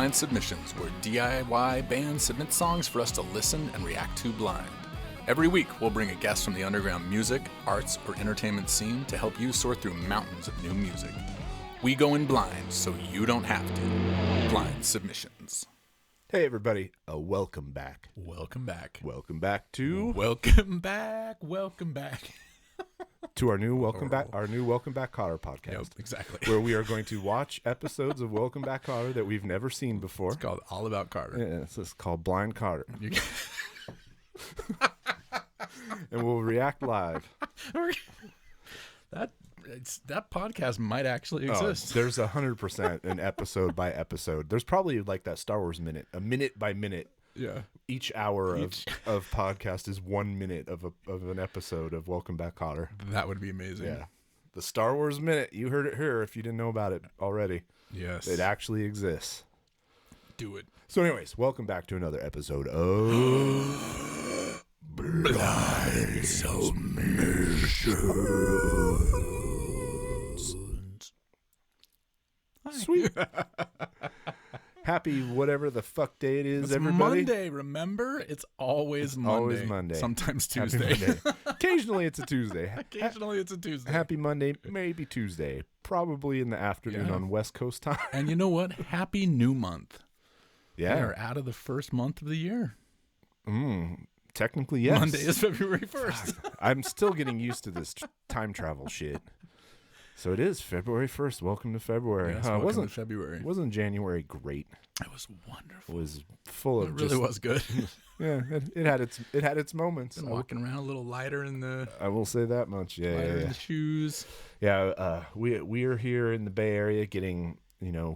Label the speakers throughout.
Speaker 1: Blynd Submyshynz, where DIY bands submit songs for us to listen and react to blind. Every week, we'll bring a guest from the underground music, arts, or entertainment scene to help you sort through mountains of new music. We go in blind so you don't have to. Blynd Submyshynz.
Speaker 2: Hey everybody, welcome back.
Speaker 1: Welcome back.
Speaker 2: Welcome back to
Speaker 1: Welcome back. Welcome back.
Speaker 2: to our new Welcome Back Cotter podcast.
Speaker 1: Yep, exactly.
Speaker 2: Where we are going to watch episodes of Welcome Back Cotter that we've never seen before.
Speaker 1: It's called All About Carter.
Speaker 2: Yeah, it's called Blind Cotter. And we'll react live.
Speaker 1: That podcast might actually exist.
Speaker 2: There's 100% an episode by episode. There's probably like that Star Wars minute, a minute by minute.
Speaker 1: Yeah.
Speaker 2: Each hour of podcast is 1 minute of an episode of Welcome Back Cotter.
Speaker 1: That would be amazing.
Speaker 2: Yeah. The Star Wars minute. You heard it here if you didn't know about it already.
Speaker 1: Yes.
Speaker 2: It actually exists.
Speaker 1: Do it.
Speaker 2: So anyways, welcome back to another episode of Blynd Submyshynz. Sweet. Happy whatever the fuck day it is,
Speaker 1: it's
Speaker 2: everybody.
Speaker 1: Monday, remember? It's always Monday.
Speaker 2: Always Monday.
Speaker 1: Sometimes
Speaker 2: Happy
Speaker 1: Tuesday.
Speaker 2: Monday. Occasionally it's a Tuesday.
Speaker 1: Occasionally it's a Tuesday.
Speaker 2: Happy Monday, maybe Tuesday. Probably in the afternoon on West Coast time.
Speaker 1: And you know what? Happy new month.
Speaker 2: Yeah.
Speaker 1: We are out of the first month of the year.
Speaker 2: Technically, yes.
Speaker 1: Monday is February 1st.
Speaker 2: I'm still getting used to this time travel shit. So it is February 1st. Welcome to February.
Speaker 1: Yes, welcome to February.
Speaker 2: Wasn't January great?
Speaker 1: It was wonderful.
Speaker 2: It was full of
Speaker 1: It really was good.
Speaker 2: Yeah, it had its moments.
Speaker 1: Been walking around a little lighter in the
Speaker 2: I will say that much. Yeah,
Speaker 1: lighter
Speaker 2: yeah.
Speaker 1: in the shoes.
Speaker 2: Yeah, we are here in the Bay Area getting,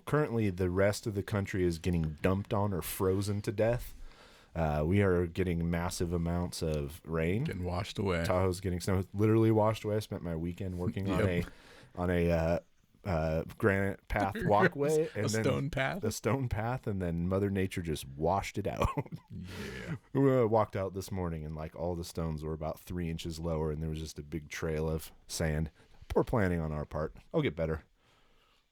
Speaker 2: currently the rest of the country is getting dumped on or frozen to death. We are getting massive amounts of rain.
Speaker 1: Getting washed away.
Speaker 2: Tahoe's getting snow, literally washed away. I spent my weekend working on a granite path walkway, and
Speaker 1: a stone path,
Speaker 2: and then Mother Nature just washed it out.
Speaker 1: Yeah.
Speaker 2: We walked out this morning, and like all the stones were about 3 inches lower, and there was just a big trail of sand. Poor planning on our part. I'll get better.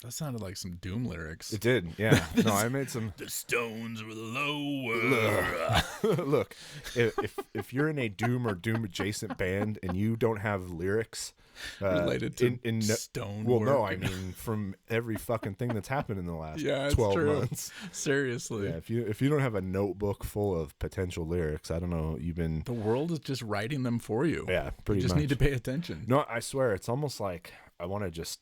Speaker 1: That sounded like some Doom lyrics.
Speaker 2: It did, yeah. No, I made some.
Speaker 1: The stones were lower.
Speaker 2: Look, if you're in a Doom or Doom adjacent band and you don't have lyrics
Speaker 1: related to stone.
Speaker 2: Well,
Speaker 1: work.
Speaker 2: no, I mean from every fucking thing that's happened in the last 12 months.
Speaker 1: Seriously.
Speaker 2: Yeah, if you don't have a notebook full of potential lyrics, I don't know.
Speaker 1: The world is just writing them for you.
Speaker 2: Yeah, pretty much.
Speaker 1: You just need to pay attention.
Speaker 2: No, I swear, it's almost like I want to just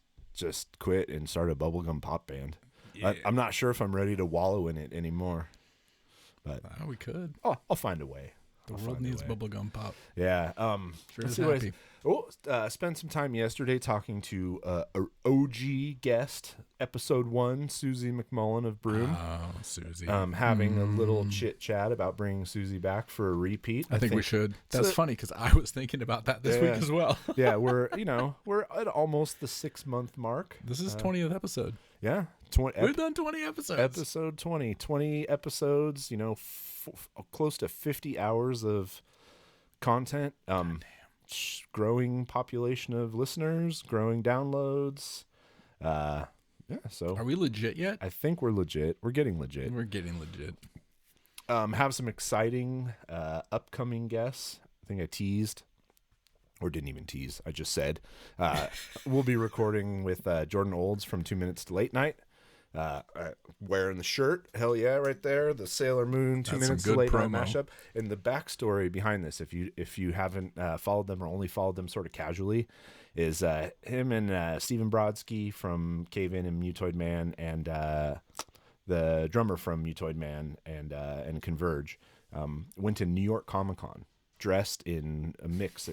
Speaker 2: quit and start a bubblegum pop band. Yeah. I'm not sure if I'm ready to wallow in it anymore. But
Speaker 1: we could.
Speaker 2: Oh, I'll find a way.
Speaker 1: The world needs bubblegum pop.
Speaker 2: Yeah.
Speaker 1: Sure is happy.
Speaker 2: Spent some time yesterday talking to an OG guest, episode 1, Susie McMullen of Broom.
Speaker 1: Oh, Susie.
Speaker 2: Having a little chit chat about bringing Susie back for a repeat.
Speaker 1: I think we should. That's funny because I was thinking about that this week as well.
Speaker 2: Yeah, we're at almost the 6-month mark.
Speaker 1: This is 20th episode.
Speaker 2: Yeah.
Speaker 1: We've done 20 episodes.
Speaker 2: Episode 20. 20 episodes, close to 50 hours of content. Growing population of listeners, growing downloads. So
Speaker 1: are we legit yet?
Speaker 2: I think we're legit. We're getting legit. Have some exciting upcoming guests. I think I teased, or didn't even tease. I just said we'll be recording with Jordan Olds from 2 Minutes to Late Night. Wearing the shirt, hell yeah, right there, the Sailor Moon 2 Minutes to Late Night mashup. And the backstory behind this, if you haven't followed them or only followed them sort of casually, is him and Stephen Brodsky from Cave In and Mutoid Man, and the drummer from Mutoid Man and Converge, went to New York Comic Con dressed in a mix.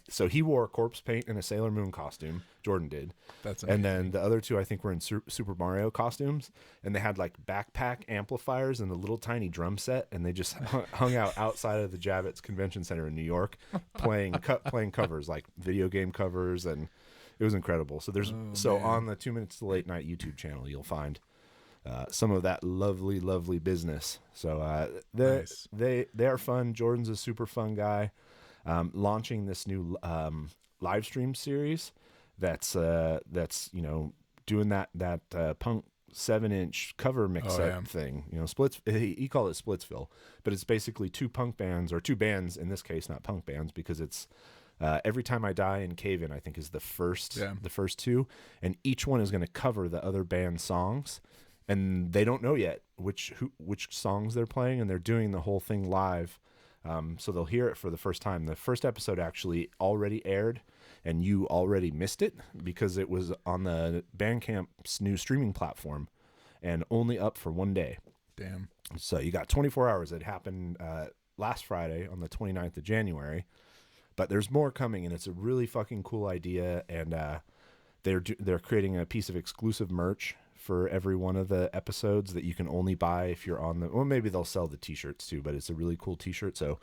Speaker 2: So he wore corpse paint and a Sailor Moon costume. Jordan did.
Speaker 1: That's amazing.
Speaker 2: And then the other two, I think, were in Super Mario costumes, and they had like backpack amplifiers and a little tiny drum set, and they just hung out outside of the Javits Convention Center in New York, playing covers, like video game covers, and it was incredible. So on the 2 Minutes to Late Night YouTube channel, you'll find some of that lovely business. So
Speaker 1: nice.
Speaker 2: They are fun. Jordan's a super fun guy. Launching this new live stream series that's doing that punk 7-inch cover mix set thing. You know, splits. He called it Splitsville, but it's basically two punk bands, or two bands in this case, not punk bands, because it's Every Time I Die and Cave In, I think, is the first two, and each one is going to cover the other band's songs, and they don't know yet which songs they're playing, and they're doing the whole thing live. So they'll hear it for the first time. The first episode actually already aired, and you already missed it because it was on the Bandcamp's new streaming platform and only up for 1 day.
Speaker 1: Damn.
Speaker 2: So you got 24 hours. It happened last Friday on the 29th of January, but there's more coming, and it's a really fucking cool idea. And they're creating a piece of exclusive merch for every one of the episodes that you can only buy if you're on the, well, maybe they'll sell the t-shirts too, but it's a really cool t-shirt. So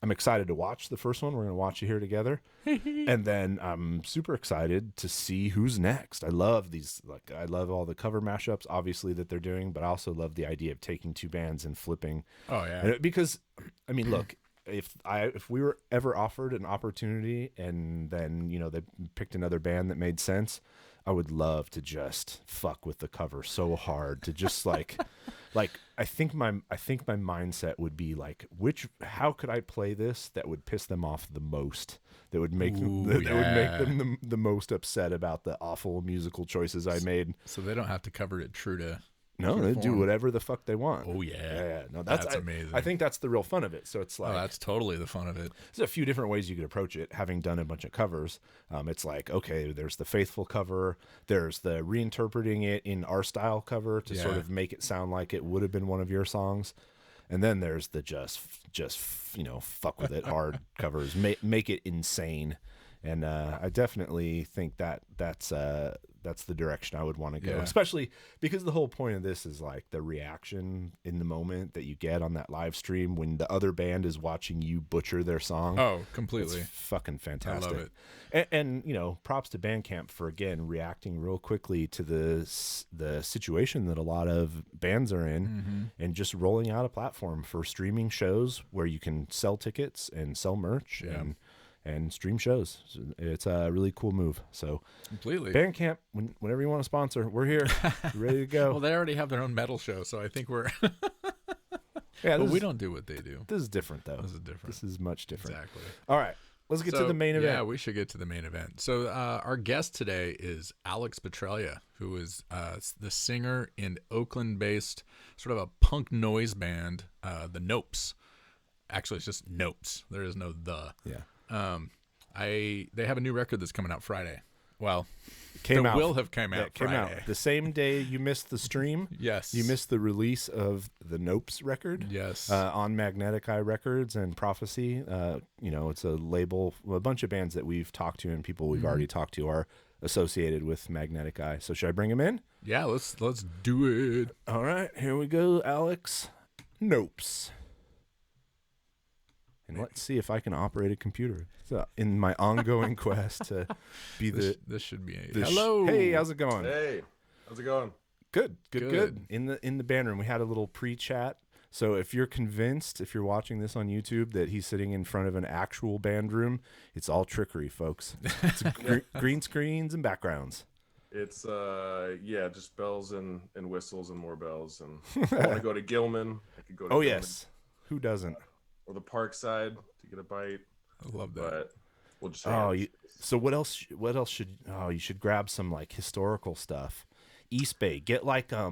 Speaker 2: I'm excited to watch the first one. We're going to watch it here together. And then I'm super excited to see who's next. I love these, I love all the cover mashups, obviously, that they're doing, but I also love the idea of taking two bands and flipping.
Speaker 1: Oh yeah.
Speaker 2: Because I mean, look, if we were ever offered an opportunity and then, you know, they picked another band that made sense, I would love to just fuck with the cover so hard to just like I think my mindset would be like, how could I play this that would piss them off the most, that would make them the most upset about the awful musical choices I made,
Speaker 1: so they don't have to cover it true to.
Speaker 2: No, they do whatever the fuck they want.
Speaker 1: Oh yeah.
Speaker 2: No,
Speaker 1: that's amazing.
Speaker 2: I think that's the real fun of it. So it's like,
Speaker 1: that's totally the fun of it.
Speaker 2: There's a few different ways you could approach it. Having done a bunch of covers, it's like, okay, there's the faithful cover, there's the reinterpreting it in our style cover to sort of make it sound like it would have been one of your songs, and then there's the just you know, fuck with it hard covers, make it insane. And I definitely think that's the direction I would want to go, especially because the whole point of this is like the reaction in the moment that you get on that live stream when the other band is watching you butcher their song.
Speaker 1: Oh, completely.
Speaker 2: It's fucking fantastic.
Speaker 1: I love it.
Speaker 2: And you know, props to Bandcamp for, again, reacting real quickly to the situation that a lot of bands are in, and just rolling out a platform for streaming shows where you can sell tickets and sell merch and stream shows. It's a really cool move. So
Speaker 1: completely.
Speaker 2: Bandcamp, whenever you want to sponsor, we're here. We're ready to go.
Speaker 1: Well, they already have their own metal show, so I think we're but we don't do what they do.
Speaker 2: This is different, though. This is much different.
Speaker 1: Exactly.
Speaker 2: All right, let's get to the main event.
Speaker 1: Yeah, we should get to the main event. So our guest today is Alex Petralia, who is the singer in Oakland-based sort of a punk noise band, the Nopes. Actually, it's just Nopes. There is no the.
Speaker 2: Yeah.
Speaker 1: They have a new record that's coming out Friday. Well, will have come out Friday.
Speaker 2: The same day you missed the stream.
Speaker 1: Yes.
Speaker 2: You missed the release of the Nopes record.
Speaker 1: Yes.
Speaker 2: On Magnetic Eye Records and Prophecy. You know, it's a label. A bunch of bands that we've talked to and people we've already talked to are associated with Magnetic Eye. So should I bring him in?
Speaker 1: Yeah, let's do it.
Speaker 2: All right, here we go, Alex. Nopes. And let's see if I can operate a computer. So in my ongoing quest to be
Speaker 1: this should be
Speaker 2: hello. Hey, how's it going?
Speaker 3: Hey, how's it going?
Speaker 2: Good. In the band room, we had a little pre-chat. So if you're convinced, if you're watching this on YouTube, that he's sitting in front of an actual band room, it's all trickery, folks. It's green screens and backgrounds.
Speaker 3: It's just bells and whistles and more bells. And I want to go to Gilman. I could go to Gilman.
Speaker 2: Yes. Who doesn't?
Speaker 3: Or the Parkside to get a bite.
Speaker 1: I love that.
Speaker 3: But we'll just
Speaker 2: so what else should you should grab some like historical stuff. East Bay, get like
Speaker 3: I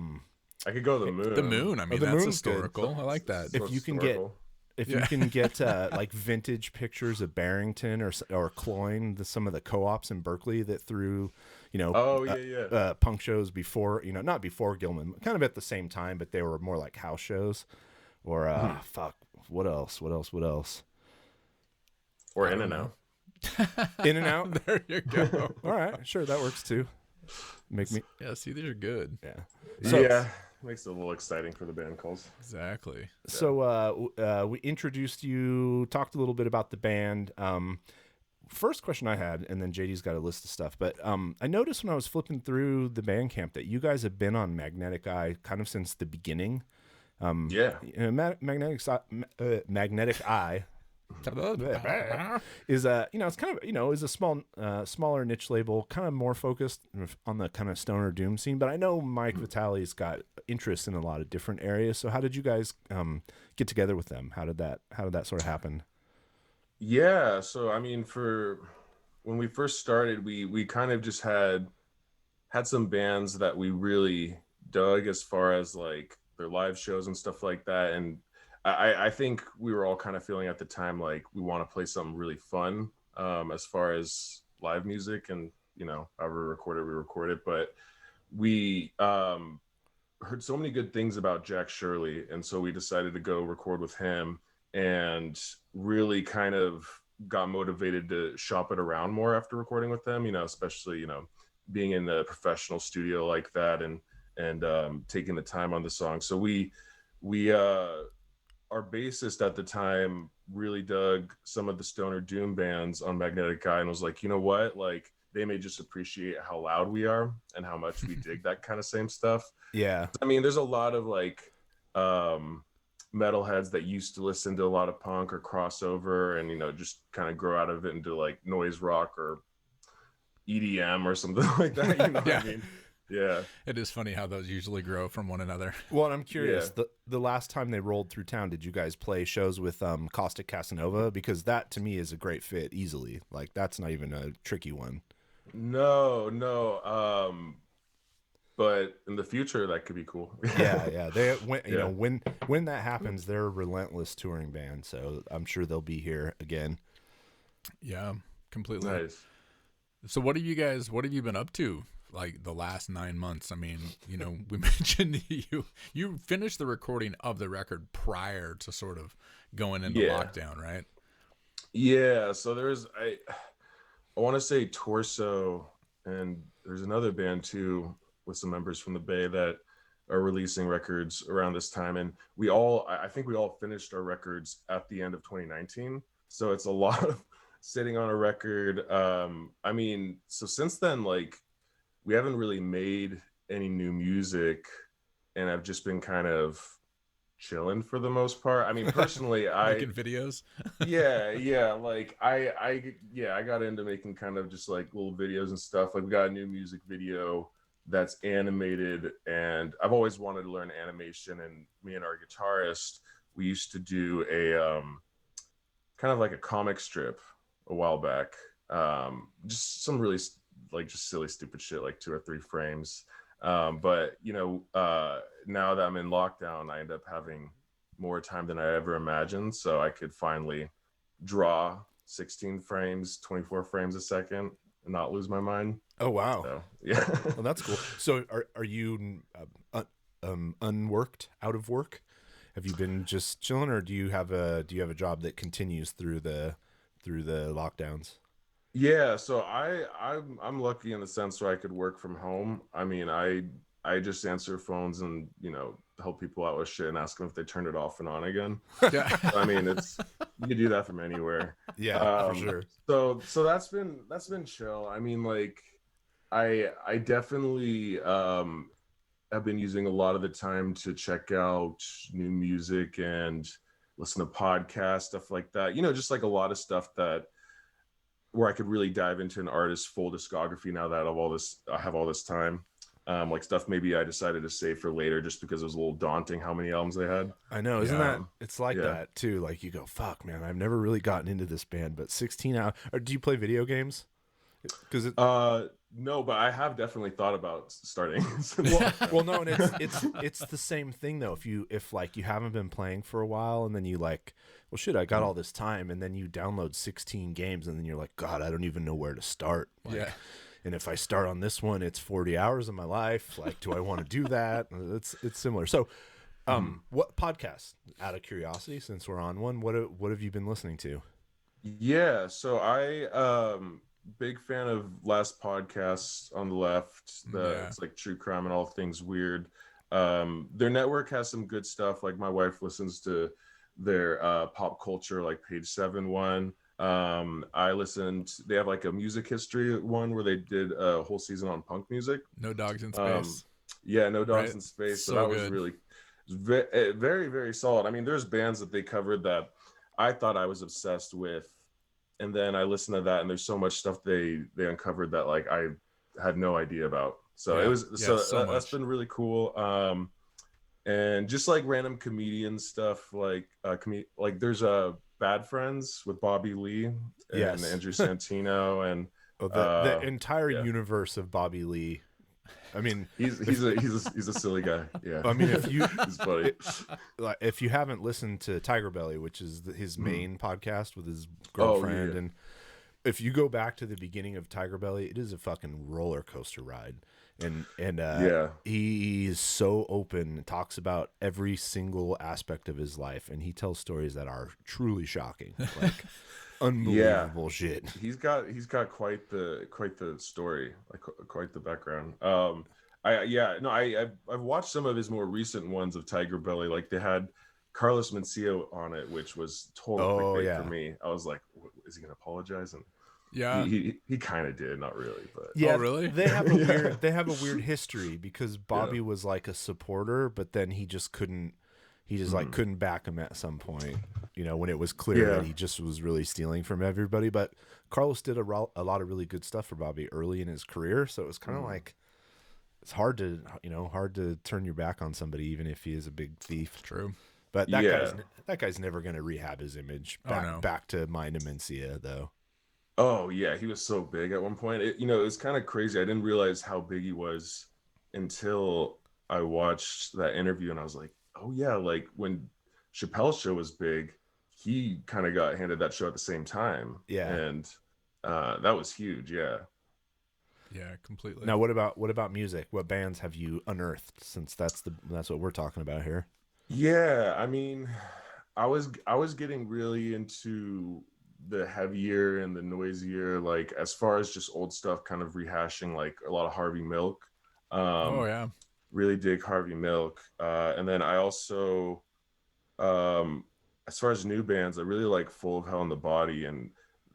Speaker 3: could go to the moon.
Speaker 1: The moon, I mean, that's historical.
Speaker 2: Good.
Speaker 1: I like that.
Speaker 2: If you can get like vintage pictures of Barrington or Cloyne, some of the co-ops in Berkeley that threw, you know, punk shows before, you know, not before Gilman, kind of at the same time, but they were more like house shows. Or what else?
Speaker 3: Or In and Out.
Speaker 2: In and Out.
Speaker 1: There you go.
Speaker 2: All right, sure, that works too.
Speaker 1: See, these are good.
Speaker 2: Yeah. So,
Speaker 3: makes it a little exciting for the band calls.
Speaker 1: Exactly.
Speaker 2: So we introduced you, talked a little bit about the band. First question I had, and then JD's got a list of stuff, but I noticed when I was flipping through the Bandcamp that you guys have been on Magnetic Eye kind of since the beginning. Magnetic Eye. is it's kind of, is a smaller niche label, kind of more focused on the kind of stoner doom scene. But I know Mike Vitale's got interest in a lot of different areas. So how did you guys get together with them? How did that sort of happen?
Speaker 3: Yeah, so I mean, for when we first started, we kind of just had some bands that we really dug as far as like their live shows and stuff like that. And I think we were all kind of feeling at the time like we want to play something really fun as far as live music, and however we record it. But we heard so many good things about Jack Shirley, and so we decided to go record with him, and really kind of got motivated to shop it around more after recording with them, especially being in the professional studio like that, and taking the time on the song. So we our bassist at the time really dug some of the stoner doom bands on Magnetic Eye, and was like, you know what, like they may just appreciate how loud we are and how much we dig that kind of same stuff.
Speaker 2: Yeah,
Speaker 3: I mean, there's a lot of like metalheads that used to listen to a lot of punk or crossover, and just kind of grow out of it into like noise rock or EDM or something like that.
Speaker 1: Yeah.
Speaker 3: What I mean? Yeah,
Speaker 1: it is funny how those usually grow from one another.
Speaker 2: Well, I'm curious, the last time they rolled through town, did you guys play shows with Caustic Casanova? Because that to me is a great fit easily. Like that's not even a tricky one.
Speaker 3: No, but in the future that could be cool.
Speaker 2: Yeah. They when that happens, they're a relentless touring band, so I'm sure they'll be here again.
Speaker 1: Yeah, completely.
Speaker 3: Nice.
Speaker 1: So what have you been up to like the last 9 months? I mean, we mentioned you finished the recording of the record prior to sort of going into lockdown, right?
Speaker 3: Yeah, so I want to say Torso, and there's another band too with some members from the Bay that are releasing records around this time, and I think we all finished our records at the end of 2019. So it's a lot of sitting on a record. I mean, so since then, like we haven't really made any new music, and I've just been kind of chilling for the most part. I mean, personally,
Speaker 1: making videos.
Speaker 3: yeah. Like I got into making kind of just like little videos and stuff. Like we got a new music video that's animated, and I've always wanted to learn animation. And me and our guitarist, we used to do a kind of like a comic strip a while back. Just some really like just silly, stupid shit, like 2 or 3 frames. But now that I'm in lockdown, I end up having more time than I ever imagined. So I could finally draw 16 frames, 24 frames a second, and not lose my mind.
Speaker 2: Oh wow!
Speaker 3: So, yeah,
Speaker 2: well that's cool. So are you unworked, out of work? Have you been just chilling, or do you have a job that continues through the lockdowns?
Speaker 3: Yeah, so I'm lucky in the sense where I could work from home. I mean, I just answer phones and help people out with shit and ask them if they turned it off and on again.
Speaker 1: Yeah,
Speaker 3: I mean, you can do that from anywhere.
Speaker 2: Yeah, for sure.
Speaker 3: So that's been chill. I mean, like I definitely have been using a lot of the time to check out new music and listen to podcasts, stuff like that. Just like a lot of stuff where I could really dive into an artist's full discography now that I have all this time. Like stuff maybe I decided to save for later just because it was a little daunting how many albums they had.
Speaker 2: I know, isn't that? It's like that too. Like you go, fuck, man, I've never really gotten into this band, but 16 hours. Or do you play video games? Because
Speaker 3: no, but I have definitely thought about starting.
Speaker 2: well, no, and it's the same thing though. If like you haven't been playing for a while, and then you like, well, shit, I got all this time, and then you download 16 games, and then you're like, God, I don't even know where to start. Like,
Speaker 1: yeah.
Speaker 2: And if I start on this one, it's 40 hours of my life. Like, do I want to do that? It's similar. So, what podcast? Out of curiosity, since we're on one, what have you been listening to?
Speaker 3: Yeah, so I big fan of Last Podcasts on the Left. It's like true crime and all things weird. Their network has some good stuff. Like my wife listens to their pop culture, like Page 7 one. They have like a music history one where they did a whole season on punk music.
Speaker 1: No Dogs in Space.
Speaker 3: No Dogs in Space. So that
Speaker 1: good.
Speaker 3: was really very, very solid. I mean, there's bands that they covered that I thought I was obsessed with. And then I listened to that, and there's so much stuff they uncovered that like I had no idea about. So it was that's been really cool. And just like random comedian stuff, like like there's a Bad Friends with Bobby Lee and Andrew Santino, and
Speaker 2: the entire universe of Bobby Lee. I mean,
Speaker 3: he's a silly guy. Yeah,
Speaker 2: I mean,
Speaker 3: he's funny.
Speaker 2: If you haven't listened to Tiger Belly, which is his main podcast with his girlfriend, and if you go back to the beginning of Tiger Belly, it is a fucking roller coaster ride. And he is so open, talks about every single aspect of his life, and he tells stories that are truly shocking, like unbelievable shit.
Speaker 3: He's got quite the story, like quite the background. I've watched some of his more recent ones of Tiger Belly. Like they had Carlos Mencia on it, which was total clickbait for me. I was like, is he gonna apologize? And he kind of did, not really, but
Speaker 2: really? They have a weird history because Bobby was like a supporter, but then he just couldn't back him at some point, when it was clear that he just was really stealing from everybody. But Carlos did a lot of really good stuff for Bobby early in his career, so it was kind of like it's hard to turn your back on somebody even if he is a big thief.
Speaker 1: True.
Speaker 2: But that guy's never going to rehab his image back to Mind and Mencia though.
Speaker 3: Oh yeah, he was so big at one point. It was kind of crazy. I didn't realize how big he was until I watched that interview, and I was like, oh yeah, like when Chappelle's show was big, he kind of got handed that show at the same time. Yeah, and that was huge. Yeah,
Speaker 1: completely.
Speaker 2: Now, what about music? What bands have you unearthed? Since that's what we're talking about here.
Speaker 3: Yeah, I mean, I was getting really into the heavier and the noisier, like as far as just old stuff, kind of rehashing like a lot of Harvey Milk. Really dig Harvey Milk. And then I also, as far as new bands, I really like Full of Hell in the Body and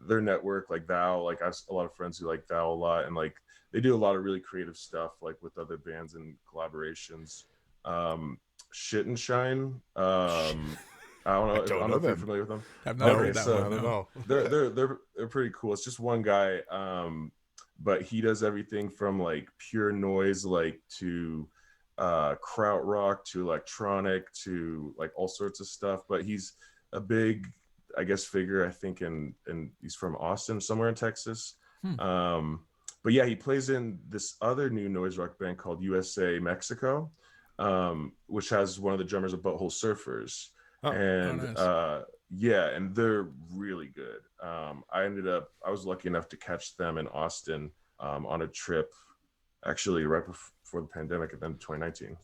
Speaker 3: their network, like Thou. Like I have a lot of friends who like Thou a lot, and like they do a lot of really creative stuff, like with other bands and collaborations. Shit and Shine. I don't know if you're familiar with them.
Speaker 1: I've not heard that one. No.
Speaker 3: They're pretty cool. It's just one guy, but he does everything from like pure noise, like to krautrock to electronic to like all sorts of stuff. But he's a big, I guess, figure. I think and he's from Austin, somewhere in Texas. But yeah, he plays in this other new noise rock band called USA Mexico, which has one of the drummers of Butthole Surfers. Nice. And they're really good. I was lucky enough to catch them in Austin on a trip, actually right before the pandemic at the end of 2019.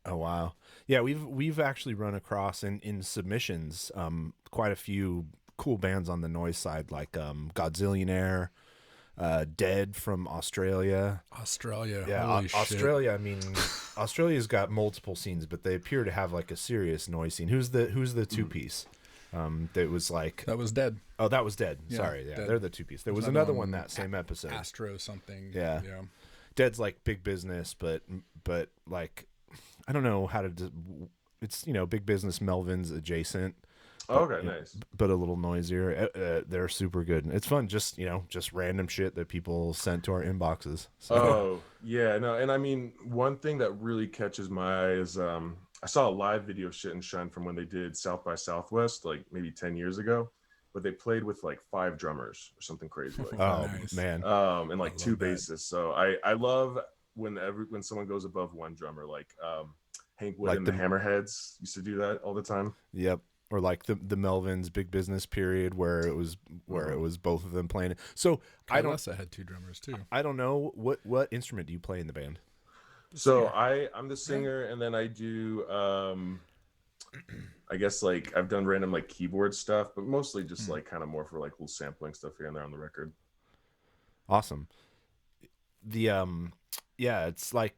Speaker 2: Oh wow. Yeah, we've actually run across in Submyshynz quite a few cool bands on the noise side, like Godzillionaire, Dead from Australia.
Speaker 1: Yeah,
Speaker 2: Australia. I mean, Australia's got multiple scenes, but they appear to have like a serious noise scene. Who's the two piece? That was
Speaker 1: Dead.
Speaker 2: Oh, that was Dead. Yeah, Sorry, yeah, Dead. They're the two piece. There was another one that same episode.
Speaker 1: Astro something.
Speaker 2: Yeah. Dead's like Big Business, but like I don't know how to. It's Big Business Melvin's adjacent.
Speaker 3: Okay, nice.
Speaker 2: But a little noisier. They're super good. It's fun, just random shit that people sent to our inboxes. So.
Speaker 3: Oh yeah, no, and I mean one thing that really catches my eye is I saw a live video of Shit and Shine from when they did South by Southwest, like maybe 10 years ago, but they played with like 5 drummers or something crazy like
Speaker 2: that. Nice. Man.
Speaker 3: And like 2 bassists. So I love when someone goes above one drummer, like Hank Wood and the Hammerheads used to do that all the time.
Speaker 2: Yep. Or like the Melvins Big Business period where it was both of them playing it. So
Speaker 1: Carlessa had 2 drummers too.
Speaker 2: I don't know what instrument do you play in the band?
Speaker 3: So I'm the singer, and then I do I guess like I've done random like keyboard stuff, but mostly just like kind of more for like little sampling stuff here and there on the record.
Speaker 2: Awesome. The it's like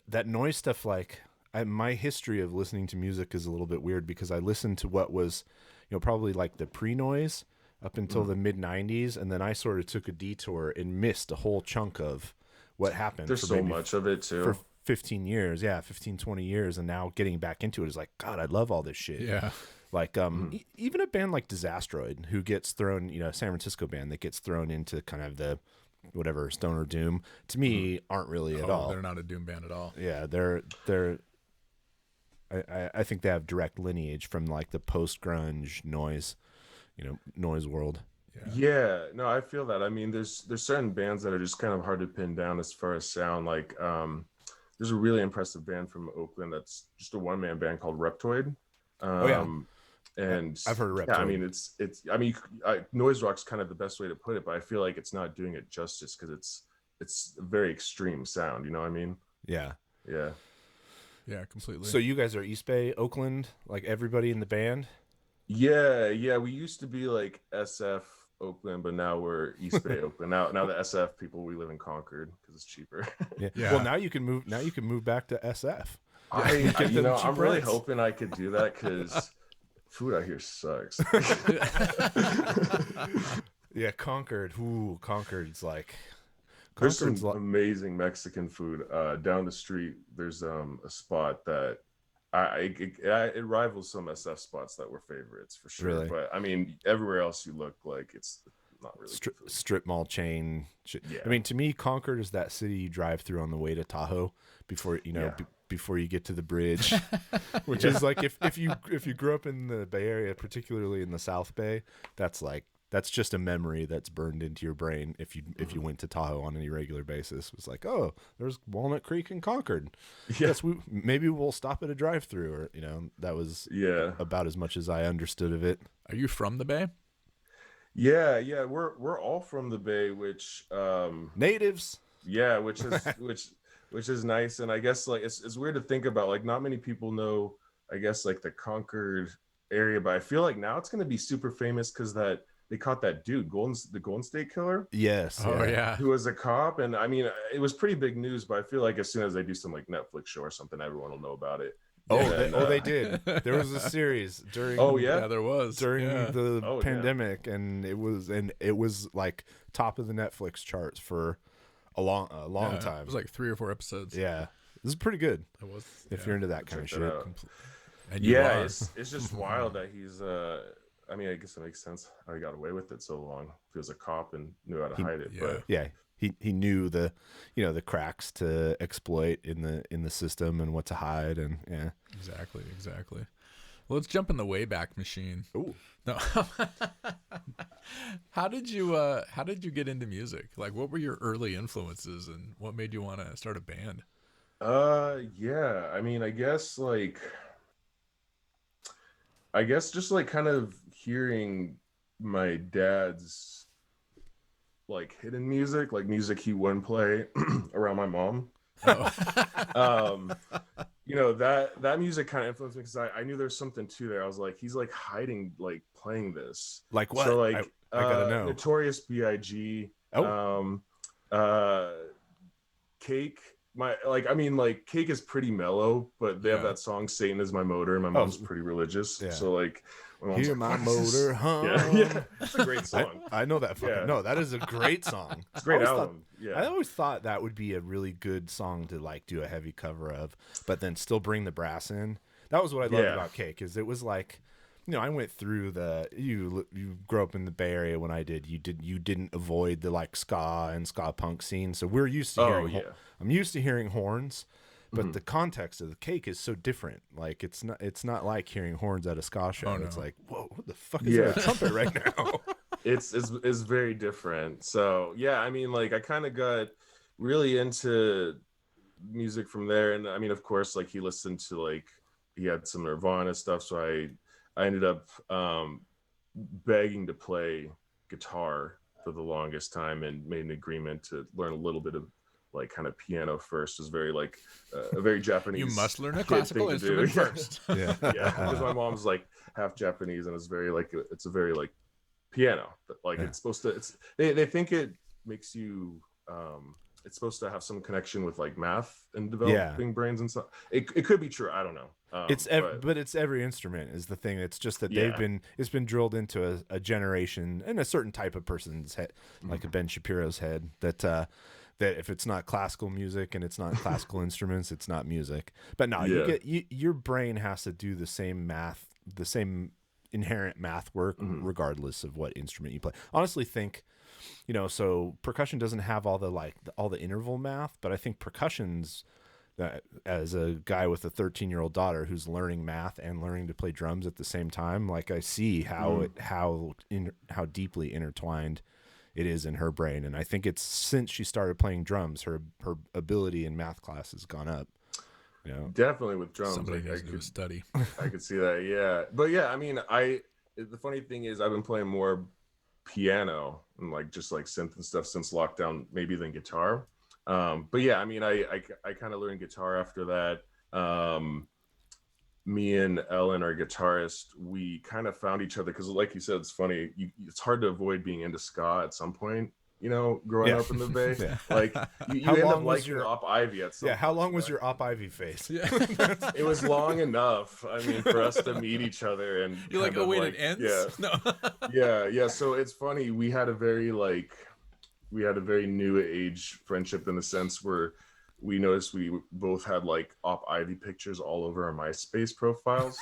Speaker 2: that noise stuff. Like my history of listening to music is a little bit weird because I listened to what was, probably like the pre-noise up until the mid 90s, and then I sort of took a detour and missed a whole chunk of what happened.
Speaker 3: There's so much of it too. For
Speaker 2: 15 years, 20 years, and now getting back into it is like, God, I love all this shit.
Speaker 1: Yeah.
Speaker 2: Like even a band like Disastroid, who gets thrown, you know, a San Francisco band that gets thrown into kind of the whatever stoner doom, to me aren't really at all.
Speaker 1: They're not a doom band at all.
Speaker 2: Yeah, I think they have direct lineage from like the post grunge noise, you know, noise world.
Speaker 3: Yeah, no, I feel that. I mean, there's certain bands that are just kind of hard to pin down as far as sound. Like, there's a really impressive band from Oakland that's just a one-man band called Reptoid. And
Speaker 2: I've heard of Reptoid.
Speaker 3: Yeah, I mean, noise rock's kind of the best way to put it, but I feel like it's not doing it justice because it's a very extreme sound. You know what I mean?
Speaker 2: Yeah.
Speaker 1: Yeah, completely.
Speaker 2: So you guys are East Bay, Oakland, like everybody in the band?
Speaker 3: Yeah. We used to be like SF Oakland, but now we're East Bay Oakland. Now the SF people, we live in Concord because it's cheaper.
Speaker 2: Yeah. Well, now you can move back to SF.
Speaker 3: I'm really hoping I could do that because food out here sucks.
Speaker 2: Yeah, Concord. Ooh, Concord's like.
Speaker 3: There's some amazing Mexican food down the street. There's a spot that it rivals some SF spots that were favorites for sure.
Speaker 2: Really?
Speaker 3: But I mean, everywhere else you look, like it's not really
Speaker 2: strip mall chain.
Speaker 3: Yeah.
Speaker 2: I mean, to me, Concord is that city you drive through on the way to Tahoe before before you get to the bridge, which is like if you grew up in the Bay Area, particularly in the South Bay, that's just a memory that's burned into your brain. If you went to Tahoe on any regular basis, it was like, oh, there's Walnut Creek in Concord.
Speaker 3: Yeah.
Speaker 2: Yes, maybe we'll stop at a drive-through, or that was about as much as I understood of it.
Speaker 1: Are you from the Bay?
Speaker 3: Yeah, we're all from the Bay, which
Speaker 2: natives.
Speaker 3: Yeah, which is nice, and I guess like it's weird to think about. Like, not many people know, I guess, like the Concord area, but I feel like now it's gonna be super famous because they caught that dude, the Golden State Killer.
Speaker 2: Yes.
Speaker 1: Oh yeah.
Speaker 3: Who was a cop, and I mean, it was pretty big news. But I feel like as soon as they do some like Netflix show or something, everyone will know about it.
Speaker 2: They did. There was a series during.
Speaker 3: Oh yeah,
Speaker 1: there was
Speaker 2: during the pandemic, and it was like top of the Netflix charts for a long time.
Speaker 1: It was like 3 or 4 episodes.
Speaker 2: Yeah, this is pretty good.
Speaker 1: It was.
Speaker 2: If you're into that kind of shit.
Speaker 3: And it's just wild that he's. I mean, I guess it makes sense how he got away with it so long. He was a cop and knew how to hide it. But
Speaker 2: he knew the cracks to exploit in the system and what to hide, and
Speaker 1: Exactly. Well, let's jump in the Wayback Machine.
Speaker 2: Ooh.
Speaker 1: No. How did you get into music? Like, what were your early influences, and what made you want to start a band?
Speaker 3: Yeah. I mean, I guess just like kind of hearing my dad's like hidden music, like music he wouldn't play around my mom. That music kind of influenced me because I knew there's something to there. I was like, he's like hiding, like playing this.
Speaker 2: Like what?
Speaker 3: So like
Speaker 2: I gotta know.
Speaker 3: Notorious B.I.G. Cake. Cake is pretty mellow, but they have that song "Satan Is My Motor," and my mom's pretty religious, so like,
Speaker 2: hear my motor hum.
Speaker 3: Yeah, it's a great song.
Speaker 2: I know that. No, that is a great song.
Speaker 3: It's a great album.
Speaker 2: I always thought that would be a really good song to like do a heavy cover of, but then still bring the brass in. That was what I loved about Cake, is it was like, I went through you grew up in the Bay Area when I did. You didn't avoid the like ska and ska punk scene, so we're used to hearing. I'm used to hearing horns, but the context of the Cake is so different. Like it's not like hearing horns at a ska show.
Speaker 1: Oh, no.
Speaker 2: It's like, whoa, what the fuck is that trumpet right now?
Speaker 3: It's very different. So yeah, I mean, like I kind of got really into music from there, and I mean, of course, like he had some Nirvana stuff, so I ended up begging to play guitar for the longest time, and made an agreement to learn a little bit of like kind of piano first. It was very like a very Japanese.
Speaker 1: You must learn a classical instrument first.
Speaker 3: Yeah, because my mom's like half Japanese, and it's very like piano, but like it's supposed to. They think it makes you. It's supposed to have some connection with like math and developing brains and stuff. It could be true. I don't know.
Speaker 2: But it's every instrument is the thing. It's just that it's been drilled into a generation and a certain type of person's head, like a Ben Shapiro's head, that if it's not classical music and it's not classical instruments, it's not music. But no, your brain has to do the same math, the same inherent math work regardless of what instrument you play. Honestly, think, so percussion doesn't have all the interval math, but I think percussion's, as a guy with a 13-year-old daughter who's learning math and learning to play drums at the same time, like I see how deeply intertwined it is in her brain. And I think it's since she started playing drums, her ability in math class has gone up.
Speaker 3: Definitely with drums.
Speaker 1: Somebody needs to do a study.
Speaker 3: I could see that. Yeah. But yeah, I mean, the funny thing is I've been playing more piano and just synth and stuff since lockdown, maybe than guitar. But yeah, I mean, I kind of learned guitar after that. Me and Ellen, our guitarist, we kind of found each other because, like you said, it's funny. It's hard to avoid being into ska at some point. Growing up in the Bay, you end up liking your Op Ivy at some point.
Speaker 2: How long was your Op Ivy phase?
Speaker 1: Yeah.
Speaker 3: It was long enough. I mean, for us to meet each other and
Speaker 1: you're like, oh wait, it ends.
Speaker 3: Yeah,
Speaker 1: no.
Speaker 3: yeah. So it's funny. We had a very new age friendship in the sense where we noticed we both had Op Ivy pictures all over our MySpace profiles.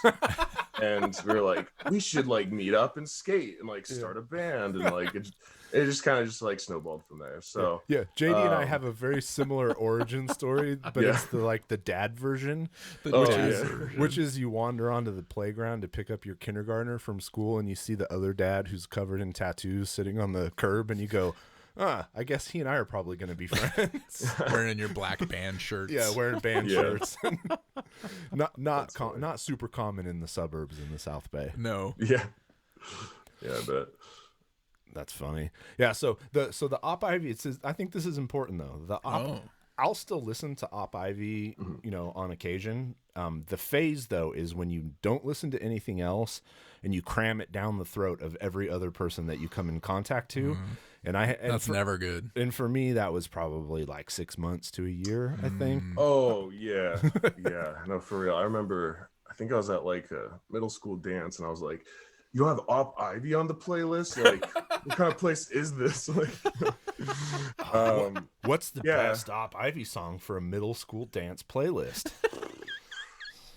Speaker 3: And we were like, we should meet up and skate and start a band, and it just kind of snowballed from there. So
Speaker 2: yeah, JD and I have a very similar origin story, but it's the dad version, which is you wander onto the playground to pick up your kindergartner from school, and you see the other dad who's covered in tattoos sitting on the curb, and you go, I guess he and I are probably going to be friends.
Speaker 1: Wearing your black band shirts.
Speaker 2: Yeah, wearing band shirts. Not super common in the suburbs in the South Bay.
Speaker 1: No.
Speaker 3: Yeah. Yeah, I bet.
Speaker 2: That's funny. Yeah, so the Op Ivy, I think this is important though. I'll still listen to Op Ivy, on occasion. The phase though is when you don't listen to anything else and you cram it down the throat of every other person that you come in contact to. That's never good. And for me, that was probably 6 months to a year, I think.
Speaker 3: Oh yeah, yeah. No, for real. I remember. I think I was at a middle school dance, and I was like, "You have Op Ivy on the playlist? What kind of place is this?"
Speaker 2: What's the best Op Ivy song for a middle school dance playlist?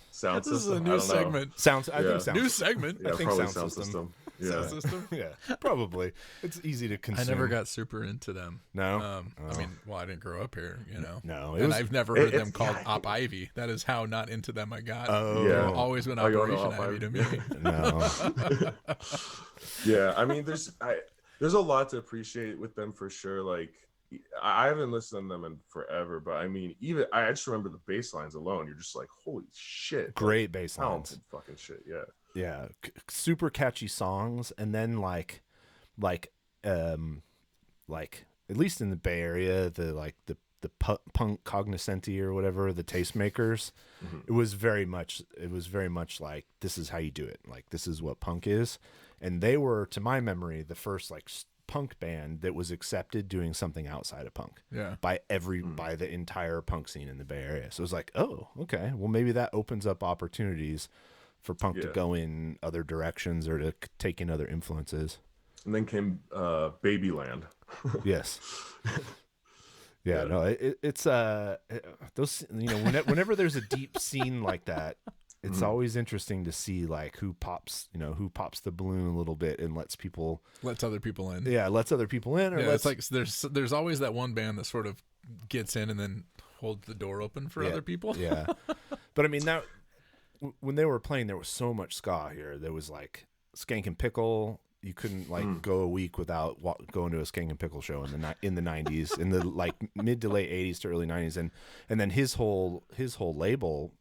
Speaker 3: Sound
Speaker 1: This
Speaker 3: System.
Speaker 1: is a new segment.
Speaker 2: I think sound
Speaker 1: new segment.
Speaker 3: Yeah,
Speaker 2: I think
Speaker 3: probably
Speaker 2: Sound System.
Speaker 3: Yeah.
Speaker 1: Sound System.
Speaker 2: Yeah, probably. It's easy to consume.
Speaker 1: I never got super into them.
Speaker 2: No.
Speaker 1: I mean, I didn't grow up here,
Speaker 2: No.
Speaker 1: I've never heard them called Op Ivy. That is how not into them I got.
Speaker 2: Oh,
Speaker 3: yeah.
Speaker 1: Always been Operation Ivy to me.
Speaker 2: No.
Speaker 3: Yeah, I mean, there's a lot to appreciate with them for sure. I haven't listened to them in forever, but I mean, I just remember the bass lines alone. You're just like, holy shit.
Speaker 2: Great bass lines.
Speaker 3: Fucking shit, yeah.
Speaker 2: Yeah, super catchy songs, and then at least in the Bay Area, the punk cognoscenti or whatever, the tastemakers, it was very much like, this is how you do it. This is what punk is, and they were, to my memory, the first punk band that was accepted doing something outside of punk.
Speaker 1: Yeah.
Speaker 2: By the entire punk scene in the Bay Area. So it was like, oh, okay, well maybe that opens up opportunities for punk to go in other directions or to take in other influences.
Speaker 3: And then came Babyland.
Speaker 2: Yes. Yeah, no, it's those, whenever there's a deep scene like that, it's always interesting to see who pops the balloon a little bit and lets other people in. Yeah, lets other people in. Or
Speaker 1: it's there's always that one band that sort of gets in and then holds the door open for other people.
Speaker 2: Yeah, but I mean that. When they were playing, there was so much ska here. There was Skank and Pickle. You couldn't go a week without going to a Skank and Pickle show in the 90s, in the mid to late 80s to early 90s, and then his whole label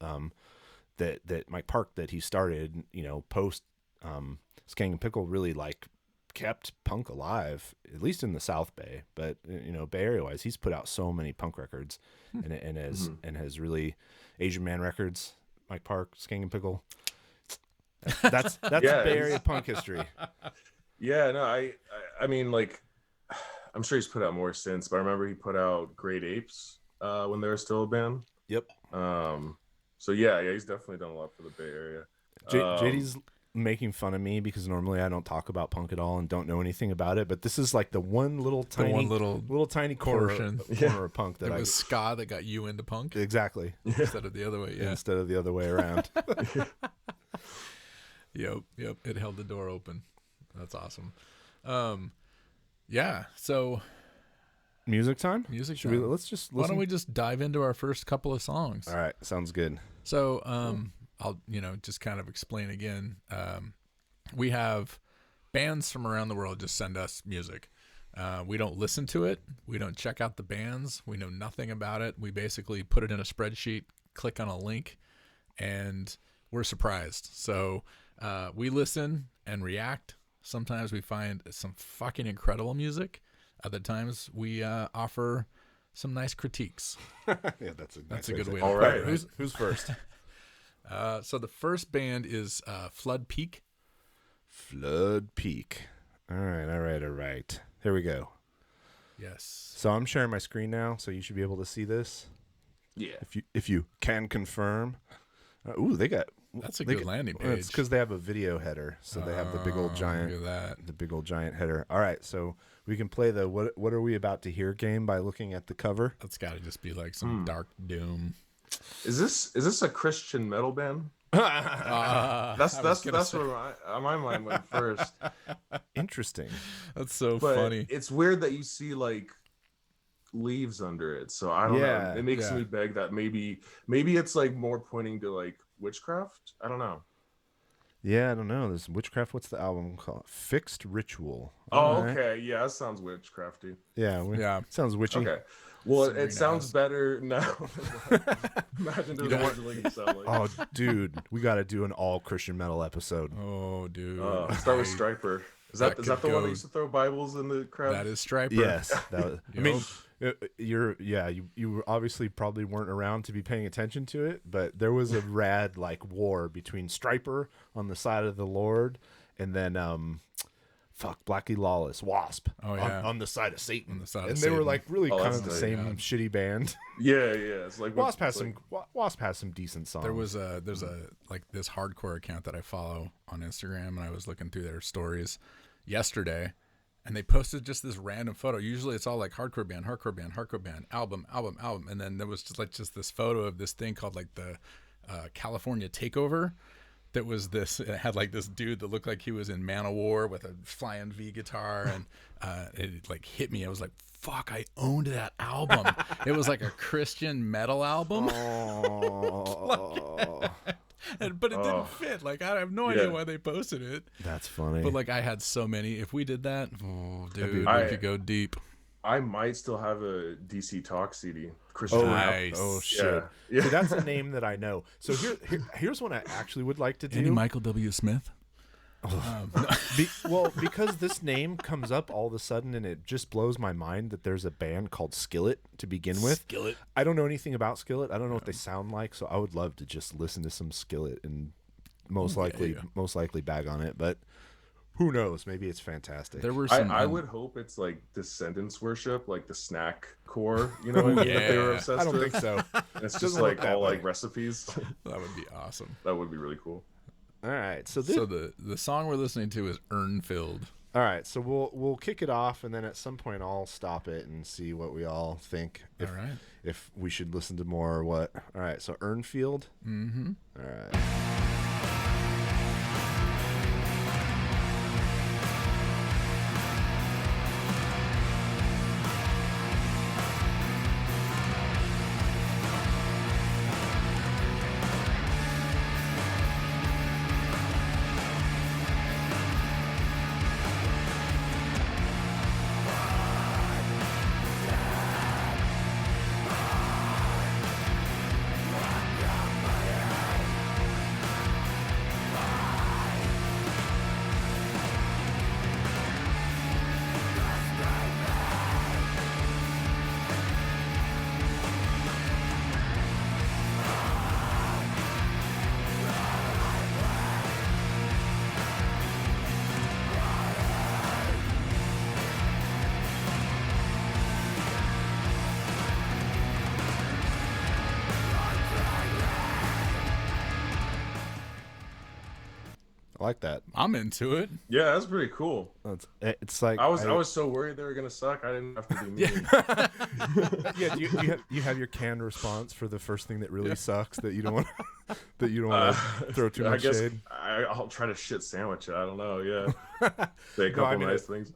Speaker 2: that Mike Park that he started, post Skank and Pickle really kept punk alive, at least in the South Bay. But Bay Area wise, he's put out so many punk records, and has really Asian Man Records. Mike Park, Skank and Pickle. That's Bay Area punk history.
Speaker 3: Yeah, no, I mean, I'm sure he's put out more since, but I remember he put out Great Apes when they were still a band.
Speaker 2: Yep.
Speaker 3: So yeah, he's definitely done a lot for the Bay Area.
Speaker 2: JD's making fun of me because normally I don't talk about punk at all and don't know anything about it, but this is the one little tiny corner of punk that
Speaker 1: it was ska that got you into punk.
Speaker 2: Exactly.
Speaker 1: Instead of the other way. Yeah.
Speaker 2: Instead of the other way around.
Speaker 1: Yep. It held the door open. That's awesome. Yeah. So
Speaker 2: music time. Let's just listen.
Speaker 1: Why don't we just dive into our first couple of songs?
Speaker 2: All right, sounds good.
Speaker 1: So I'll just kind of explain again. We have bands from around the world just send us music. We don't listen to it. We don't check out the bands. We know nothing about it. We basically put it in a spreadsheet, click on a link, and we're surprised. So we listen and react. Sometimes we find some fucking incredible music. Other times we offer some nice critiques.
Speaker 2: Yeah, that's a good way.
Speaker 3: All right.
Speaker 2: Who's first?
Speaker 1: So the first band is Flood Peak.
Speaker 2: Flood Peak. All right. Here we go.
Speaker 1: Yes.
Speaker 2: So I'm sharing my screen now, so you should be able to see this.
Speaker 3: Yeah.
Speaker 2: If you can confirm. They got.
Speaker 1: That's a good landing page.
Speaker 2: It's because they have a video header, so they have the big old giant.
Speaker 1: Look at that.
Speaker 2: The big old giant header. All right, so we can play the what are we about to hear game by looking at the cover.
Speaker 1: That's got to just be like some dark doom.
Speaker 3: Is this a Christian metal band? That's where my mind went first.
Speaker 2: Interesting.
Speaker 1: That's so
Speaker 3: But
Speaker 1: funny.
Speaker 3: it's weird that you see like leaves under it. So I don't know. It makes me beg that maybe it's like more pointing to like witchcraft. I don't know.
Speaker 2: Yeah, I don't know. This witchcraft. What's the album called? Fixed Ritual.
Speaker 3: Oh,
Speaker 2: right.
Speaker 3: okay. Yeah, that sounds witchcrafty.
Speaker 2: Yeah. Sounds witchy.
Speaker 3: Okay. Well,
Speaker 1: Serena
Speaker 3: it sounds
Speaker 1: has.
Speaker 3: better now. Imagine there's what it sound like.
Speaker 2: Oh, dude, we got to do an all Christian metal episode.
Speaker 1: Oh, dude.
Speaker 3: Start with Striper. Is that the one that used to throw Bibles in the crowd?
Speaker 1: That is Striper.
Speaker 2: Yes. I mean, you obviously probably weren't around to be paying attention to it, but there was a rad like war between Striper on the side of the Lord and then Blackie Lawless, Wasp on the side of Satan. They were like really kind of the same shitty band.
Speaker 3: Yeah. It's like
Speaker 2: Wasp has some decent songs.
Speaker 1: There's a like this hardcore account that I follow on Instagram, and I was looking through their stories yesterday, and they posted just this random photo. Usually it's all like hardcore band, album, and then there was just this photo of this thing called like the California Takeover. That was this. It had like this dude that looked like he was in Manowar with a flying V guitar, and it like hit me. I was like, "Fuck! I owned that album." It was like a Christian metal album. But it didn't fit. Like I have no idea why they posted it.
Speaker 2: That's funny.
Speaker 1: But like I had so many. If we did that, dude, we could go deep.
Speaker 3: I might still have a DC Talk CD. Christian
Speaker 1: nice.
Speaker 2: Oh shit!
Speaker 3: Yeah.
Speaker 2: See, that's a name that I know. So here's one I actually would like to do.
Speaker 1: Any Michael W. Smith?
Speaker 2: Because this name comes up all of a sudden, and it just blows my mind that there's a band called Skillet to begin with.
Speaker 1: Skillet.
Speaker 2: I don't know anything about Skillet. I don't know what they sound like, so I would love to just listen to some Skillet and most likely bag on it, but. Who knows? Maybe it's fantastic.
Speaker 1: There were some.
Speaker 3: I would hope it's like Descendants worship, like the snack core. You know what I mean? That they were obsessed
Speaker 2: I don't
Speaker 3: with.
Speaker 2: think so.
Speaker 3: It's just like all like recipes.
Speaker 1: That would be awesome.
Speaker 3: That would be really cool.
Speaker 2: All right, so
Speaker 1: the song we're listening to is Urnfield.
Speaker 2: All right, so we'll kick it off, and then at some point I'll stop it and see what we all think. If we should listen to more or what. All right, so Urnfield.
Speaker 1: Mm-hmm.
Speaker 2: All right. I like that.
Speaker 1: I'm into it.
Speaker 3: Yeah, that's pretty cool.
Speaker 2: It's like
Speaker 3: I was so worried they were gonna suck. I didn't have to be mean.
Speaker 2: Yeah, you have your canned response for the first thing that really sucks that you don't want to throw too much shade.
Speaker 3: I I'll try to shit sandwich it. I don't know. Yeah, say a couple nice things.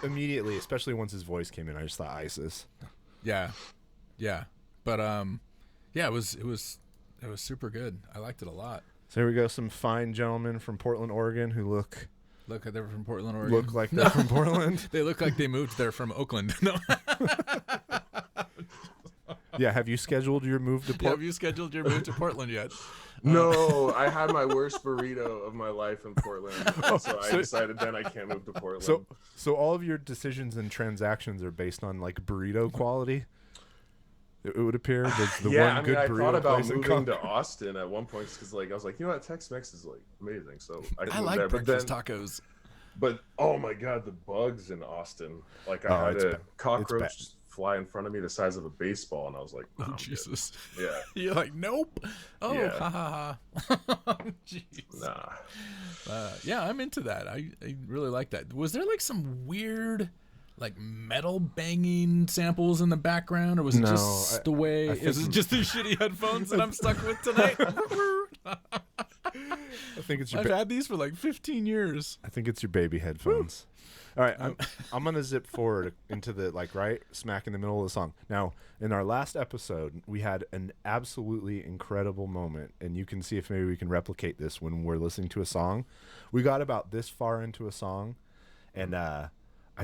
Speaker 2: Immediately, especially once his voice came in, I just thought ISIS.
Speaker 1: Yeah, but yeah, it was super good. I liked it a lot.
Speaker 2: So here we go, some fine gentlemen from Portland, Oregon, who look
Speaker 1: like they're from Portland, Oregon.
Speaker 2: Look like they're from Portland.
Speaker 1: They look like they moved there from Oakland. No.
Speaker 2: Yeah, have you scheduled your move to Portland?
Speaker 1: Have you scheduled your move to Portland yet?
Speaker 3: No, I had my worst burrito of my life in Portland, so I decided then I can't move to Portland.
Speaker 2: So all of your decisions and transactions are based on like burrito quality. It would appear the
Speaker 3: yeah,
Speaker 2: one
Speaker 3: I mean,
Speaker 2: good
Speaker 3: I
Speaker 2: burrito
Speaker 3: thought about
Speaker 2: place in
Speaker 3: moving to
Speaker 2: Concord.
Speaker 3: Austin at one point because like I was like, you know what, Tex-Mex is like amazing, so I
Speaker 1: like
Speaker 3: there.
Speaker 1: breakfast tacos.
Speaker 3: But oh my god, the bugs in Austin! Like I had a cockroach fly in front of me the size of a baseball, and I was like, no,
Speaker 1: oh Jesus!
Speaker 3: Yeah,
Speaker 1: you're like, nope. Oh,
Speaker 3: yeah.
Speaker 1: ha ha ha. Jeez.
Speaker 3: Nah.
Speaker 1: Yeah, I'm into that. I really like that. Was there like some weird, like metal banging samples in the background, or was it just the way? Is it just these shitty headphones that I'm stuck with tonight?
Speaker 2: I think it's your.
Speaker 1: I've had these for like 15 years.
Speaker 2: I think it's your baby headphones. All right, I'm gonna zip forward into the right smack in the middle of the song. Now, in our last episode, we had an absolutely incredible moment, and you can see if maybe we can replicate this when we're listening to a song. We got about this far into a song, and I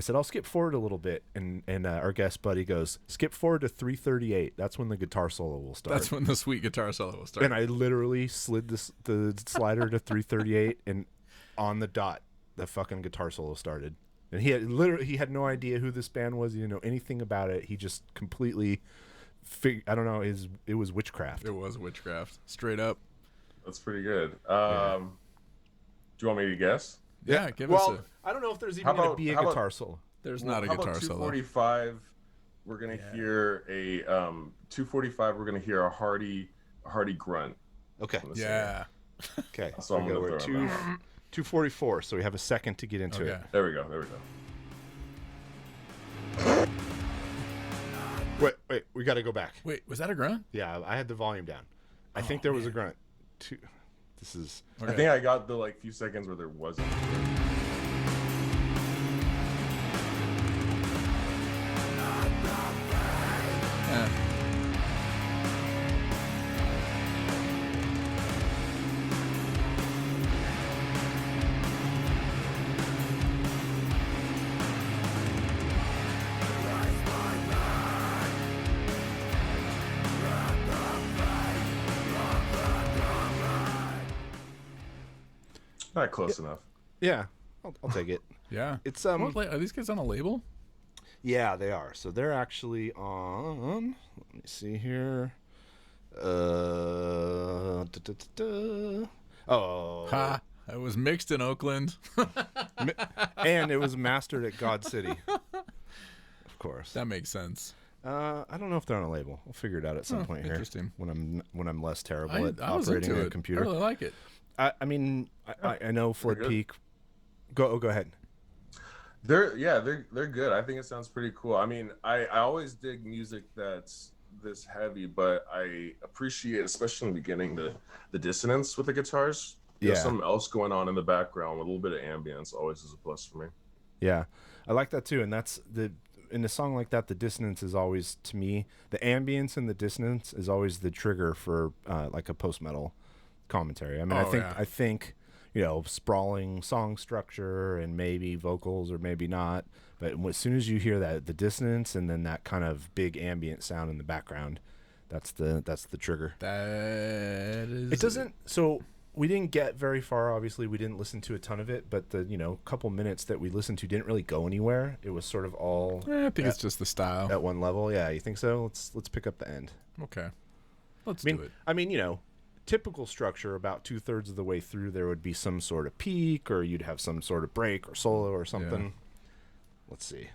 Speaker 2: said I'll skip forward a little bit, and our guest buddy goes, skip forward to 3:38. That's when the guitar solo will start.
Speaker 1: That's when the sweet guitar solo will start.
Speaker 2: And I literally slid the slider to 3:38, and on the dot, the fucking guitar solo started. And he had no idea who this band was. He didn't know anything about it. He just completely, I don't know. It was witchcraft.
Speaker 1: It was witchcraft, straight up.
Speaker 3: That's pretty good. Do you want me to guess?
Speaker 1: Yeah, give us a.
Speaker 2: I don't know if there's even going to be a guitar solo.
Speaker 1: There's not a guitar solo.
Speaker 3: 245. We're gonna hear a 245. We're gonna hear a hearty grunt.
Speaker 2: Okay.
Speaker 1: Yeah.
Speaker 2: Okay.
Speaker 3: So I'm gonna
Speaker 2: we're 244. So we have a second to get into it.
Speaker 3: There we go.
Speaker 2: Wait. We got to go back.
Speaker 1: Wait, was that a grunt?
Speaker 2: Yeah, I had the volume down. I think there was a grunt. This is.
Speaker 3: Okay. I think I got the few seconds where there wasn't. Not close enough.
Speaker 2: Yeah, I'll take it.
Speaker 1: Yeah.
Speaker 2: It's
Speaker 1: are these guys on a label?
Speaker 2: Yeah, they are. So they're actually on. Let me see here. Oh.
Speaker 1: Ha! It was mixed in Oakland.
Speaker 2: And it was mastered at God City. Of course.
Speaker 1: That makes sense.
Speaker 2: I don't know if they're on a label. We'll figure it out at some point here.
Speaker 1: Interesting.
Speaker 2: When I'm less terrible at
Speaker 1: I was
Speaker 2: operating
Speaker 1: into
Speaker 2: a computer.
Speaker 1: I really like it.
Speaker 2: I mean, I know Flood Peak. Go ahead.
Speaker 3: They're good. I think it sounds pretty cool. I mean, I always dig music that's this heavy, but I appreciate, especially in the beginning, the dissonance with the guitars. There's something else going on in the background with a little bit of ambience. Always is a plus for me.
Speaker 2: Yeah, I like that too, and that's in a song like that, the dissonance is always, to me, the ambience and the dissonance is always the trigger for like a post-metal commentary. I mean, I think sprawling song structure and maybe vocals or maybe not, but as soon as you hear that, the dissonance and then that kind of big ambient sound in the background, that's the trigger.
Speaker 1: That is.
Speaker 2: It doesn't. So we didn't get very far. Obviously, we didn't listen to a ton of it, but the couple minutes that we listened to didn't really go anywhere. It was sort of all.
Speaker 1: I think it's just the style
Speaker 2: at one level. Yeah, you think so? Let's pick up the end.
Speaker 1: Okay, let's do it.
Speaker 2: I mean, typical structure, about 2/3 of the way through, there would be some sort of peak, or you'd have some sort of break or solo or something. Yeah. Let's see.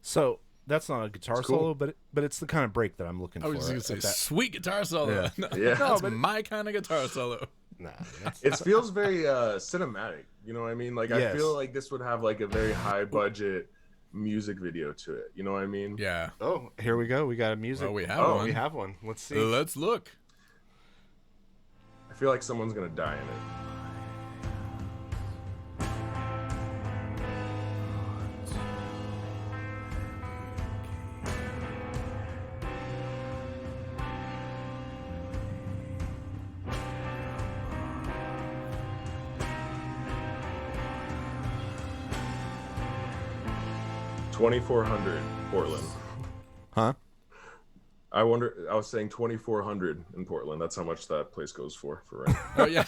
Speaker 2: So that's not a guitar
Speaker 3: It's cool.
Speaker 2: solo, but it's the kind of break that I'm looking
Speaker 1: I
Speaker 2: for.
Speaker 1: was just gonna say,
Speaker 2: That-
Speaker 1: sweet guitar solo.
Speaker 2: Yeah.
Speaker 1: No,
Speaker 3: Yeah.
Speaker 1: that's
Speaker 2: No, but
Speaker 1: my kind of guitar solo.
Speaker 2: Nah, that's,
Speaker 3: It feels very cinematic. You know what I mean? Like I feel
Speaker 2: Yes.
Speaker 3: like this would have like a very high budget music video to it. You know what I mean?
Speaker 1: Yeah.
Speaker 2: oh, here we go. We got a music.
Speaker 1: Well, we have
Speaker 3: Oh,
Speaker 1: one.
Speaker 2: We have one. Let's see.
Speaker 1: Let's look.
Speaker 3: I feel like someone's gonna die in it. $2,400 Portland.
Speaker 2: Huh?
Speaker 3: I was saying 2,400 in Portland. That's how much that place goes for rent.
Speaker 1: Oh yeah.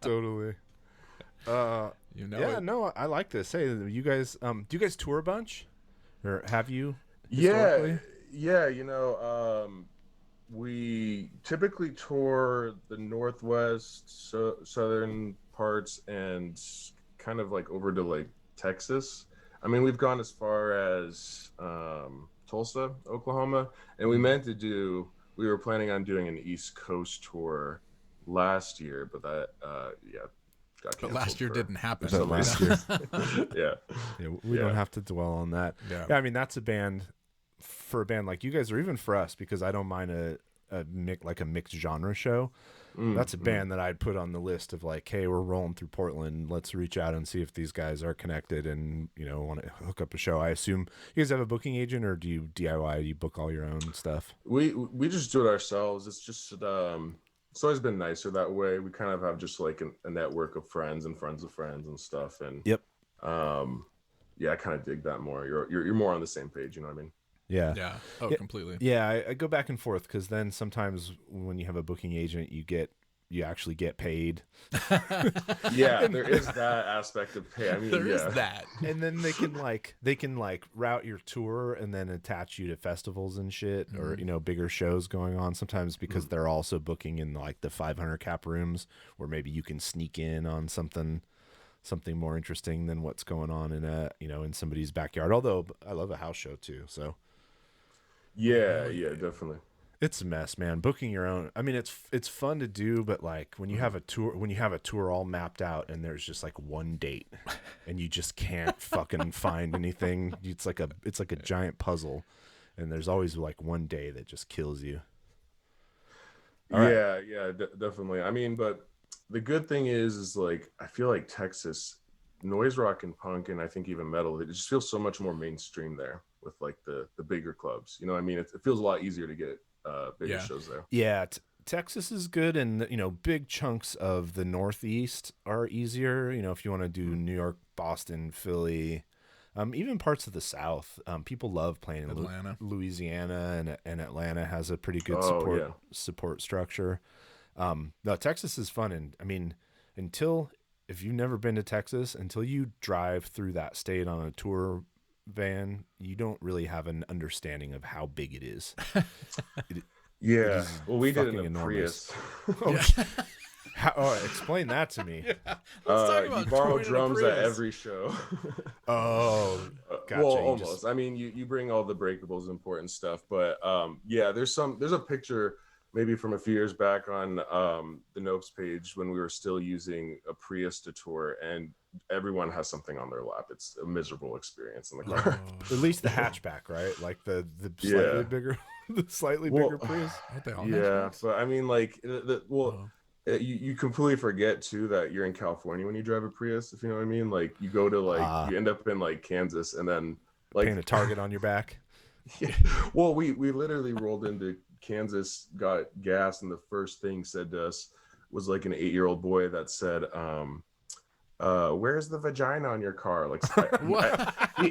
Speaker 2: Totally.
Speaker 1: You know
Speaker 2: Yeah,
Speaker 1: it.
Speaker 2: no, I like this. Hey, you guys, do you guys tour a bunch, or have you?
Speaker 3: Yeah,
Speaker 2: historically?
Speaker 3: yeah. We typically tour the northwest, southern parts, and kind of like over to like Texas. I mean, we've gone as far as Tulsa, Oklahoma, and we were planning on doing an East Coast tour last year, but that got
Speaker 1: But
Speaker 3: canceled
Speaker 1: last year
Speaker 3: for-
Speaker 1: didn't happen.
Speaker 2: So
Speaker 3: some
Speaker 2: last
Speaker 3: reason. Yeah.
Speaker 2: Yeah, we don't have to dwell on that.
Speaker 1: Yeah.
Speaker 2: Yeah, I mean that's a band for a band like you guys, or even for us, because I don't mind a mixed genre show. That's a band that I'd put on the list of like, hey, we're rolling through Portland. Let's reach out and see if these guys are connected and want to hook up a show. I assume you guys have a booking agent, or do you DIY? Do you book all your own stuff?
Speaker 3: We just do it ourselves. It's just it's always been nicer that way. We kind of have just like a network of friends and friends of friends and stuff. And
Speaker 2: Yep.
Speaker 3: Yeah, I kind of dig that more. You're more on the same page. You know what I mean?
Speaker 2: Yeah.
Speaker 1: Yeah. Oh,
Speaker 2: Yeah.
Speaker 1: completely.
Speaker 2: Yeah, I go back and forth because then sometimes when you have a booking agent, you actually get paid.
Speaker 3: Yeah, there is that aspect of pay. I mean,
Speaker 1: There is
Speaker 3: yeah.
Speaker 1: that.
Speaker 2: And then they can route your tour and then attach you to festivals and shit, or bigger shows going on sometimes, because they're also booking in like the 500 cap rooms where maybe you can sneak in on something more interesting than what's going on in in somebody's backyard. Although I love a house show too, so
Speaker 3: Yeah, definitely.
Speaker 2: it's a mess, man. Booking your own. I mean, it's fun to do, but like when you have a tour all mapped out and there's just like one date and you just can't fucking find anything. It's like a giant puzzle, and there's always like one day that just kills you. All right.
Speaker 3: Yeah, definitely. I mean, but the good thing is like I feel like Texas noise rock and punk, and I think even metal, it just feels so much more mainstream there with like the bigger clubs. You know what I mean? It feels a lot easier to get bigger shows there.
Speaker 2: Yeah, Texas is good, and big chunks of the Northeast are easier. If you want to do New York, Boston, Philly, even parts of the South, people love playing in
Speaker 1: Atlanta.
Speaker 2: Louisiana, and Atlanta has a pretty good
Speaker 3: Oh,
Speaker 2: support structure. No, Texas is fun, and I mean, if you've never been to Texas, until you drive through that state on a tour van, you don't really have an understanding of how big it is.
Speaker 3: Yeah.
Speaker 2: is
Speaker 3: Well, we did it
Speaker 2: fucking
Speaker 3: in a
Speaker 2: enormous.
Speaker 3: Prius.
Speaker 2: Explain that to me.
Speaker 1: Let's talk about
Speaker 3: You borrow
Speaker 1: touring in a
Speaker 3: drums at
Speaker 1: Prius.
Speaker 3: every show.
Speaker 2: Oh, gotcha.
Speaker 3: Well,
Speaker 2: You
Speaker 3: almost.
Speaker 2: just-
Speaker 3: I mean, you bring all the breakables, important stuff, but yeah, there's a picture maybe from a few years back on the Nopes page when we were still using a Prius to tour, and everyone has something on their lap. It's a miserable experience in the car.
Speaker 2: At least the hatchback, right? Like the slightly
Speaker 3: Yeah.
Speaker 2: bigger, the slightly
Speaker 3: Well,
Speaker 2: bigger Prius.
Speaker 1: Aren't they all
Speaker 3: Yeah,
Speaker 1: hatchbacks?
Speaker 3: but I mean, like, you completely forget too that you're in California when you drive a Prius. If you know what I mean, like you go to like you end up in like Kansas, and then like
Speaker 2: Paint a target on your back.
Speaker 3: Yeah. Well, we literally rolled into Kansas, got gas, and the first thing said to us was like an 8-year-old boy that said, "Where's the vagina on your car?" Like,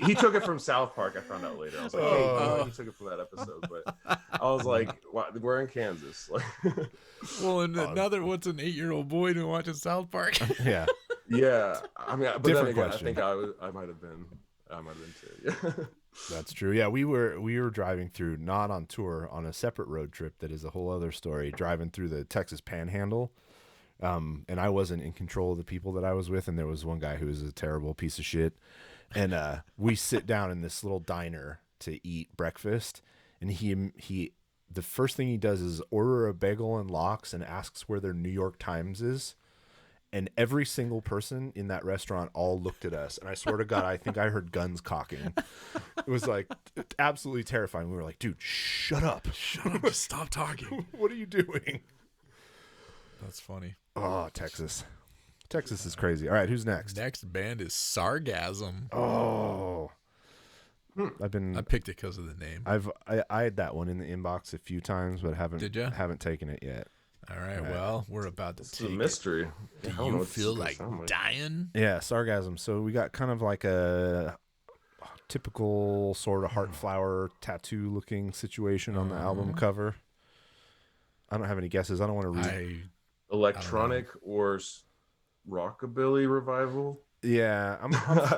Speaker 3: he took it from South Park. I found out later. I was like, "Hey, he took it from that episode." But I was like, wow, "We're in Kansas." Like,
Speaker 1: Well, and what's an 8-year-old boy doing watching South Park?
Speaker 2: Yeah.
Speaker 3: yeah, I mean, but then
Speaker 2: Different
Speaker 3: again,
Speaker 2: question.
Speaker 3: I think I might have been too. Yeah.
Speaker 2: That's true. Yeah, we were driving through, not on tour, on a separate road trip that is a whole other story, driving through the Texas Panhandle, And I wasn't in control of the people that I was with, and there was one guy who was a terrible piece of shit. And we sit down in this little diner to eat breakfast, and he the first thing he does is order a bagel and lox and asks where their New York Times is. And every single person in that restaurant all looked at us. And I swear to God, I think I heard guns cocking. It was like absolutely terrifying. We were like, dude, shut up.
Speaker 1: Shut up. Just stop talking.
Speaker 2: What are you doing?
Speaker 1: That's funny.
Speaker 2: Oh, Texas. Texas is crazy. All right, who's next?
Speaker 1: Next band is SarGasm.
Speaker 2: Oh.
Speaker 1: I picked it because of the name.
Speaker 2: I had that one in the inbox a few times, but haven't taken it yet.
Speaker 1: All right, well, we're about to
Speaker 3: It's
Speaker 1: take
Speaker 3: a mystery.
Speaker 1: Do you feel like dying?
Speaker 2: Yeah, SarGasm. So we got kind of like a typical sort of heart flower tattoo looking situation on the album cover. I don't have any guesses. I don't want to read.
Speaker 3: Electronic or rockabilly revival?
Speaker 2: Yeah,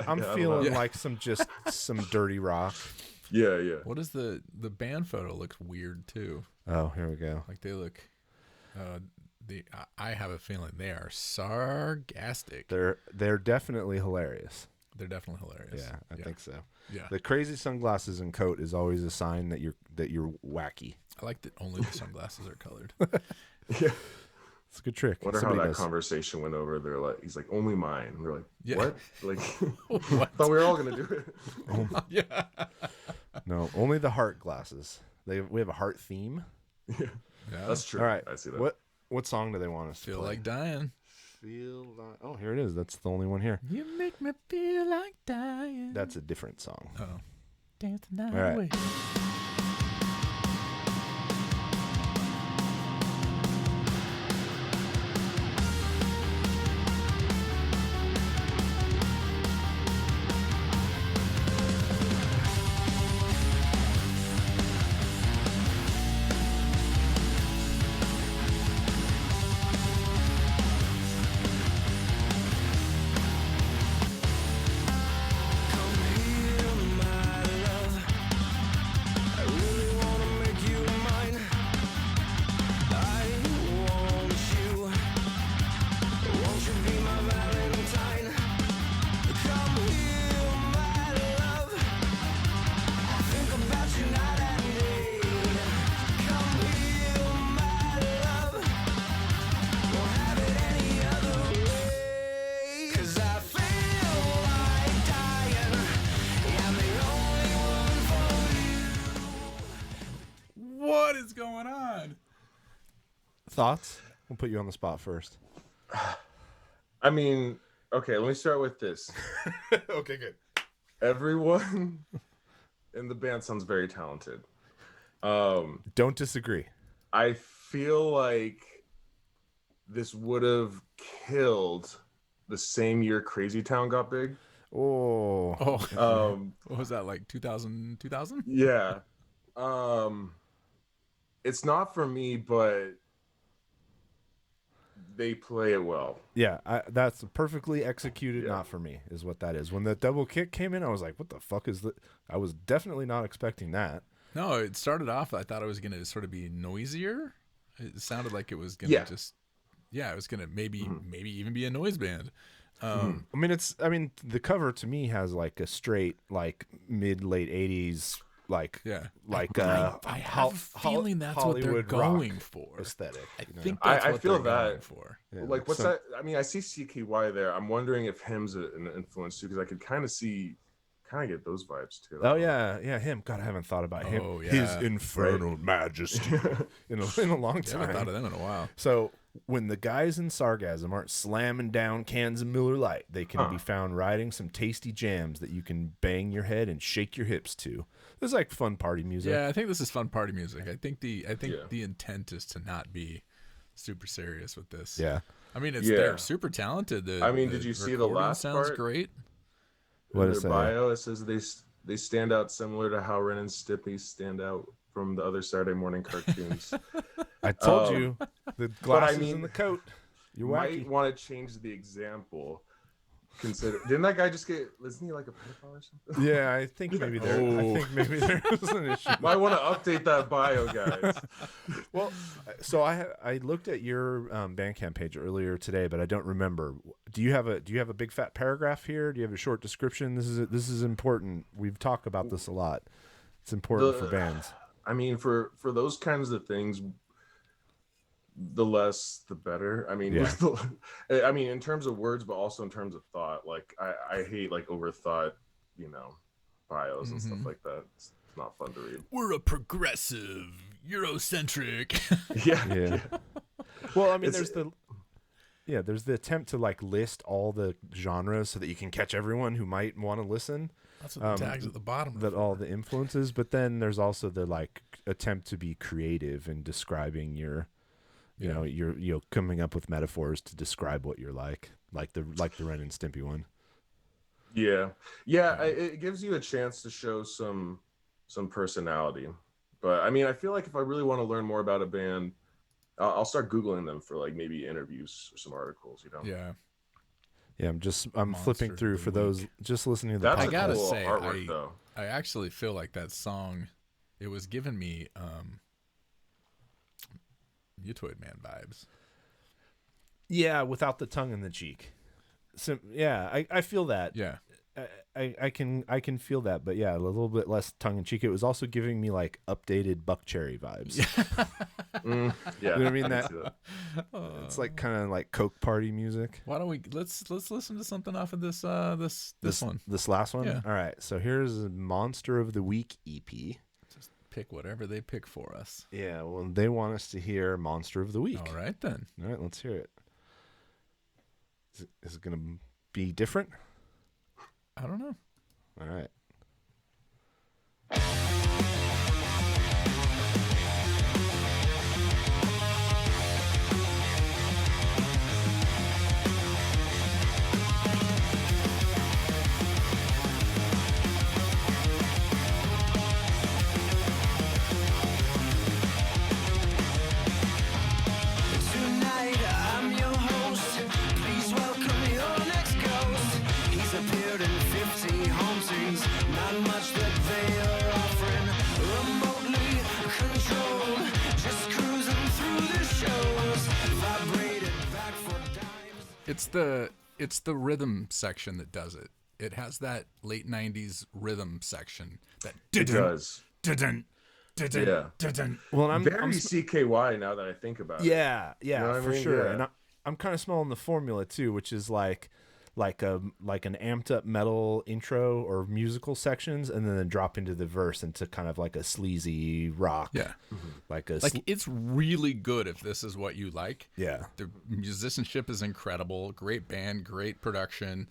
Speaker 2: I'm feeling like some dirty rock.
Speaker 3: Yeah.
Speaker 1: What is the band photo looks weird too.
Speaker 2: Oh, here we go.
Speaker 1: Like they look I have a feeling they are sarcastic.
Speaker 2: They're definitely hilarious.
Speaker 1: They're definitely hilarious.
Speaker 2: Yeah, I think so.
Speaker 1: Yeah.
Speaker 2: The crazy sunglasses and coat is always a sign that you're wacky.
Speaker 1: I like that only the sunglasses are colored.
Speaker 3: Yeah.
Speaker 2: It's a good trick.
Speaker 3: Wonder how that conversation went over. They're like, he's like, only mine. And we're like, what? Like,
Speaker 1: what?
Speaker 3: Thought we were all gonna do it.
Speaker 1: Yeah.
Speaker 2: No, only the heart glasses. We have a heart theme.
Speaker 3: Yeah, that's true.
Speaker 2: All right,
Speaker 3: I see that.
Speaker 2: What song do they want us to
Speaker 1: Feel
Speaker 2: play?
Speaker 1: like dying.
Speaker 2: Oh, here it is. That's the only one here.
Speaker 1: You make me feel like dying.
Speaker 2: That's a different song.
Speaker 1: Oh. Dance the night
Speaker 2: All right.
Speaker 1: away. What is going on?
Speaker 2: Thoughts? We'll put you on the spot first.
Speaker 3: I mean, okay, let me start with this.
Speaker 2: Okay, good.
Speaker 3: Everyone in the band sounds very talented.
Speaker 2: Don't disagree.
Speaker 3: I feel like this would have killed the same year Crazy Town got big.
Speaker 2: Oh.
Speaker 1: What was that, like 2000?
Speaker 3: Yeah. It's not for me, but they play it well.
Speaker 2: Yeah, that's perfectly executed. Yeah. Not for me is what that is. When the double kick came in, I was like, what the fuck is that? I was definitely not expecting that.
Speaker 1: No, it started off, I thought it was going to sort of be noisier. It sounded like it was going to it was going to maybe even be a noise band.
Speaker 2: I mean, the cover to me has like a straight, like mid-late 80s, I
Speaker 1: have a feeling that's
Speaker 2: Hollywood
Speaker 1: what they're going for.
Speaker 2: Aesthetic.
Speaker 1: I think that's what
Speaker 3: feel
Speaker 1: they're
Speaker 3: that
Speaker 1: going for.
Speaker 3: Yeah. Like, what's that? I mean, I see CKY there. I'm wondering if him's an influence too, because I could kind of get those vibes too.
Speaker 2: Oh yeah, him. God, I haven't thought about him.
Speaker 1: Oh, yeah.
Speaker 2: His infernal majesty in a long time.
Speaker 1: I haven't thought of them in a while.
Speaker 2: So when the guys in SarGasm aren't slamming down cans of Miller Lite, they can be found riding some tasty jams that you can bang your head and shake your hips to. This is like fun party music.
Speaker 1: Yeah, I think this is fun party music. I think the intent is to not be super serious with this.
Speaker 2: Yeah.
Speaker 1: I mean, they're super talented.
Speaker 3: Did you see the last
Speaker 1: sounds
Speaker 3: part?
Speaker 1: Great.
Speaker 2: What
Speaker 3: in
Speaker 2: is
Speaker 3: their
Speaker 2: that?
Speaker 3: bio, it says they stand out similar to how Ren and Stimpy stand out from the other Saturday morning cartoons.
Speaker 2: I told you the glasses and the coat. You
Speaker 3: might want to change the example. consider. Didn't that guy just get? Isn't he like a pedophile or something?
Speaker 2: Yeah, I think maybe there. I think maybe there was an issue.
Speaker 3: Might want to update that bio, guys.
Speaker 2: Well, so I looked at your Bandcamp page earlier today, but I don't remember. Do you have a big fat paragraph here? Do you have a short description? This is important. We've talked about this a lot. It's important for bands.
Speaker 3: I mean, for those kinds of things, the less the better. I mean, I mean, in terms of words, but also in terms of thought. Like I hate like overthought, bios and stuff like that. It's not fun to read.
Speaker 1: We're a progressive, Eurocentric.
Speaker 3: Yeah.
Speaker 2: Well, I mean, there's the attempt to like list all the genres so that you can catch everyone who might want to listen.
Speaker 1: That's what the tags at the bottom.
Speaker 2: That all the influences, but then there's also the like attempt to be creative in describing your. You're coming up with metaphors to describe what you're like the Ren and Stimpy one.
Speaker 3: Yeah. It gives you a chance to show some personality. But I mean, I feel like if I really want to learn more about a band, I'll start Googling them for like maybe interviews or some articles.
Speaker 1: Yeah.
Speaker 2: Yeah, I'm flipping through for those just listening to the.
Speaker 3: That's
Speaker 1: I gotta
Speaker 3: cool
Speaker 1: say,
Speaker 3: artwork, though.
Speaker 1: I actually feel like that song, it was giving me Mutoid Man vibes.
Speaker 2: Yeah, without the tongue in the cheek. So yeah, I feel that.
Speaker 1: Yeah,
Speaker 2: I can feel that, but yeah, a little bit less tongue in cheek. It was also giving me like updated Buck Cherry vibes.
Speaker 3: Yeah,
Speaker 2: you know what I mean? It's like kind of like Coke party music.
Speaker 1: Why don't we let's listen to something off of this one,
Speaker 2: this last one.
Speaker 1: Yeah.
Speaker 2: All right, so here's a Monster of the Week EP.
Speaker 1: Pick whatever they pick for us.
Speaker 2: Yeah, well, they want us to hear Monster of the Week.
Speaker 1: All right, then.
Speaker 2: All right, let's hear it. Is it going to be different?
Speaker 1: I don't know.
Speaker 2: All right.
Speaker 1: It's the rhythm section that does it. It has that late 90s rhythm section that
Speaker 3: it does.
Speaker 2: Well,
Speaker 3: I'm very CKY now that I think about it.
Speaker 2: Yeah, for sure.
Speaker 3: Yeah.
Speaker 2: And I'm kind of smelling the formula too, which is like an amped up metal intro or musical sections, and then drop into the verse into kind of like a sleazy rock.
Speaker 1: Yeah,
Speaker 2: like
Speaker 1: it's really good if this is what you like.
Speaker 2: Yeah,
Speaker 1: the musicianship is incredible. Great band, great production.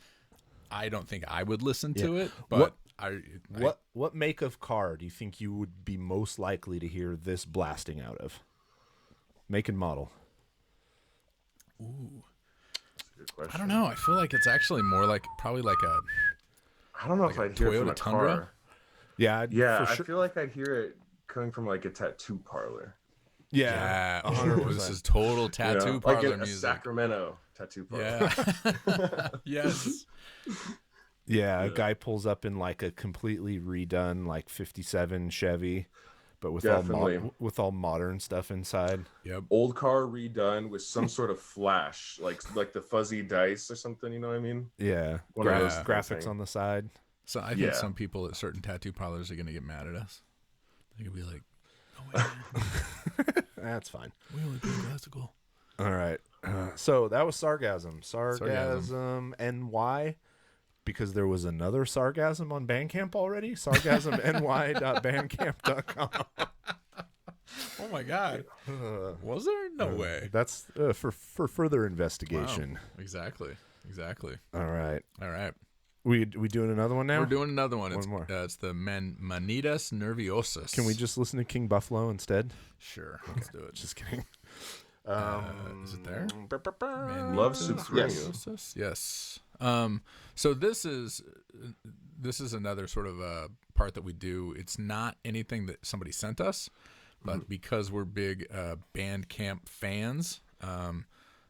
Speaker 1: I don't think I would listen to it, but
Speaker 2: what make of car do you think you would be most likely to hear this blasting out of? Make and model.
Speaker 1: Ooh. I don't know. I feel like it's actually more like probably like a.
Speaker 3: I don't know if I'd hear it from a
Speaker 1: Tundra.
Speaker 3: car.
Speaker 2: Yeah,
Speaker 3: I
Speaker 2: sure.
Speaker 3: feel like I'd hear it coming from like a tattoo parlor.
Speaker 2: Yeah,
Speaker 1: 100%. This is total tattoo parlor
Speaker 3: like
Speaker 1: music.
Speaker 3: A Sacramento tattoo parlor.
Speaker 1: Yeah. Yes.
Speaker 2: Yeah, a guy pulls up in like a completely redone like 57 Chevy, but with all modern stuff inside.
Speaker 1: Yep.
Speaker 3: Old car redone with some sort of flash, like the fuzzy dice or something. You know what I mean?
Speaker 2: Yeah.
Speaker 3: One of those
Speaker 2: graphics on the side.
Speaker 1: So I think some people at certain tattoo parlors are going to get mad at us. They could be like, "Oh wait,
Speaker 2: that's fine.
Speaker 1: We only do classical."
Speaker 2: All right. So that was SarGasm. SarGasm NY. Because there was another SarGasm on Bandcamp already. SarGasmNY.bandcamp.com.
Speaker 1: Oh my God. Was there? No way.
Speaker 2: That's for further investigation.
Speaker 1: Wow. Exactly.
Speaker 2: All right. We doing another one now?
Speaker 1: We're doing another one.
Speaker 2: One more.
Speaker 1: It's the Manitas Nerviosas.
Speaker 2: Can we just listen to King Buffalo instead?
Speaker 1: Sure. Let's do it.
Speaker 2: Just kidding.
Speaker 1: Is it there?
Speaker 3: Love Nerviosas.
Speaker 1: Yes. So this is another sort of a part that we do. It's not anything that somebody sent us, but because we're big Bandcamp fans,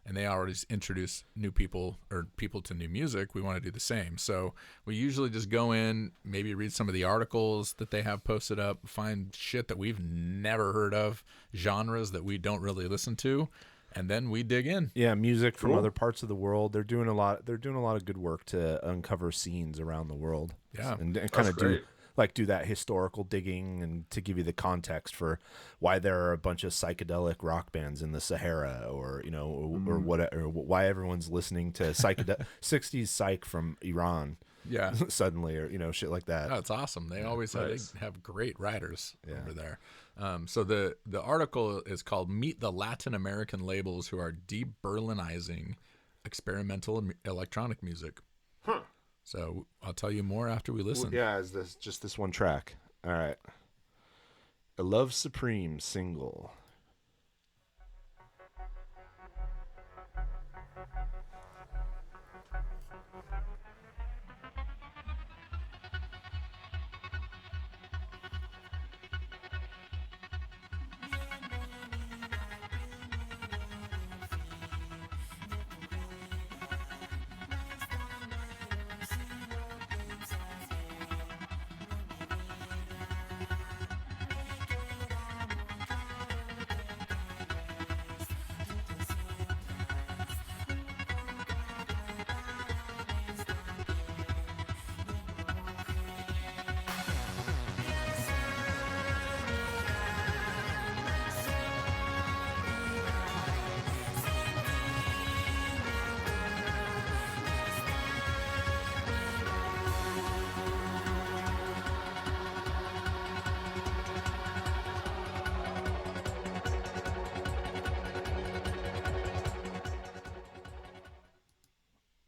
Speaker 1: and they already introduce new people or people to new music, we want to do the same. So we usually just go in, maybe read some of the articles that they have posted up, find shit that we've never heard of, genres that we don't really listen to, and then we dig in.
Speaker 2: Yeah, music from other parts of the world. They're doing a lot of good work to uncover scenes around the world.
Speaker 1: Yeah.
Speaker 2: And kind of do that historical digging and to give you the context for why there are a bunch of psychedelic rock bands in the Sahara, or or why everyone's listening to 60s psych from Iran.
Speaker 1: Yeah.
Speaker 2: Suddenly, or shit like that.
Speaker 1: Oh, it's awesome. They always they have great writers over there. So the article is called "Meet the Latin American Labels Who Are De-Berlinizing Experimental Electronic Music."
Speaker 3: Huh.
Speaker 2: So
Speaker 1: I'll tell you more after we listen.
Speaker 2: Yeah, is this just this one track? All right. A Love Supreme single.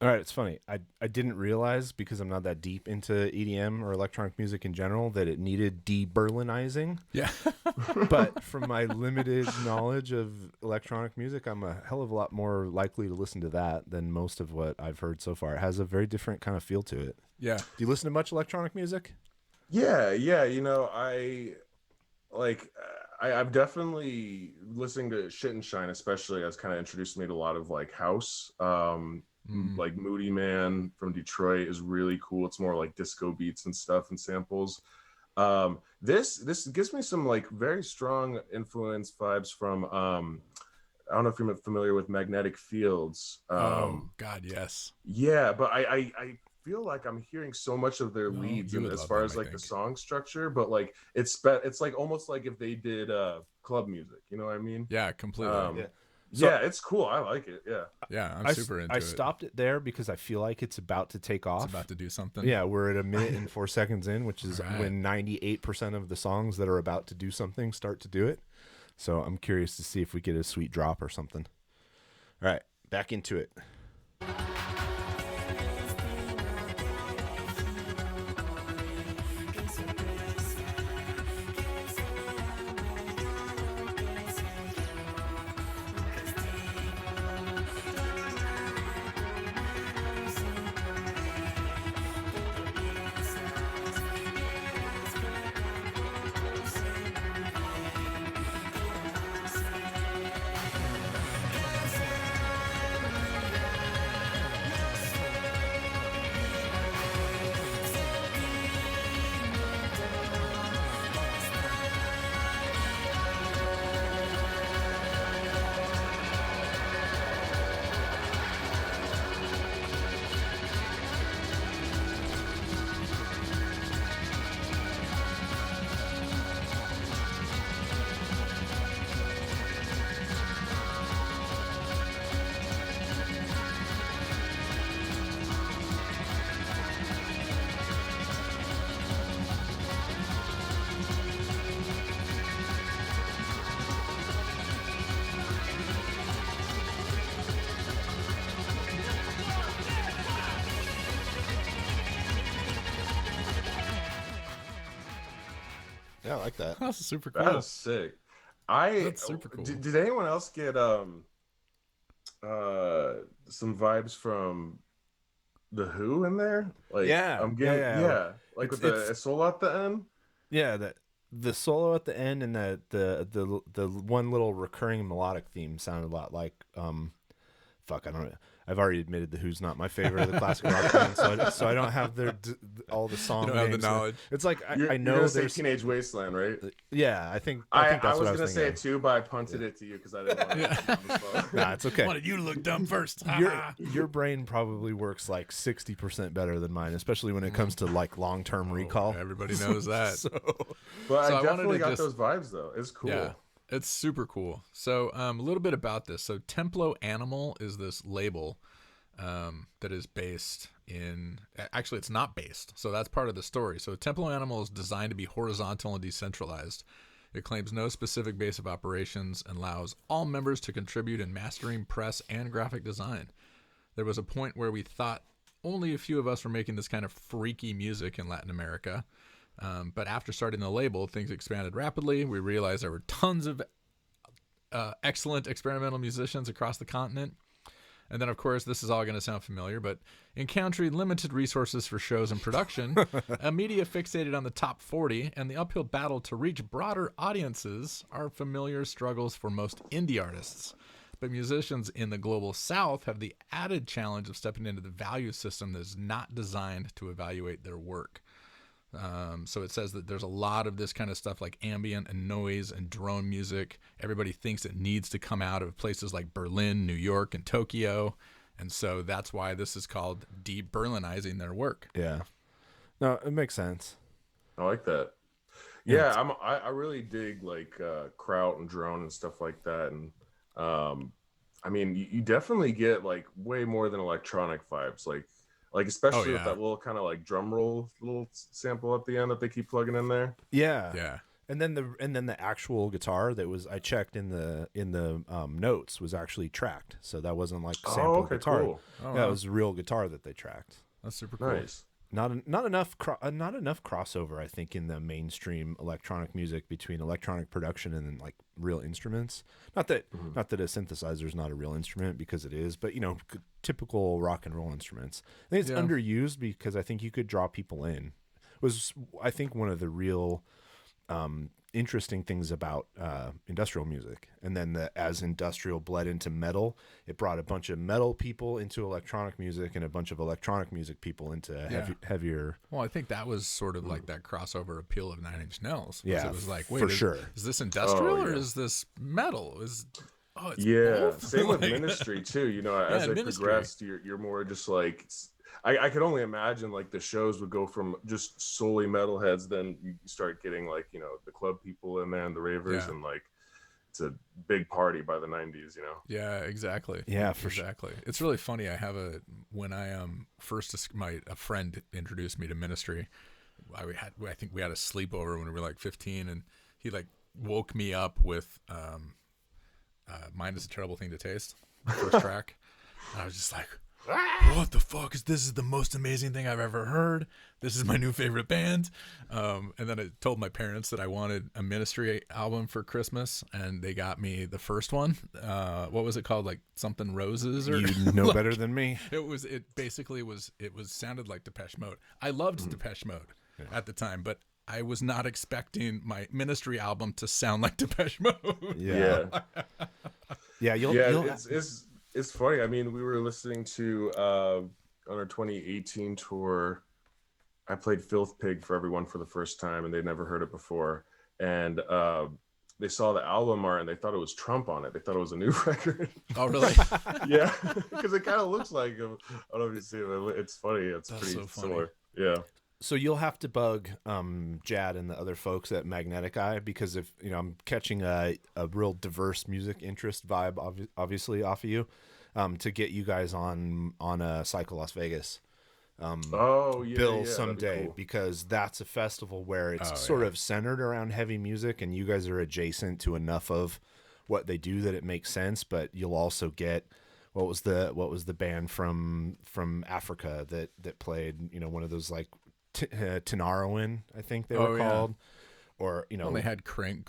Speaker 2: All right, it's funny. I didn't realize, because I'm not that deep into EDM or electronic music in general, that it needed de-Berlinizing.
Speaker 1: Yeah.
Speaker 2: But from my limited knowledge of electronic music, I'm a hell of a lot more likely to listen to that than most of what I've heard so far. It has a very different kind of feel to it.
Speaker 1: Yeah.
Speaker 2: Do you listen to much electronic music?
Speaker 3: Yeah. I've definitely listening to Shit and Shine, especially, has kind of introduced me to a lot of like house. Like Moody Man from Detroit is really cool. It's more like disco beats and stuff and samples. This gives me some like very strong influence vibes from I don't know if you're familiar with Magnetic Fields.
Speaker 1: Oh God, yes.
Speaker 3: Yeah, but I feel like I'm hearing so much of their leads as far as like the song structure, but like it's like almost like if they did club music, you know what I mean?
Speaker 1: Yeah, completely.
Speaker 3: Yeah, it's cool. I like it.
Speaker 1: Yeah, I'm super into it.
Speaker 2: I stopped it there because I feel like it's about to take off.
Speaker 1: It's about to do something.
Speaker 2: Yeah, we're at a minute and 4 seconds in, which is when 98% of the songs that are about to do something start to do it. So I'm curious to see if we get a sweet drop or something. All right, back into it. Yeah, I like that.
Speaker 1: That's super cool.
Speaker 3: That's sick. That's super cool. Did anyone else get some vibes from the Who in there? Like, I'm getting like with the solo at the end.
Speaker 2: Yeah, the solo at the end and the one little recurring melodic theme sounded a lot like fuck, I don't. I've already admitted the Who's not my favorite of the classic rock bands, so I don't have all the song
Speaker 1: You don't
Speaker 2: names.
Speaker 1: have the knowledge.
Speaker 2: It's like
Speaker 3: You're
Speaker 2: I know
Speaker 3: gonna
Speaker 2: there's
Speaker 3: say Teenage Wasteland, right?
Speaker 2: Yeah, I think
Speaker 3: I
Speaker 2: that's
Speaker 3: was
Speaker 2: what I
Speaker 3: gonna
Speaker 2: was
Speaker 3: say
Speaker 2: thinking.
Speaker 3: it too, but I punted it to you because I didn't want to.
Speaker 2: Nah, it's okay.
Speaker 1: Wanted you to look dumb first.
Speaker 2: Your brain probably works like 60% better than mine, especially when it comes to like long-term recall.
Speaker 1: Everybody knows that.
Speaker 3: But
Speaker 1: So I
Speaker 3: I
Speaker 1: wanted
Speaker 3: definitely
Speaker 1: to
Speaker 3: got
Speaker 1: just-
Speaker 3: those vibes though. It's cool.
Speaker 1: Yeah, it's super cool. So a little bit about this. So Templo Animal is this label that is based in, actually it's not based, so that's part of the story. So Templo Animal is designed to be horizontal and decentralized. It claims no specific base of operations and allows all members to contribute in mastering, press, and graphic design. There was a point where we thought only a few of us were making this kind of freaky music in Latin America. But after starting the label, things expanded rapidly. We realized there were tons of excellent experimental musicians across the continent. And then, of course, this is all going to sound familiar, but encountering limited resources for shows and production, a media fixated on the top 40, and the uphill battle to reach broader audiences are familiar struggles for most indie artists. But musicians in the global south have the added challenge of stepping into the value system that is not designed to evaluate their work. So it says that there's a lot of this kind of stuff like ambient and noise and drone music. Everybody thinks it needs to come out of places like Berlin, New York, and Tokyo. And so that's why this is called de-Berlinizing their work.
Speaker 2: Yeah. No, it makes sense.
Speaker 3: I like that. Yeah, I really dig like Kraut and drone and stuff like that. And I mean, you definitely get like way more than electronic vibes. Like especially with that little kind of like drum roll little sample at the end that they keep plugging in there.
Speaker 2: Yeah.
Speaker 1: Yeah.
Speaker 2: And then the actual guitar that was, I checked in the notes, was actually tracked. So that wasn't like sampled guitar.
Speaker 3: Cool.
Speaker 2: Yeah, it was a real guitar that they tracked.
Speaker 1: That's super cool.
Speaker 3: Nice.
Speaker 2: Not enough crossover, I think, in the mainstream electronic music between electronic production and then like real instruments. Not that a synthesizer is not a real instrument, because it is, but typical rock and roll instruments. I think it's underused because I think you could draw people in. Was, I think, one of the real interesting things about industrial music. And then as industrial bled into metal, it brought a bunch of metal people into electronic music and a bunch of electronic music people into heavier.
Speaker 1: Well, I think that was sort of like that crossover appeal of 9 Inch Nails.
Speaker 2: Yeah,
Speaker 1: it was like, wait,
Speaker 2: for sure.
Speaker 1: Is this industrial or is this metal? It's both?
Speaker 3: Same with Ministry too. As they progressed, you're more just like, I could only imagine like the shows would go from just solely metalheads, then you start getting like the club people in there and the ravers, and like it's a big party by the 90s.
Speaker 1: Yeah, exactly.
Speaker 2: Yeah, for sure.
Speaker 1: Exactly. It's really funny. I have when I first a friend introduced me to Ministry. I think we had a sleepover when we were like 15, and he like woke me up with Mind is a Terrible Thing to Taste, the first track. And I was just like, what the fuck is this? Is the most amazing thing I've ever heard. This is my new favorite band. And then I told my parents that I wanted a Ministry album for Christmas, and they got me the first one. What was it called? Like something Roses, or
Speaker 2: You know better than me.
Speaker 1: It sounded like Depeche Mode. I loved Depeche Mode at the time, but I was not expecting my Ministry album to sound like Depeche Mode.
Speaker 2: Yeah.
Speaker 3: It's funny. I mean, we were listening to on our 2018 tour, I played Filth Pig for everyone for the first time, and they'd never heard it before. And they saw the album art and they thought it was Trump on it. They thought it was a new record.
Speaker 1: Oh, really?
Speaker 3: Yeah, because it kind of looks like him. I don't know if you see it. It's funny. It's
Speaker 1: That's
Speaker 3: pretty
Speaker 1: so funny.
Speaker 3: similar. Yeah.
Speaker 2: So you'll have to bug Jad and the other folks at Magnetic Eye, because if I'm catching a real diverse music interest vibe, obviously off of you, to get you guys on a Cycle Las Vegas. Bill someday,
Speaker 3: cool.
Speaker 2: because that's a festival where it's sort of centered around heavy music, and you guys are adjacent to enough of what they do that it makes sense. But you'll also get what was the band from Africa that played one of those like Tenarowin, I think they were called. Or
Speaker 1: they had Krangbin,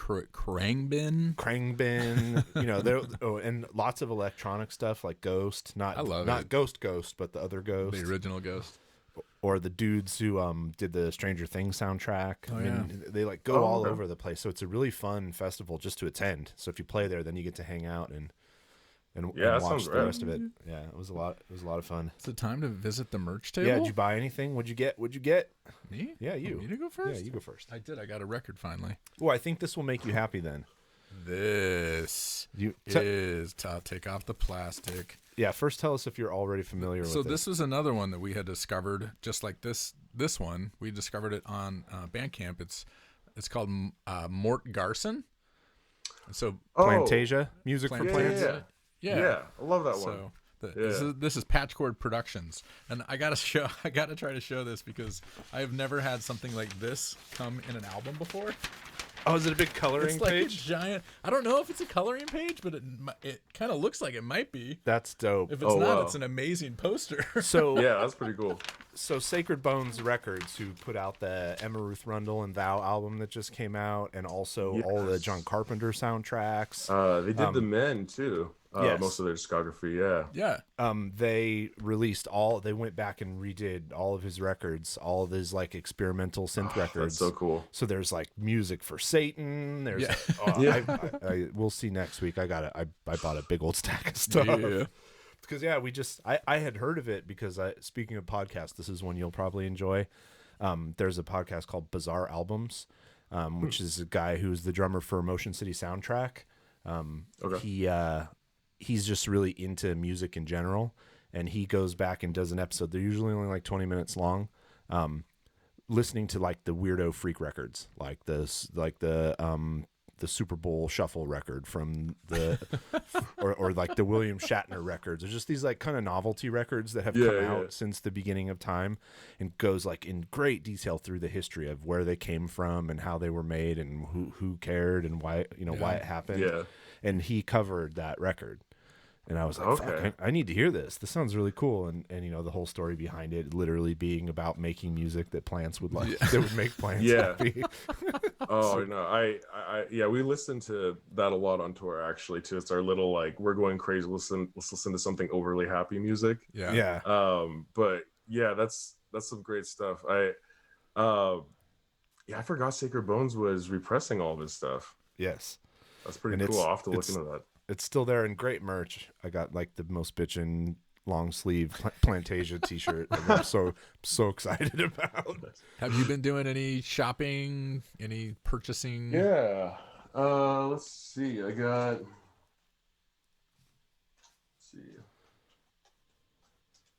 Speaker 2: and lots of electronic stuff like Ghost, not Ghost, but the other Ghost,
Speaker 1: the original Ghost,
Speaker 2: or the dudes who did the Stranger Things soundtrack. They like go all over the place. So it's a really fun festival just to attend. So if you play there, then you get to hang out, and and
Speaker 3: that
Speaker 2: watch
Speaker 3: sounds
Speaker 2: the
Speaker 3: rad.
Speaker 2: rest of it. Yeah, it was a lot of fun.
Speaker 1: It's the time to visit the merch table.
Speaker 2: Yeah, did you buy anything? What'd you get?
Speaker 1: Me?
Speaker 2: Yeah, you.
Speaker 1: Me to go first?
Speaker 2: Yeah, you go first.
Speaker 1: I did. I got a record finally.
Speaker 2: Well, I think this will make you happy then.
Speaker 1: This is to take off the plastic.
Speaker 2: Yeah, first tell us if you're already familiar with it.
Speaker 1: So this was another one that we had discovered, just like this one. We discovered it on Bandcamp. It's called Mort Garson. So
Speaker 2: Plantasia, music for plants.
Speaker 3: Yeah, I love that one.
Speaker 1: So this is Patchcord Productions, and I gotta try to show this because I have never had something like this come in an album before.
Speaker 2: Oh, is it a big coloring
Speaker 1: It's like
Speaker 2: page?
Speaker 1: a giant. I don't know if it's a coloring page, but it kind of looks like it might be.
Speaker 2: That's dope.
Speaker 1: If it's not, it's an amazing poster.
Speaker 2: So
Speaker 3: Yeah, that's pretty cool.
Speaker 2: So Sacred Bones Records, who put out the Emma Ruth Rundle and Thou album that just came out, and also all the John Carpenter soundtracks.
Speaker 3: They did The Men too.
Speaker 2: Yes.
Speaker 3: Most of their discography.
Speaker 1: Yeah.
Speaker 2: They released they went back and redid all of his records, all of his like experimental synth records.
Speaker 3: That's so cool.
Speaker 2: So there's like Music for Satan. There's we'll see next week. I bought a big old stack of stuff.
Speaker 1: Yeah.
Speaker 2: Because I had heard of it because speaking of podcasts, this is one you'll probably enjoy. There's a podcast called Bizarre Albums, which is a guy who's the drummer for Motion City Soundtrack. He's just really into music in general, and he goes back and does an episode. They're usually only like 20 minutes long, listening to like the weirdo freak records, like the Super Bowl shuffle record from the or like the William Shatner records, or just these like kind of novelty records that have come out since the beginning of time, and goes like in great detail through the history of where they came from and how they were made and who cared and why why it happened.
Speaker 3: Yeah.
Speaker 2: And he covered that record. And I was like, fuck, I need to hear this. This sounds really cool. And the whole story behind it literally being about making music that plants would like, that would make plants happy.
Speaker 3: Oh, no. We listen to that a lot on tour, actually, too. It's our little, like, we're going crazy. Let's listen to something overly happy music.
Speaker 1: Yeah.
Speaker 3: But yeah, that's some great stuff. I forgot Sacred Bones was repressing all this stuff.
Speaker 2: Yes.
Speaker 3: That's pretty cool. I'll have to look into that.
Speaker 2: It's still there in great merch. I got like the most bitchin' long sleeve Plantasia t-shirt that I'm so excited about.
Speaker 1: Have you been doing any shopping, any purchasing?
Speaker 3: Yeah. Let's see.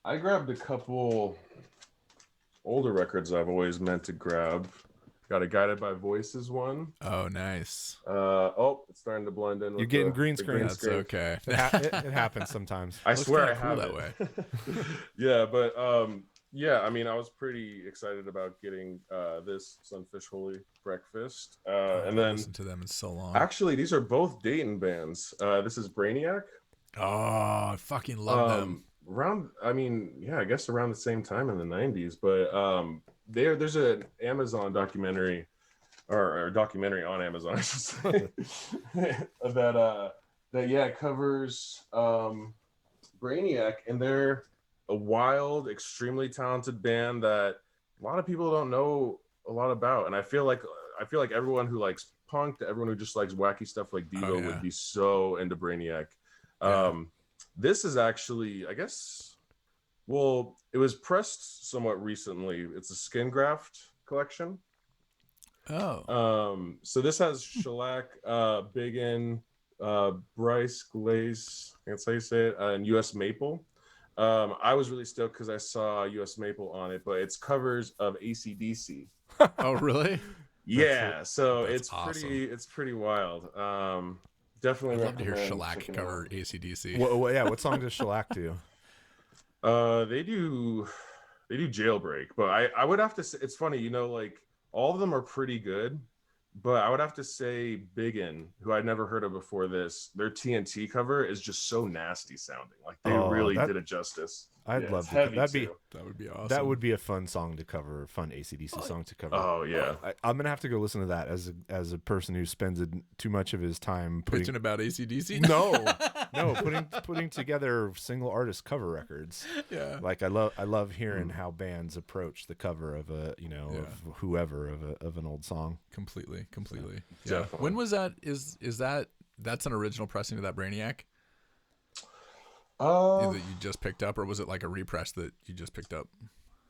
Speaker 3: I grabbed a couple older records I've always meant to grab. Got a Guided by Voices one.
Speaker 1: Oh, nice.
Speaker 3: It's starting to blend in.
Speaker 2: You're getting green screen.
Speaker 1: That's okay.
Speaker 2: It happens sometimes.
Speaker 3: I swear I have
Speaker 1: that
Speaker 3: it.
Speaker 1: way.
Speaker 3: Yeah, but I mean, I was pretty excited about getting this Sunfish Holy Breakfast, and then
Speaker 1: listened to them in so long.
Speaker 3: Actually, these are both Dayton bands. This is Brainiac.
Speaker 1: Oh, I fucking love them.
Speaker 3: I guess around the same time in the 90s, but there's an Amazon documentary or documentary on Amazon, I should say, that covers Brainiac, and they're a wild, extremely talented band that a lot of people don't know a lot about. And I feel like everyone who likes punk, everyone who just likes wacky stuff like Devo would be so into Brainiac. This is actually, I guess, well, it was pressed somewhat recently. It's a skin graft collection.
Speaker 1: Oh.
Speaker 3: So this has Shellac, Biggin, Bryce Glaze, that's how you say it, and US Maple. I was really stoked because I saw US Maple on it, but it's covers of AC/DC.
Speaker 1: Oh, really?
Speaker 3: Yeah, so
Speaker 1: that's
Speaker 3: awesome. It's pretty wild. Definitely.
Speaker 1: I'd love to hear Shellac cover AC/DC.
Speaker 2: What song does Shellac do?
Speaker 3: They do Jailbreak, but I would have to say, it's funny, like all of them are pretty good, but I would have to say Biggin, who I'd never heard of before this, their TNT cover is just so nasty sounding. Like they really did it justice.
Speaker 2: I'd love to. That would be awesome. That would be a fun song to cover, a fun AC/DC song to cover.
Speaker 3: Oh yeah,
Speaker 2: I'm gonna have to go listen to that as a person who spends too much of his time
Speaker 1: bitching about AC/DC.
Speaker 2: No, putting together single artist cover records.
Speaker 1: Yeah,
Speaker 2: like I love hearing how bands approach the cover of of whoever of an old song.
Speaker 1: Completely.
Speaker 3: Yeah.
Speaker 1: When was that? That's an original pressing of that Brainiac? that you just picked up, or was it like a repress that you just picked up?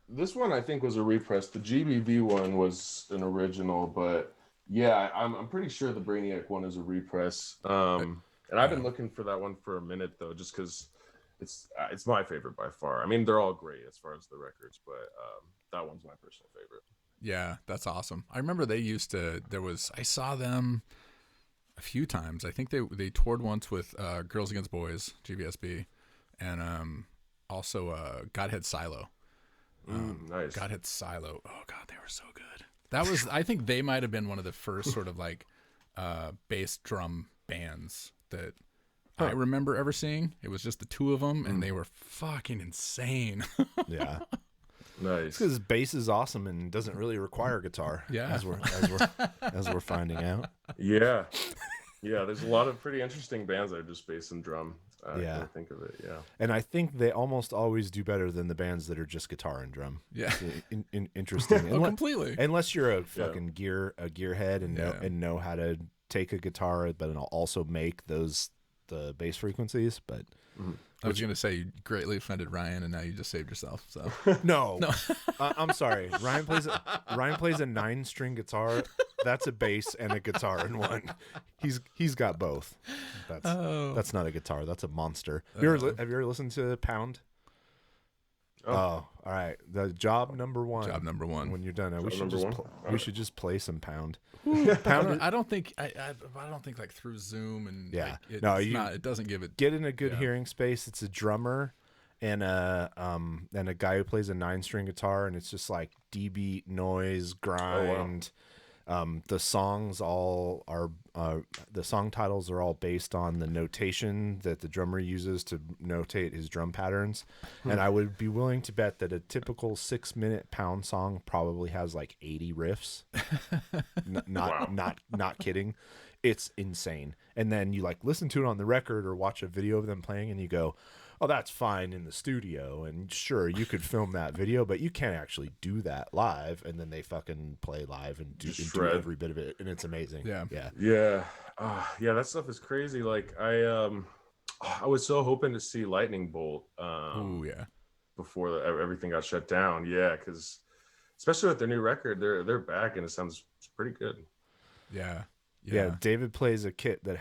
Speaker 3: This one I think was a repress. The GBV one was an original, but yeah, I'm pretty sure the Brainiac one is a repress. And I've been looking for that one for a minute though, just because it's my favorite by far. I mean, they're all great as far as the records, but that one's my personal favorite.
Speaker 1: Yeah, that's awesome. I remember they used to. I saw them a few times. I think they toured once with Girls Against Boys, GBSB, and also Godhead Silo.
Speaker 3: Nice.
Speaker 1: Godhead Silo. Oh God, they were so good. That was. I think they might have been one of the first sort of like bass drum bands that I remember ever seeing. It was just the two of them, and they were fucking insane.
Speaker 2: Yeah.
Speaker 3: Nice.
Speaker 2: Because bass is awesome and doesn't really require guitar.
Speaker 1: Yeah.
Speaker 2: As we're finding out.
Speaker 3: Yeah. Yeah, there's a lot of pretty interesting bands that are just bass and drum.
Speaker 2: Yeah.
Speaker 3: I think of it. Yeah.
Speaker 2: And I think they almost always do better than the bands that are just guitar and drum.
Speaker 1: Yeah.
Speaker 2: Interesting.
Speaker 1: Oh, completely.
Speaker 2: Unless you're a fucking gearhead and know how to take a guitar, but also make the bass frequencies. But
Speaker 1: I was going to say you greatly offended Ryan, and now you just saved yourself. So
Speaker 2: no. I'm sorry. Ryan plays a 9-string guitar. That's a bass and a guitar in one. He's got both. That's not a guitar. That's a monster. Have you ever listened to Pound? Oh, all right. The job number one. When you're done, we should just play some Pound.
Speaker 1: I don't think like through Zoom and it doesn't give it.
Speaker 2: Get in a good hearing space. It's a drummer and a guy who plays a 9-string guitar, and it's just like D-beat noise grind. The songs all are the song titles are all based on the notation that the drummer uses to notate his drum patterns. And I would be willing to bet that a typical 6-minute Pound song probably has like 80 riffs. Not kidding. It's insane. And then you like listen to it on the record or watch a video of them playing, and you go, oh, that's fine in the studio, and sure, you could film that video, but you can't actually do that live. And then they fucking play live and do every bit of it, and it's amazing.
Speaker 3: Yeah. That stuff is crazy. Like I was so hoping to see Lightning Bolt. Before everything got shut down. Yeah, because especially with their new record, they're back, and it sounds pretty good.
Speaker 2: Yeah, David plays a kit that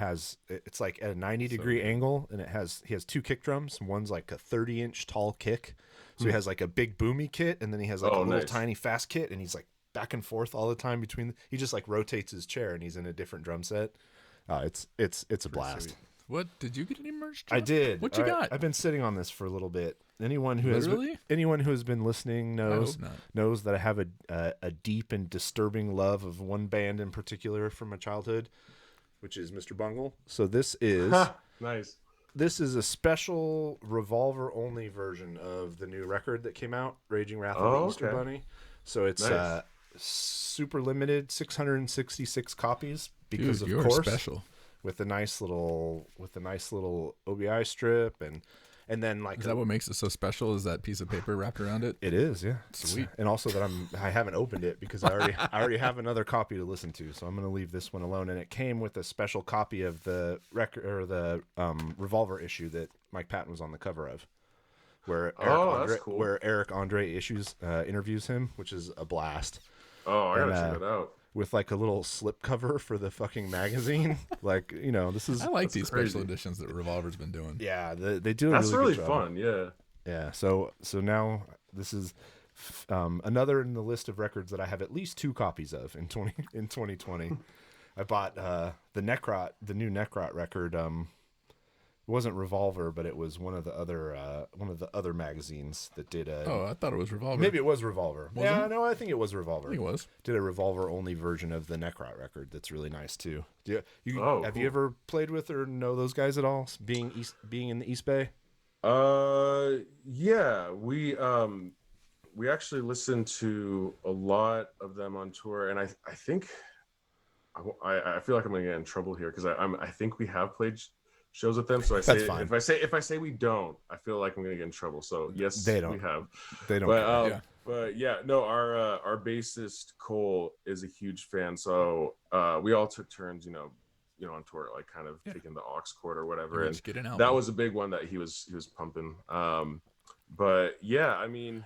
Speaker 2: it's like at a 90-degree angle, and he has 2 kick drums. One's like a 30-inch tall kick, so he has like a big boomy kit, and then he has like a little tiny fast kit, and he's like back and forth all the time between. He just like rotates his chair, and he's in a different drum set. It's a blast.
Speaker 1: Sweet. What did you get any merch?
Speaker 2: I did.
Speaker 1: What you got?
Speaker 2: I've been sitting on this for a little bit. Anyone who has been listening knows that I have a deep and disturbing love of one band in particular from my childhood, which is Mr. Bungle. So this is
Speaker 3: nice.
Speaker 2: This is a special Revolver only version of the new record that came out, Raging Wrath of the Easter Bunny. So it's super limited, 666 copies because of course
Speaker 1: special.
Speaker 2: With a nice little OBI strip and then like
Speaker 1: is that what makes it so special? Is that piece of paper wrapped around it?
Speaker 2: It is, yeah.
Speaker 1: Sweet.
Speaker 2: And also that I haven't opened it because I already have another copy to listen to, so I'm going to leave this one alone. And it came with a special copy of the record or the Revolver issue that Mike Patton was on the cover of, where Eric Andre interviews him, which is a blast.
Speaker 3: Oh, I gotta check that out.
Speaker 2: With like a little slip cover for the fucking magazine. Like, this is.
Speaker 1: I like these special editions that Revolver's been doing.
Speaker 2: Yeah, they do.
Speaker 3: That's really
Speaker 2: good
Speaker 3: fun. Yeah.
Speaker 2: Yeah. So now this is another in the list of records that I have at least 2 copies of in 2020. I bought the new Necrot record. It wasn't Revolver, but it was one of the other magazines that did a.
Speaker 1: Oh, I thought it was Revolver.
Speaker 2: Maybe it was Revolver.
Speaker 1: No,
Speaker 2: I think it was Revolver.
Speaker 1: I think it was.
Speaker 2: Did a Revolver only version of the Necrot record that's really nice too. Have you ever played with or know those guys at all? Being in the East Bay.
Speaker 3: Yeah, we actually listened to a lot of them on tour, and I think I feel like I'm gonna get in trouble here because I think we have played shows with them. So I say if I say we don't, I feel like I'm gonna get in trouble. So yes, we have.
Speaker 2: They don't.
Speaker 3: But yeah, no. Our bassist Cole is a huge fan. So we all took turns, on tour, like kind of taking the aux cord or whatever.
Speaker 1: And get an album.
Speaker 3: That was a big one that he was pumping. But yeah, I mean,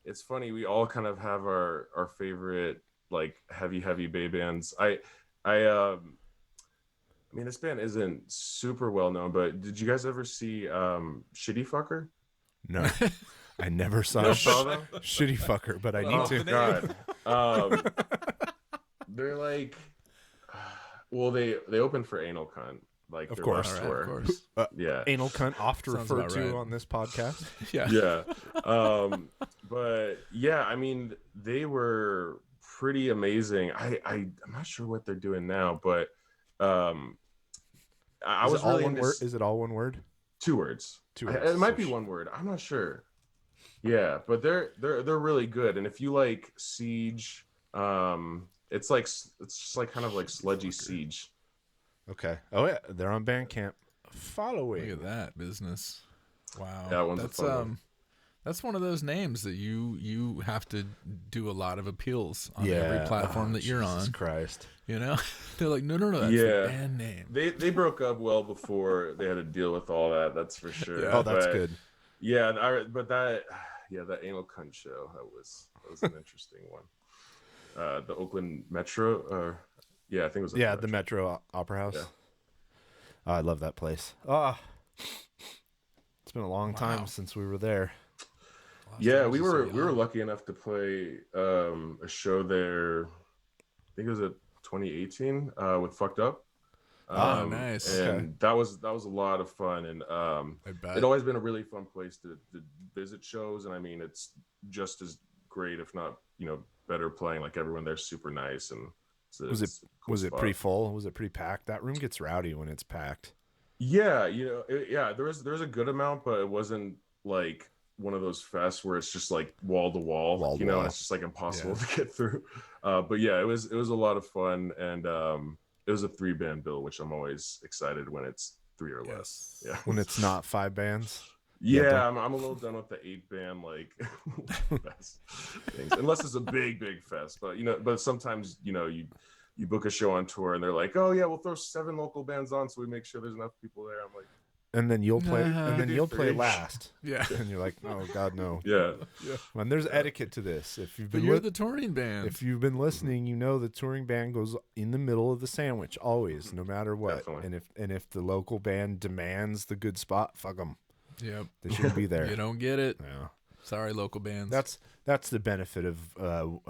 Speaker 3: it's funny. We all kind of have our favorite like heavy Bay bands. I mean, this band isn't super well known, but did you guys ever see Shitty Fucker?
Speaker 2: No, I never saw Shitty Fucker, but I need to.
Speaker 3: God. They're like, well, they opened for Anal Cunt, like
Speaker 2: of course,
Speaker 3: tour.
Speaker 1: Of course.
Speaker 3: Yeah,
Speaker 2: Anal Cunt, often
Speaker 1: Sounds
Speaker 2: referred to
Speaker 1: right.
Speaker 2: on this podcast.
Speaker 3: yeah. But yeah, I mean, they were pretty amazing. I'm not sure what they're doing now, but I was really into...
Speaker 2: Is it all one word?
Speaker 3: 2 words.
Speaker 2: 2 words.
Speaker 3: It might be 1 word. I'm not sure. Yeah, but they're really good. And if you like Siege, it's just like kind of like sludgy Siege.
Speaker 2: Okay. Oh yeah, they're on Bandcamp. Following.
Speaker 1: Look at that business. Wow.
Speaker 3: That one's a fun one.
Speaker 1: That's one of those names that you have to do a lot of appeals on every platform that you're on.
Speaker 2: Jesus Christ.
Speaker 1: You know, they're like, no, that's the band name.
Speaker 3: They broke up well before they had to deal with all that. That's for sure.
Speaker 2: Yeah. Oh, that's good.
Speaker 3: Yeah, that Anal Cunt show that was an interesting one. The Oakland Metro, I think it was.
Speaker 2: The Metro Opera House.
Speaker 3: Yeah.
Speaker 2: Oh, I love that place. It's been a long time since we were there.
Speaker 3: Yeah, we were lucky enough to play a show there. I think it was 2018 with Fucked Up.
Speaker 1: Nice.
Speaker 3: And that was a lot of fun, and it's always been a really fun place to visit shows. And I mean, it's just as great, if not better, playing. Like, everyone there's super nice. And
Speaker 2: was it pretty full? Was it pretty packed? That room gets rowdy when it's packed.
Speaker 3: Yeah, there was a good amount, but it wasn't like one of those fests where it's just like wall to wall, and it's just like impossible to get through. But yeah, it was a lot of fun, and it was a 3-band bill, which I'm always excited when it's 3 or less. Yeah,
Speaker 2: when it's not 5 bands.
Speaker 3: Yeah, I'm a little done with the 8-band like fest things, unless it's a big fest. But sometimes you book a show on tour and they're like, oh yeah, we'll throw 7 local bands on so we make sure there's enough people there. I'm like,
Speaker 2: and then you'll play last.
Speaker 1: Yeah,
Speaker 2: and you're like, oh God, no.
Speaker 3: Yeah.
Speaker 2: When there's etiquette to this, if you've been
Speaker 1: you're the touring band.
Speaker 2: If you've been listening, you know the touring band goes in the middle of the sandwich always, no matter what.
Speaker 3: Definitely.
Speaker 2: And if the local band demands the good spot, fuck them.
Speaker 1: Yep,
Speaker 2: they should be there.
Speaker 1: You don't get it.
Speaker 2: Yeah.
Speaker 1: Sorry, local bands.
Speaker 2: That's the benefit of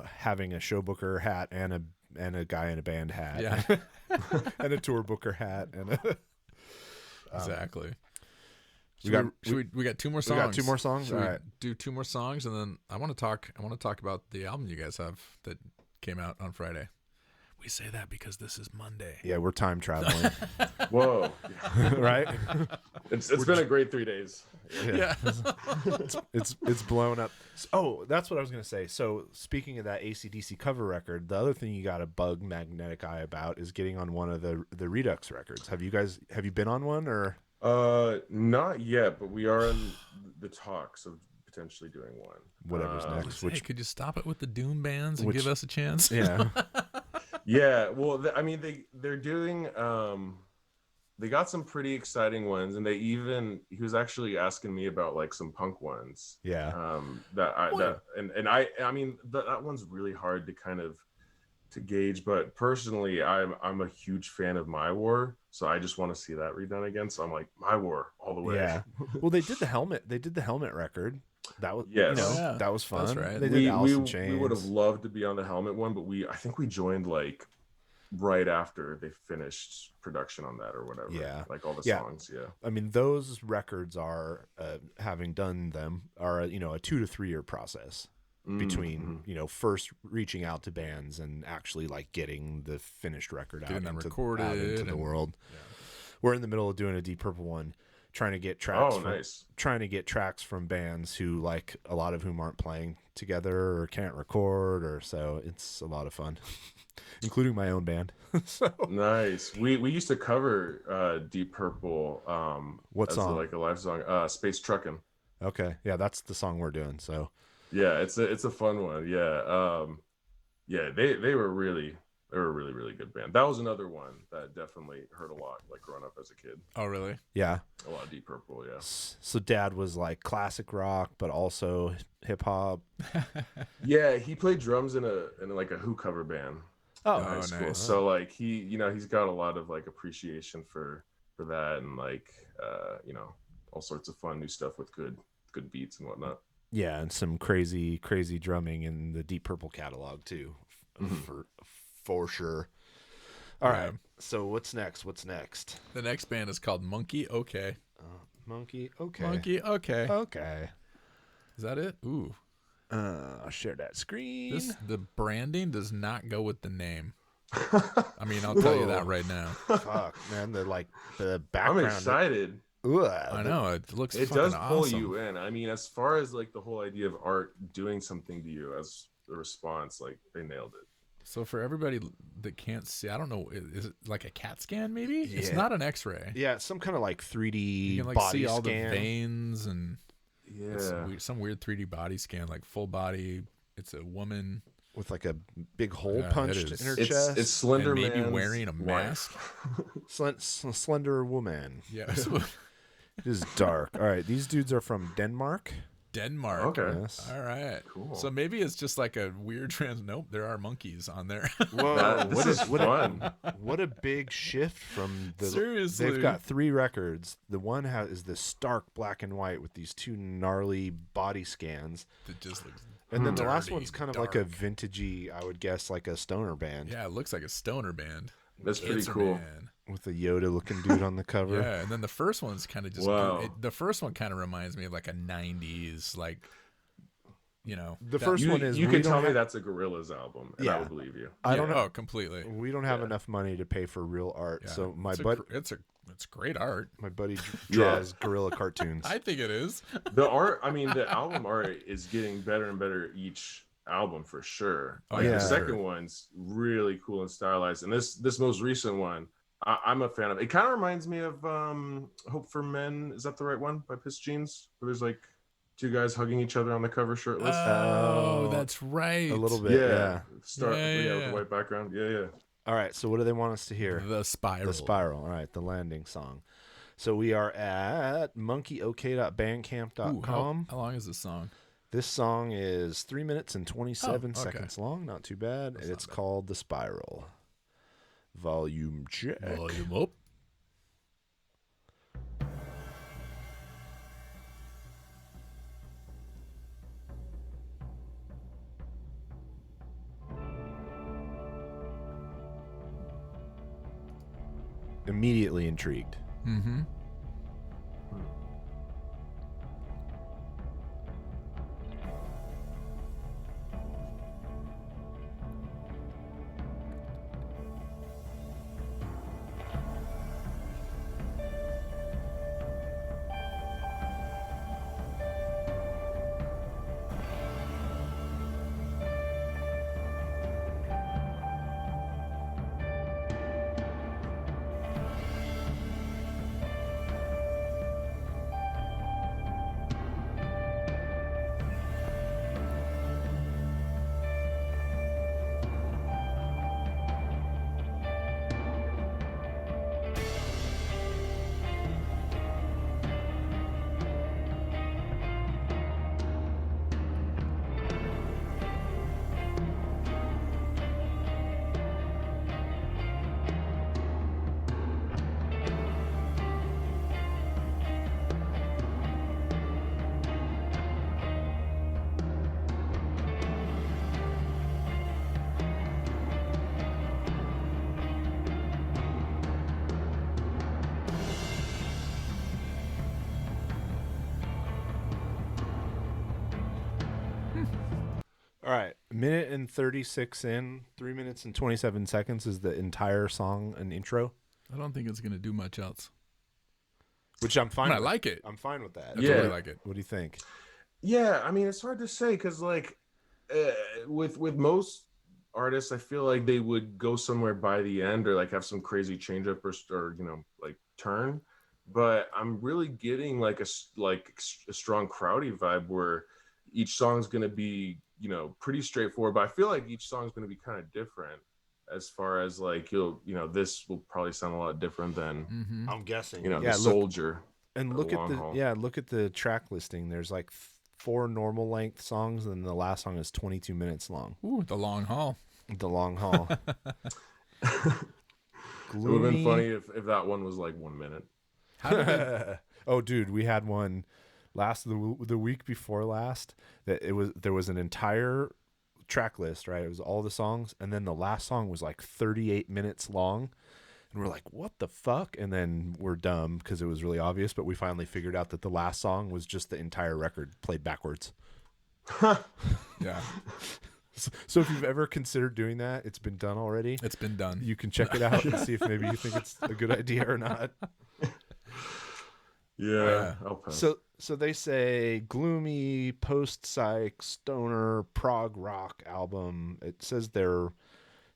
Speaker 2: having a show booker hat and a guy in a band hat.
Speaker 1: Yeah.
Speaker 2: And a tour booker hat and
Speaker 1: exactly.
Speaker 2: We
Speaker 1: got 2 more songs.
Speaker 2: We got 2 more songs.
Speaker 1: Should
Speaker 2: All
Speaker 1: we
Speaker 2: right.
Speaker 1: do 2 more songs, and then I want to talk about the album you guys have that came out on Friday. We say that because this is Monday.
Speaker 2: Yeah, we're time traveling.
Speaker 3: Whoa.
Speaker 2: Right?
Speaker 3: It's been a great 3 days.
Speaker 1: Yeah.
Speaker 2: it's blown up. Oh, that's what I was going to say. So speaking of that AC/DC cover record, the other thing you got to bug Magnetic Eye about is getting on one of the Redux records. Have you been on one or?
Speaker 3: Not yet, but we are in the talks of potentially doing one.
Speaker 2: Whatever's next.
Speaker 1: Hey, could you stop it with the Doom bands and give us a chance?
Speaker 2: Yeah.
Speaker 3: Yeah, well, I mean, they're doing. They got some pretty exciting ones, and he was actually asking me about like some punk ones.
Speaker 2: Yeah.
Speaker 3: I mean that one's really hard to kind of gauge, but personally, I'm a huge fan of My War, so I just want to see that redone again. So I'm like, My War all the way.
Speaker 2: Yeah. Well, they did the helmet record. That was that was fun.
Speaker 1: That's right.
Speaker 2: They did Alice in Chains.
Speaker 3: We would have loved to be on the helmet one, but I think we joined like right after they finished production on that or whatever.
Speaker 2: Yeah,
Speaker 3: like all the songs. Yeah,
Speaker 2: I mean those records are having done them are a 2 to 3 year process between first reaching out to bands and actually like getting the finished record out into the world. Yeah. We're in the middle of doing a Deep Purple one, trying to get tracks. Trying to get tracks from bands who, like, a lot of whom aren't playing together or can't record, or so it's a lot of fun, including my own band. So
Speaker 3: nice. We used to cover Deep Purple.
Speaker 2: What song?
Speaker 3: Like a live song. Space Truckin'.
Speaker 2: Okay, yeah, that's the song we're doing. So
Speaker 3: yeah, it's a fun one. Yeah, yeah, they were really They were a really, really good band. That was another one that definitely hurt a lot, like growing up as a kid.
Speaker 1: Oh, really?
Speaker 2: Yeah.
Speaker 3: A lot of Deep Purple, yeah.
Speaker 2: So dad was like classic rock, but also hip hop.
Speaker 3: Yeah, he played drums in like a Who cover band in
Speaker 2: Oh,
Speaker 3: high school.
Speaker 1: nice.
Speaker 3: So like he's got a lot of like appreciation for that, and like all sorts of fun new stuff with good beats and whatnot.
Speaker 2: yeah, and some crazy drumming in the Deep Purple catalog too, for sure. All right. So what's next?
Speaker 1: The next band is called Monkey OK.
Speaker 2: Monkey. Okay.
Speaker 1: Monkey OK.
Speaker 2: Okay.
Speaker 1: Is that it? Ooh.
Speaker 2: I'll share that screen.
Speaker 1: The branding does not go with the name. I mean, I'll tell you that right now.
Speaker 2: Fuck, man. The background.
Speaker 3: I'm excited.
Speaker 1: I know it looks.
Speaker 3: It
Speaker 1: fucking
Speaker 3: does pull
Speaker 1: awesome.
Speaker 3: you in. I mean, as far as like the whole idea of art doing something to you as the response, like they nailed it.
Speaker 1: So for everybody that can't see, I don't know, is it like a CAT scan? Maybe it's
Speaker 2: Yeah.
Speaker 1: not an X-ray.
Speaker 2: Yeah, it's some kind of like 3D
Speaker 1: You can like
Speaker 2: body
Speaker 1: see all
Speaker 2: scan.
Speaker 1: the veins and
Speaker 3: Yeah.
Speaker 1: some weird 3D body scan, like full body. It's a woman
Speaker 2: with like a big hole
Speaker 1: Yeah,
Speaker 2: punched
Speaker 1: it is.
Speaker 2: in her
Speaker 3: It's
Speaker 2: chest.
Speaker 3: Slender
Speaker 1: and maybe
Speaker 3: Man's
Speaker 1: wearing a
Speaker 3: wife.
Speaker 1: mask.
Speaker 2: Slender woman.
Speaker 1: Yeah,
Speaker 2: It is dark. All right, these dudes are from Denmark.
Speaker 1: Denmark.
Speaker 3: Okay.
Speaker 2: Yes.
Speaker 1: All right.
Speaker 3: Cool.
Speaker 1: So maybe it's just like a weird Nope, there are monkeys on there.
Speaker 2: Whoa,
Speaker 3: This is fun.
Speaker 2: what a big shift from the.
Speaker 1: Seriously.
Speaker 2: They've got 3 records. The one is the stark black and white with these 2 gnarly body scans,
Speaker 1: It just looks.
Speaker 2: and then the last
Speaker 1: dirty,
Speaker 2: one's kind of like a
Speaker 1: dark.
Speaker 2: vintagey, I would guess, like a stoner band
Speaker 1: Yeah, it looks like a stoner band.
Speaker 3: That's pretty
Speaker 1: It's a
Speaker 3: cool.
Speaker 1: man.
Speaker 2: with a Yoda-looking dude on the cover.
Speaker 1: Yeah, and then the first one's kind of just.
Speaker 3: Wow.
Speaker 1: The first one kind of reminds me of like a '90s, like,
Speaker 2: The first one is
Speaker 3: you
Speaker 2: we
Speaker 3: can
Speaker 2: don't
Speaker 3: tell me
Speaker 2: have-
Speaker 3: that's a Gorillaz album, and
Speaker 2: Yeah.
Speaker 3: I would believe you.
Speaker 2: I don't know.
Speaker 1: Oh, completely.
Speaker 2: We don't have
Speaker 3: Yeah.
Speaker 2: enough money to pay for real art,
Speaker 1: Yeah.
Speaker 2: so
Speaker 1: It's great art.
Speaker 2: my buddy
Speaker 3: Yeah.
Speaker 2: draws gorilla cartoons.
Speaker 1: I think it is.
Speaker 3: The art, I mean, the album art is getting better and better each album for sure.
Speaker 1: Oh,
Speaker 3: Like
Speaker 2: yeah.
Speaker 3: the second one's really cool and stylized, and this most recent one, I'm a fan of. It kind of reminds me of Hope for Men. Is that the right one by Piss Jeans? Where there's like 2 guys hugging each other on the cover shirtless.
Speaker 1: Oh,
Speaker 2: Oh,
Speaker 1: that's right.
Speaker 2: a little bit, yeah.
Speaker 3: Start
Speaker 1: Yeah.
Speaker 3: with the white background. Yeah.
Speaker 2: All right, so what do they want us to hear?
Speaker 1: The Spiral.
Speaker 2: The Spiral. All right, the landing song. So we are at monkeyok.bandcamp.com.
Speaker 1: How long is this song?
Speaker 2: This song is 3 minutes and 27
Speaker 1: Oh, okay.
Speaker 2: seconds long. Not too bad.
Speaker 1: That's
Speaker 2: It's
Speaker 1: not bad.
Speaker 2: called The Spiral. Volume check.
Speaker 1: Volume up.
Speaker 2: Immediately intrigued.
Speaker 1: Mm-hmm.
Speaker 2: All right, minute and 36 in, 3 minutes and 27 seconds is the entire song and intro,
Speaker 1: I don't think it's gonna do much else.
Speaker 2: which I'm fine
Speaker 1: I
Speaker 2: with.
Speaker 1: like it.
Speaker 2: I'm fine with that.
Speaker 1: I
Speaker 3: Yeah.
Speaker 1: totally like it.
Speaker 2: What do you think?
Speaker 3: Yeah, I mean, it's hard to say because like with most artists, I feel like they would go somewhere by the end or like have some crazy change up or like turn. But I'm really getting like a strong crowdy vibe where each song's going to be pretty straightforward. But I feel like each song's going to be kind of different as far as like this will probably sound a lot different than
Speaker 2: I'm guessing.
Speaker 3: the Soldier.
Speaker 2: And look at the track listing. There's like 4 normal length songs, and the last song is 22 minutes long.
Speaker 1: Ooh, the long haul.
Speaker 2: The long haul.
Speaker 3: It would have been funny if that one was like 1 minute.
Speaker 2: Oh, dude, we had one the week before last that there was an entire track list, right? It was all the songs, and then the last song was like 38 minutes long, and we're like, what the fuck? And then we're dumb because it was really obvious, but we finally figured out that the last song was just the entire record played backwards.
Speaker 1: Yeah.
Speaker 2: So if you've ever considered doing that, it's been done already.
Speaker 1: It's been done.
Speaker 2: You can check it out and see if maybe you think it's a good idea or not.
Speaker 3: Yeah.
Speaker 2: So they say gloomy, post-psych, stoner, prog rock album. It says their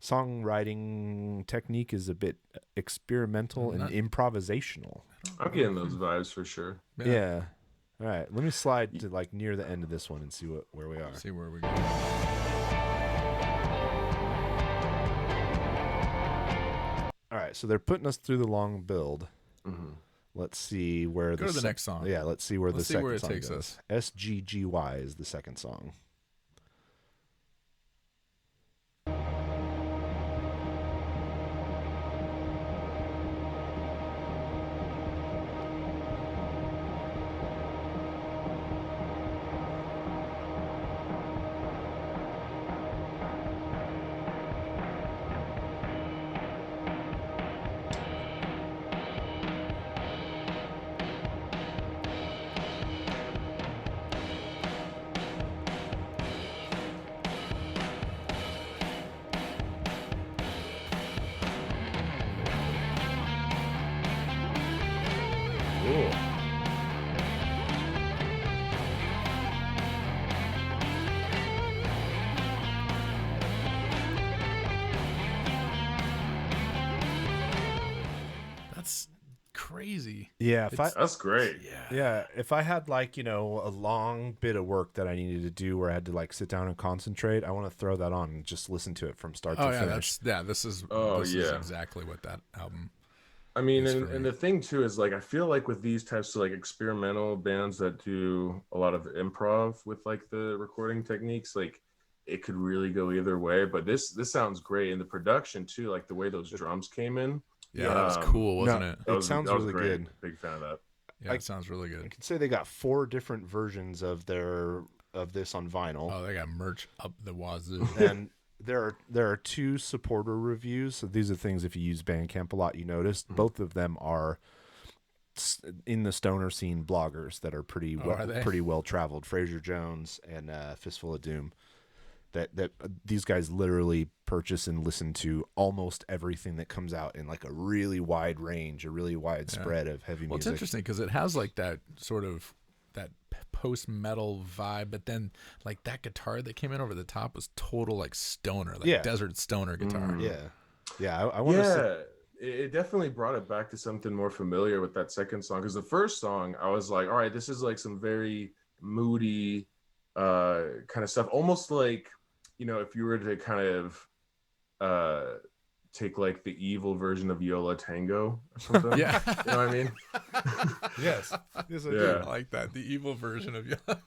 Speaker 2: songwriting technique is a bit experimental and improvisational.
Speaker 3: I'm getting those vibes for sure.
Speaker 2: Yeah. All right. Let me slide to like near the end of this one and see where we are.
Speaker 1: See where we go.
Speaker 2: All right. So they're putting us through the long build.
Speaker 3: Mm-hmm.
Speaker 2: Let's see where
Speaker 1: go to the next song.
Speaker 2: Yeah, let's see where the second
Speaker 1: where it
Speaker 2: song
Speaker 1: takes
Speaker 2: goes.
Speaker 1: us.
Speaker 2: SGGY is the second song.
Speaker 1: That's crazy.
Speaker 2: Yeah,
Speaker 3: that's great.
Speaker 2: Yeah, if I had like, a long bit of work that I needed to do where I had to like sit down and concentrate, I want to throw that on and just listen to it from start to finish.
Speaker 1: This is exactly what that album.
Speaker 3: I mean, and the thing too is like I feel like with these types of like experimental bands that do a lot of improv with like the recording techniques, like it could really go either way. But this sounds great, and the production too, like the way those drums came in.
Speaker 1: Yeah, that was cool, wasn't it?
Speaker 2: It sounds really good.
Speaker 3: Big fan of that.
Speaker 1: Yeah, it sounds really good.
Speaker 2: I could say they got 4 different versions of this on vinyl.
Speaker 1: Oh, they got merch up the wazoo.
Speaker 2: And there are 2 supporter reviews. So these are things if you use Bandcamp a lot, you notice. Mm-hmm. Both of them are in the stoner scene bloggers that are pretty well traveled. Fraser Jones and Fistful of Doom. That these guys literally purchase and listen to almost everything that comes out in like a really wide range, a really wide spread of heavy music.
Speaker 1: Well, it's interesting because it has like that sort of that post-metal vibe, but then like that guitar that came in over the top was total like stoner, like desert stoner guitar.
Speaker 2: Yeah. I want to.
Speaker 3: It definitely brought it back to something more familiar with that second song, because the first song I was like, all right, this is like some very moody kind of stuff, almost like, if you were to kind of take like the evil version of Yola Tango or something.
Speaker 1: Yeah.
Speaker 3: You know what I mean?
Speaker 2: Yes, I
Speaker 1: do. I like that. The evil version of Yola.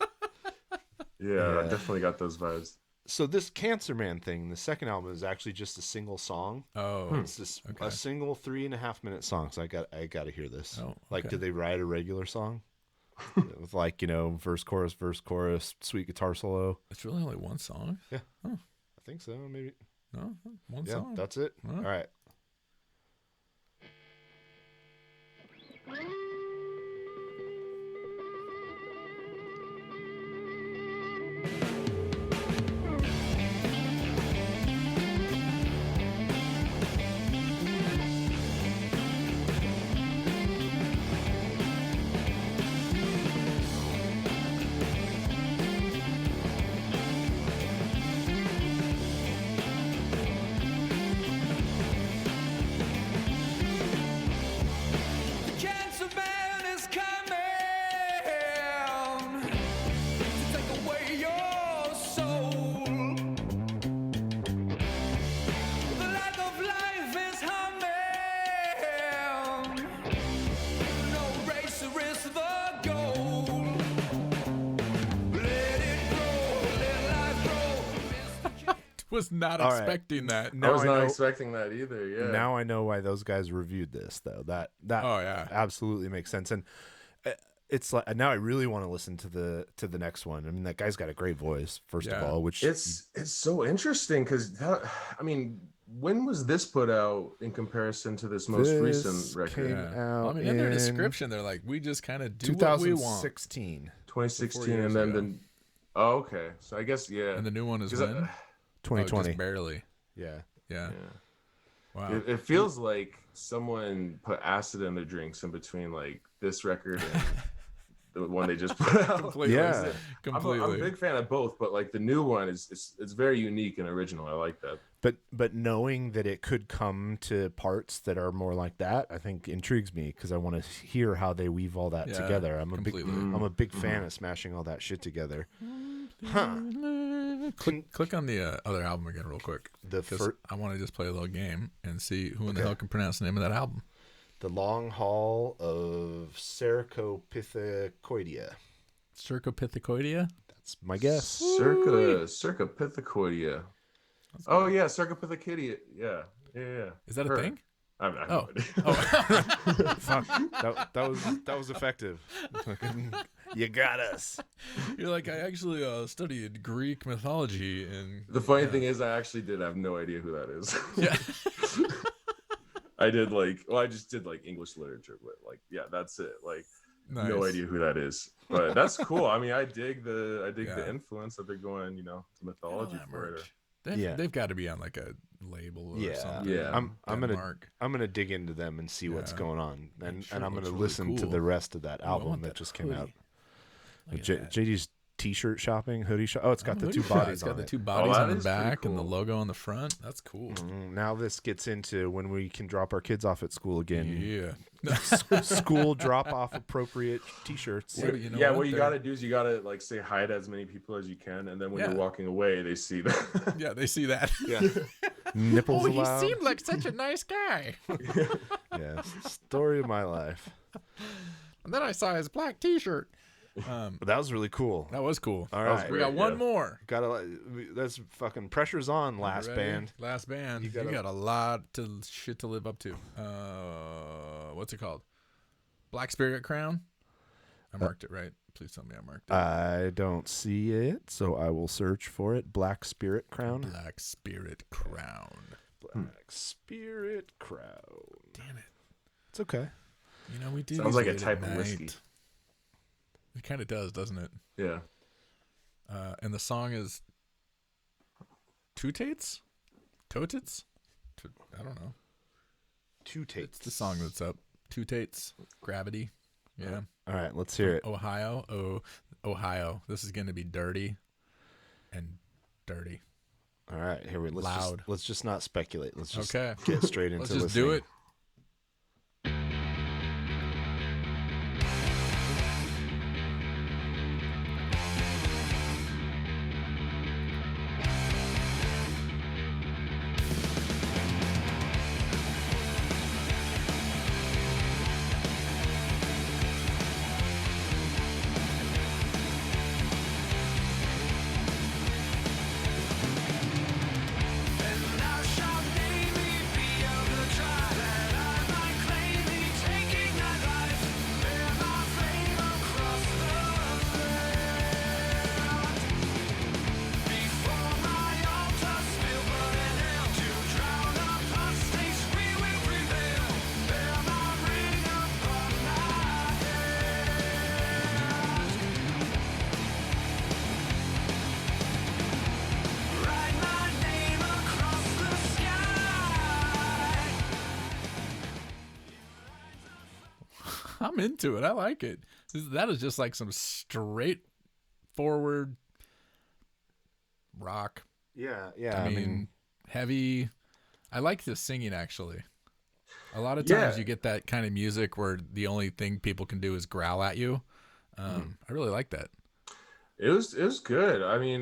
Speaker 3: Yeah, I definitely got those vibes.
Speaker 2: So this Cancer Man thing, the second album, is actually just a single song.
Speaker 1: Oh.
Speaker 2: It's just a single 3.5 minute song. So I got to hear this.
Speaker 1: Oh, okay.
Speaker 2: Like, did they write a regular song? With like, verse, chorus, sweet guitar solo.
Speaker 1: It's really only one song?
Speaker 2: Yeah.
Speaker 1: Huh.
Speaker 2: I think so, maybe.
Speaker 1: No, one song.
Speaker 2: That's it.
Speaker 1: All
Speaker 2: right.
Speaker 1: was not
Speaker 2: All right.
Speaker 1: expecting that.
Speaker 3: I
Speaker 2: Now
Speaker 3: was
Speaker 2: I
Speaker 3: not
Speaker 2: know-
Speaker 3: expecting that either. Yeah.
Speaker 2: Now I know why those guys reviewed this, though. That
Speaker 1: Oh yeah.
Speaker 2: absolutely makes sense. And it's like now I really want to listen to the next one. I mean, that guy's got a great voice, first of
Speaker 1: Yeah.
Speaker 2: all. Which
Speaker 3: It's so interesting because I mean, when was this put out in comparison to this most recent record?
Speaker 2: came out
Speaker 1: I mean, in their description, they're like, we just kind of do what we want.
Speaker 2: 2016,
Speaker 3: 2016,
Speaker 1: 4 years
Speaker 3: and then
Speaker 1: ago.
Speaker 3: the. Oh, okay. So I guess yeah.
Speaker 1: And the new one is
Speaker 3: 'Cause
Speaker 1: when?
Speaker 3: I-
Speaker 2: 2020.
Speaker 1: Oh, just barely.
Speaker 2: Yeah.
Speaker 1: Yeah.
Speaker 3: yeah.
Speaker 1: Wow.
Speaker 3: It feels like someone put acid in their drinks in between like this record and the one they just put out.
Speaker 1: Completely.
Speaker 2: Yeah.
Speaker 1: Completely.
Speaker 3: I'm a big fan of both, but like the new one is it's very unique and original. I like that.
Speaker 2: But knowing that it could come to parts that are more like that, I think intrigues me because I want to hear how they weave all that
Speaker 1: Yeah,
Speaker 2: together. I'm
Speaker 1: completely.
Speaker 2: a big fan of smashing all that shit together. Huh.
Speaker 1: Click on the other album again real quick.
Speaker 2: The
Speaker 1: Because I want to just play a little game and see who in the hell can pronounce the name of that album.
Speaker 2: The Long Haul of Cercopithecoidea.
Speaker 1: Cercopithecoidea?
Speaker 2: That's my guess.
Speaker 3: Circa Pithecoidea. Oh yeah, Circa Pithecoidea. Yeah.
Speaker 1: Is that a
Speaker 3: Her.
Speaker 1: thing?
Speaker 3: I have
Speaker 1: Oh.
Speaker 3: no idea.
Speaker 2: Fuck. That was effective. You got us.
Speaker 1: You're like, I actually studied Greek mythology and
Speaker 3: The funny thing is, I actually did have no idea who that is.
Speaker 1: yeah.
Speaker 3: I just did like English literature, but like, yeah, that's it. Like,
Speaker 1: Nice.
Speaker 3: no idea who that is, but that's cool. I mean, I dig the
Speaker 1: Yeah.
Speaker 3: influence that they're going, to mythology
Speaker 1: that
Speaker 3: for it.
Speaker 1: merch. They've got to be on like a label or
Speaker 2: Yeah.
Speaker 1: something.
Speaker 3: Yeah.
Speaker 2: I'm gonna
Speaker 1: Denmark.
Speaker 2: dig into them and see what's
Speaker 1: Yeah.
Speaker 2: going on, and
Speaker 1: sure
Speaker 2: I'm
Speaker 1: it
Speaker 2: gonna
Speaker 1: looks really
Speaker 2: listen to
Speaker 1: cool.
Speaker 2: the rest of that
Speaker 1: Ooh, I
Speaker 2: album
Speaker 1: want
Speaker 2: that
Speaker 1: that
Speaker 2: just came out.
Speaker 1: Look at that.
Speaker 2: JD's t-shirt shopping, hoodie shop. Oh, it's got the
Speaker 1: Hoodie
Speaker 2: two
Speaker 1: shop.
Speaker 2: bodies
Speaker 1: It's got
Speaker 2: on
Speaker 1: the
Speaker 2: it.
Speaker 1: two bodies
Speaker 3: that
Speaker 1: on the
Speaker 3: is pretty
Speaker 1: back and the
Speaker 3: cool.
Speaker 1: logo on the front. That's cool.
Speaker 2: Now this gets into when we can drop our kids off at school again.
Speaker 1: Yeah.
Speaker 2: School drop off appropriate t-shirts.
Speaker 1: Yeah, but you know
Speaker 3: Yeah,
Speaker 1: what?
Speaker 3: what you
Speaker 1: They're-
Speaker 3: got to do is you got to like say hi to as many people as you can, and then when
Speaker 1: Yeah.
Speaker 3: you're walking away, they see that.
Speaker 1: Yeah, they see that.
Speaker 2: Yeah. Nipples allowed.
Speaker 1: like such a nice guy.
Speaker 2: Yeah. Story of my life.
Speaker 1: And then I saw his black T-shirt.
Speaker 2: But that was really cool.
Speaker 1: That was cool.
Speaker 2: All
Speaker 3: That was
Speaker 2: right.
Speaker 1: We got
Speaker 3: Great,
Speaker 1: one
Speaker 3: yeah.
Speaker 1: more.
Speaker 2: That's fucking pressure's on, last
Speaker 1: Ready?
Speaker 2: band.
Speaker 1: Last band. You,
Speaker 2: gotta-
Speaker 1: got a lot to shit to live up to. What's it called? Black Spirit Crown. I marked it right. Please tell me I marked it.
Speaker 2: I don't see it, so I will search for it. Black Spirit Crown.
Speaker 1: Black Spirit Crown.
Speaker 2: Black Spirit Crown.
Speaker 1: Damn it.
Speaker 2: It's okay.
Speaker 1: You know we do.
Speaker 3: Sounds
Speaker 1: these
Speaker 3: like a
Speaker 1: late
Speaker 3: type
Speaker 1: at
Speaker 3: of whiskey.
Speaker 1: night. It kind of does, doesn't it?
Speaker 3: Yeah.
Speaker 1: And the song is Tootates? Totates? I don't know.
Speaker 2: Two
Speaker 1: It's
Speaker 2: tapes.
Speaker 1: the song that's up. Tootates. Gravity. Yeah.
Speaker 2: All right, let's hear it.
Speaker 1: Ohio. Ohio. This is going to be dirty and dirty.
Speaker 2: All right, here we
Speaker 1: Loud.
Speaker 2: Let's just not speculate. Let's just
Speaker 1: Okay.
Speaker 2: get straight into
Speaker 1: Let's just
Speaker 2: listening.
Speaker 1: do it. I'm into it. I like it. That is just like some straight forward rock.
Speaker 2: Yeah, yeah.
Speaker 1: I mean, heavy. I like the singing actually. A lot of
Speaker 3: Yeah.
Speaker 1: times you get that kind of music where the only thing people can do is growl at you. I really like that.
Speaker 3: It was good. I mean,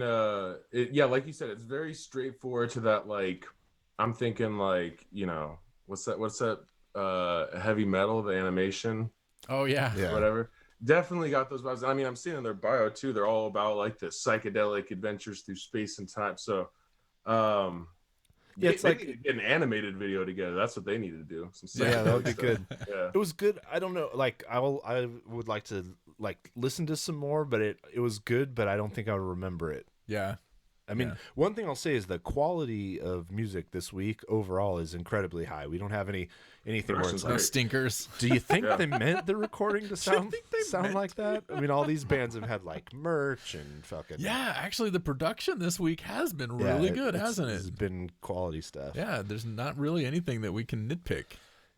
Speaker 3: yeah, like you said, it's very straightforward to that. Like, I'm thinking like, what's that? Heavy metal, the animation,
Speaker 1: Oh yeah.
Speaker 2: Yeah.
Speaker 3: whatever. Definitely got those vibes. I mean, I'm seeing in their bio too. They're all about like the psychedelic adventures through space and time. So,
Speaker 2: Yeah, it's
Speaker 3: they
Speaker 2: like
Speaker 3: need to get an animated video together. That's what they need to do. Some
Speaker 2: yeah, that would be
Speaker 3: stuff.
Speaker 2: good.
Speaker 3: Yeah.
Speaker 2: It was good. I don't know. Like I would like to like listen to some more, but it was good. But I don't think I would remember it.
Speaker 1: Yeah.
Speaker 2: I mean, one thing I'll say is the quality of music this week overall is incredibly high. We don't have anything where it's
Speaker 3: No
Speaker 2: like
Speaker 1: stinkers.
Speaker 2: Do you think they meant the recording to sound like that? I mean, all these bands have had like merch and fucking
Speaker 1: Actually, the production this week has been really good, hasn't it?
Speaker 2: It's been quality stuff.
Speaker 1: Yeah, there's not really anything that we can nitpick.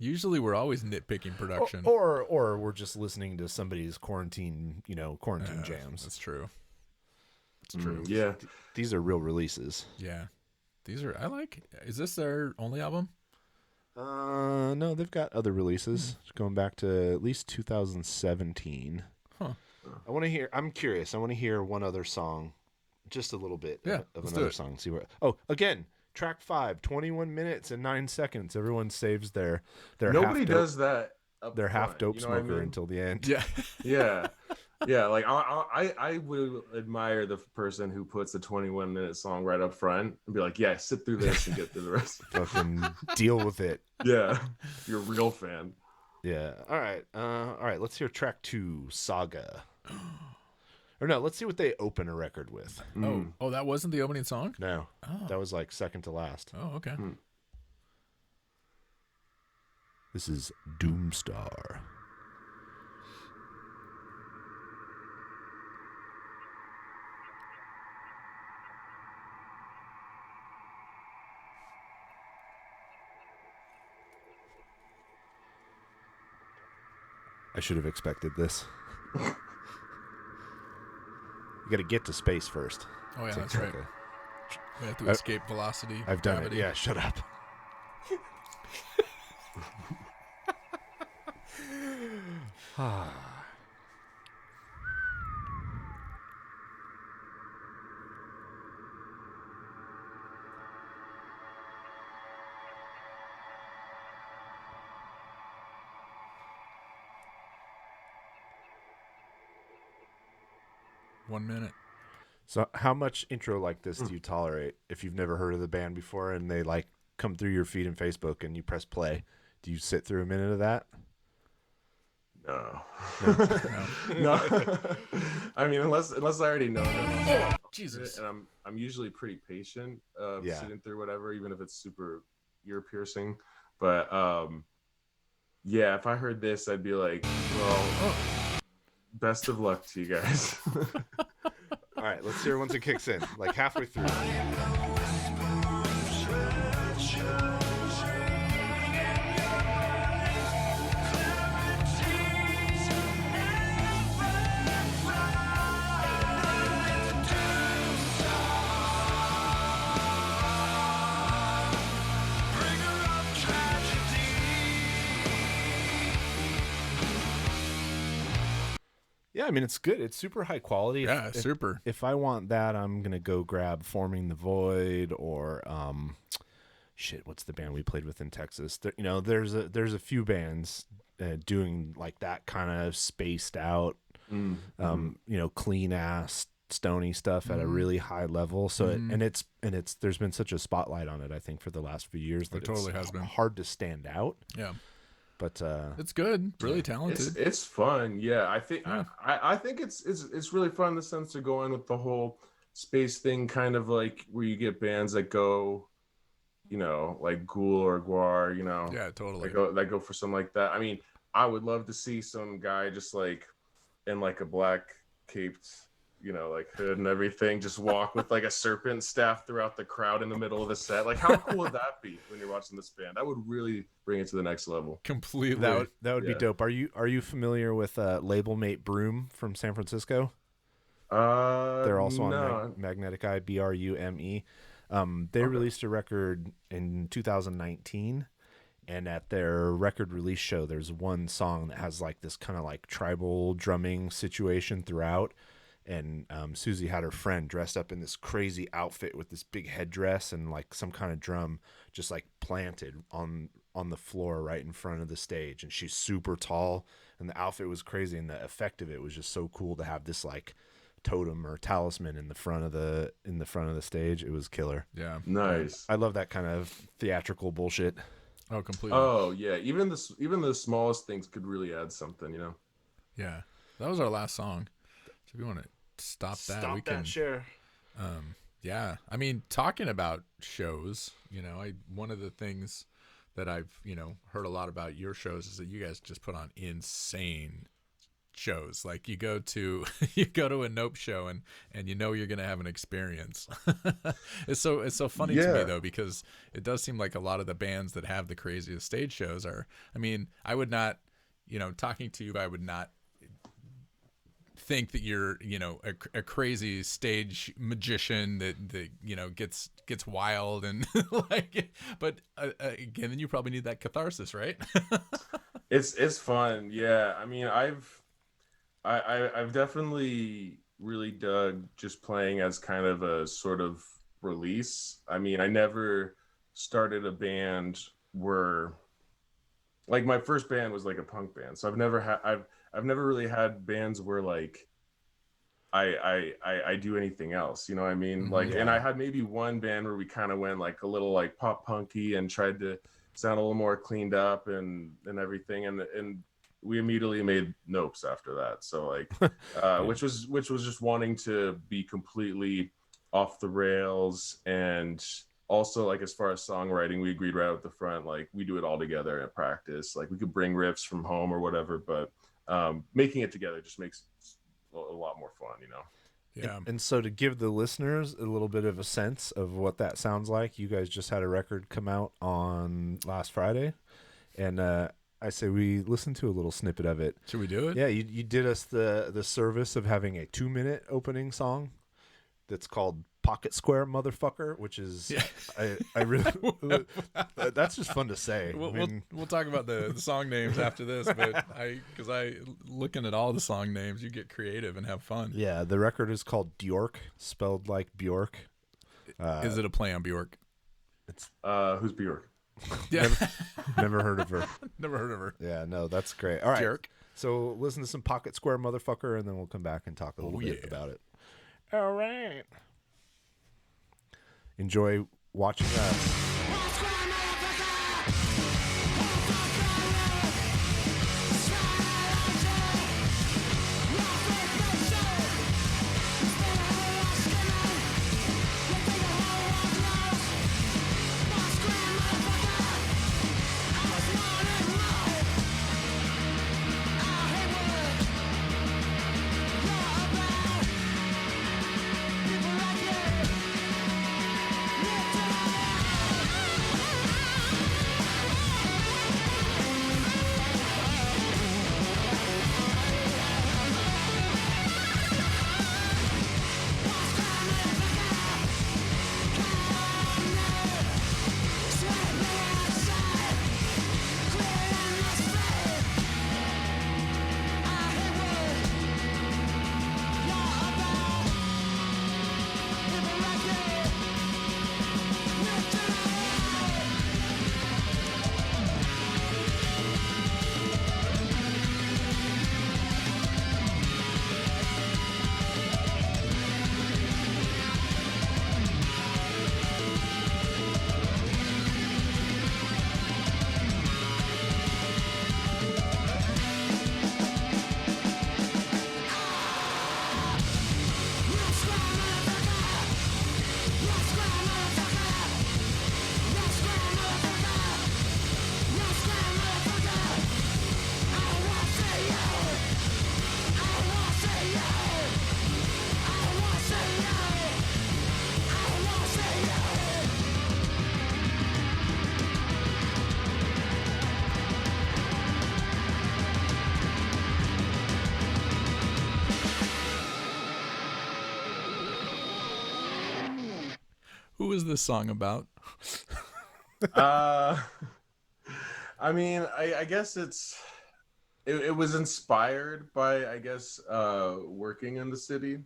Speaker 1: Usually, we're always nitpicking production.
Speaker 2: Or we're just listening to somebody's quarantine jams.
Speaker 1: That's true. It's true.
Speaker 3: Yeah.
Speaker 2: These are real releases.
Speaker 1: Yeah. These are, is this their only album?
Speaker 2: No, they've got other releases going back to at least 2017.
Speaker 1: Huh.
Speaker 2: I'm curious. I want to hear one other song, just a little bit of another song. See where. Oh, again, track 5, 21 minutes and 9 seconds. Everyone saves their
Speaker 3: Nobody does that.
Speaker 2: They're half
Speaker 3: front,
Speaker 2: dope
Speaker 3: you know what I
Speaker 2: smoker
Speaker 3: mean?
Speaker 2: until the end.
Speaker 1: Yeah.
Speaker 3: Yeah. Yeah, like I would admire the person who puts a 21-minute song right up front and be like, yeah, sit through this and get through the rest.
Speaker 2: Fucking deal with it.
Speaker 3: Yeah, you're a real fan.
Speaker 2: Yeah. All right. Let's hear track 2, Saga. Or no, let's see what they open a record with.
Speaker 1: Oh, that wasn't the opening song?
Speaker 2: No,
Speaker 1: Oh.
Speaker 2: that was like second to last.
Speaker 1: Oh, okay.
Speaker 2: This is Doomstar. I should have expected this. You got to get to space first.
Speaker 1: Oh, yeah,
Speaker 2: So
Speaker 1: that's
Speaker 2: it's
Speaker 1: right.
Speaker 2: okay.
Speaker 1: We have to escape velocity.
Speaker 2: I've done
Speaker 1: gravity.
Speaker 2: it. Yeah, shut up.
Speaker 1: One minute.
Speaker 2: So how much intro like this do you tolerate if you've never heard of the band before and they like come through your feed and Facebook and you press play? Do you sit through a minute of that?
Speaker 3: No.
Speaker 1: No.
Speaker 3: No. I mean, unless I already know them.
Speaker 1: Jesus.
Speaker 3: And I'm usually pretty patient sitting through whatever, even if it's super ear piercing. But yeah, if I heard this, I'd be like, well, best of luck to you guys.
Speaker 2: All right, let's hear it once it kicks in, like halfway through. Yeah, I mean, it's good. It's super high quality.
Speaker 1: Yeah, super.
Speaker 2: If I want that, I'm going to go grab Forming the Void or, what's the band we played with in Texas? There's a few bands doing like that kind of spaced out, clean ass, stony stuff at a really high level. So, there's been such a spotlight on it, I think, for the last few years that
Speaker 1: It totally has been
Speaker 2: hard to stand out.
Speaker 1: Yeah.
Speaker 2: But
Speaker 1: it's good, really talented.
Speaker 3: It's fun, yeah. I think I think it's really fun in the sense to go in with the whole space thing, kind of like where you get bands that go, like Ghoul or Guar,
Speaker 1: Yeah, totally.
Speaker 3: that go for something like that. I mean, I would love to see some guy just like in like a black caped, like hood and everything, just walk with like a serpent staff throughout the crowd in the middle of the set. Like, how cool would that be when you're watching this band? That would really bring it to the next level.
Speaker 1: Completely.
Speaker 2: that would be dope. Are you familiar with label mate Broom from San Francisco? They're also on Magnetic Eye, BRUME. They released a record in 2019, and at their record release show, there's one song that has like this kind of like tribal drumming situation throughout. And Susie had her friend dressed up in this crazy outfit with this big headdress and like some kind of drum just like planted on the floor right in front of the stage. And she's super tall and the outfit was crazy and the effect of it was just so cool to have this like totem or talisman in the front of the stage. It was killer.
Speaker 1: Yeah.
Speaker 3: Nice.
Speaker 2: I love that kind of theatrical bullshit.
Speaker 1: Oh, completely.
Speaker 3: Oh yeah, even the smallest things could really add something, you know.
Speaker 1: Yeah. That was our last song. So if you want to stop that, we can
Speaker 2: share.
Speaker 1: Yeah. I mean, talking about shows, you know, one of the things that I've, you know, heard a lot about your shows is that you guys just put on insane shows. Like you go to a Nope show and you know you're gonna have an experience. It's so funny to me though, because it does seem like a lot of the bands that have the craziest stage shows are, I mean, I would not, you know, talking to you, I would not think that you're, you know, a crazy stage magician that you know gets wild and like, but again, then you probably need that catharsis, right?
Speaker 3: It's fun. Yeah, I mean, I've definitely really dug just playing as kind of a sort of release. I mean, I never started a band where, like, my first band was like a punk band, so I've never really had bands where like I do anything else, you know what I mean? Like, and I had maybe one band where we kind of went like a little like pop punky and tried to sound a little more cleaned up and everything, and we immediately made Nopes after that. So like, which was just wanting to be completely off the rails, and also like as far as songwriting, we agreed right out the front, like we do it all together at practice. Like we could bring riffs from home or whatever, but making it together just makes a lot more fun, you know?
Speaker 2: Yeah. And so to give the listeners a little bit of a sense of what that sounds like, you guys just had a record come out on last Friday, and I say we listen to a little snippet of it.
Speaker 1: Should we do it?
Speaker 2: Yeah, you did us the service of having a 2-minute opening song that's called Pocket Square Motherfucker, which is I really that's just fun to say.
Speaker 1: We'll talk about the song names after this, but because looking at all the song names, you get creative and have fun.
Speaker 2: Yeah, the record is called Bjork, spelled like Bjork.
Speaker 1: Is it a play on Bjork?
Speaker 3: It's who's Bjork?
Speaker 1: Yeah,
Speaker 2: never heard of her.
Speaker 1: Never heard of her.
Speaker 2: Yeah, no, that's great. All right,
Speaker 1: Jerk.
Speaker 2: So listen to some Pocket Square Motherfucker, and then we'll come back and talk a little bit about it. All right. Enjoy watching us.
Speaker 1: Who is this song about?
Speaker 3: I mean, I guess it was inspired by, I guess, working in the city.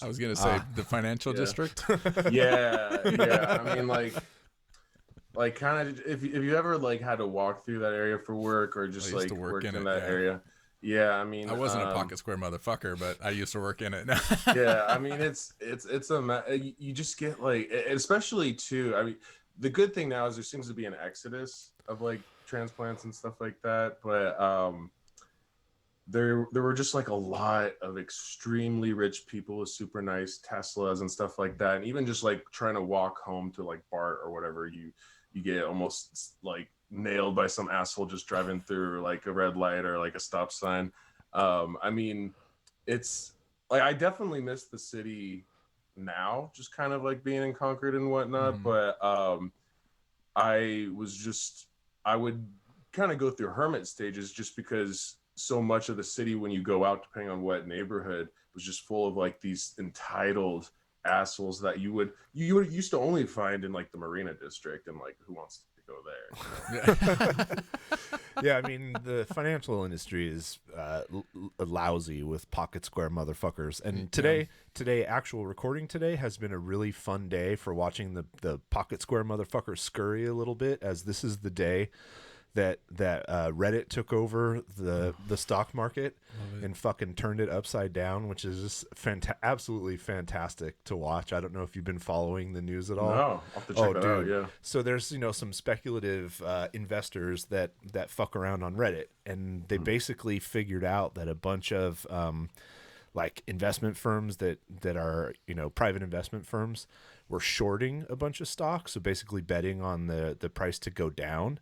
Speaker 1: I was gonna say the financial district.
Speaker 3: Yeah. I mean, like kind of if you ever like had to walk through that area for work or just like
Speaker 1: to work
Speaker 3: worked
Speaker 1: in
Speaker 3: in
Speaker 1: it,
Speaker 3: that area, Yeah, I mean,
Speaker 1: I wasn't a pocket square motherfucker, but I used to work in it.
Speaker 3: yeah, I mean, you just get like, especially too. I mean, the good thing now is there seems to be an exodus of like transplants and stuff like that, but there were just like a lot of extremely rich people with super nice Teslas and stuff like that, and even just like trying to walk home to like BART or whatever, you get almost like nailed by some asshole just driving through like a red light or like a stop sign. I mean, it's like I definitely miss the city now, just kind of like being in Concord and whatnot. But I was just I would kind of go through hermit stages just because so much of the city, when you go out, depending on what neighborhood, was just full of like these entitled assholes that you would used to only find in like the Marina District, and like who wants to go there?
Speaker 2: Yeah, I mean, the financial industry is lousy with pocket square motherfuckers. And today, actual recording today has been a really fun day for watching the pocket square motherfuckers scurry a little bit, as this is the day that Reddit took over the stock market and fucking turned it upside down, which is just absolutely fantastic to watch. I don't know if you've been following the news at all.
Speaker 3: No, I'll have to check that out. Yeah.
Speaker 2: So there's some speculative investors that fuck around on Reddit, and they basically figured out that a bunch of like investment firms that are private investment firms were shorting a bunch of stocks, so basically betting on the price to go down.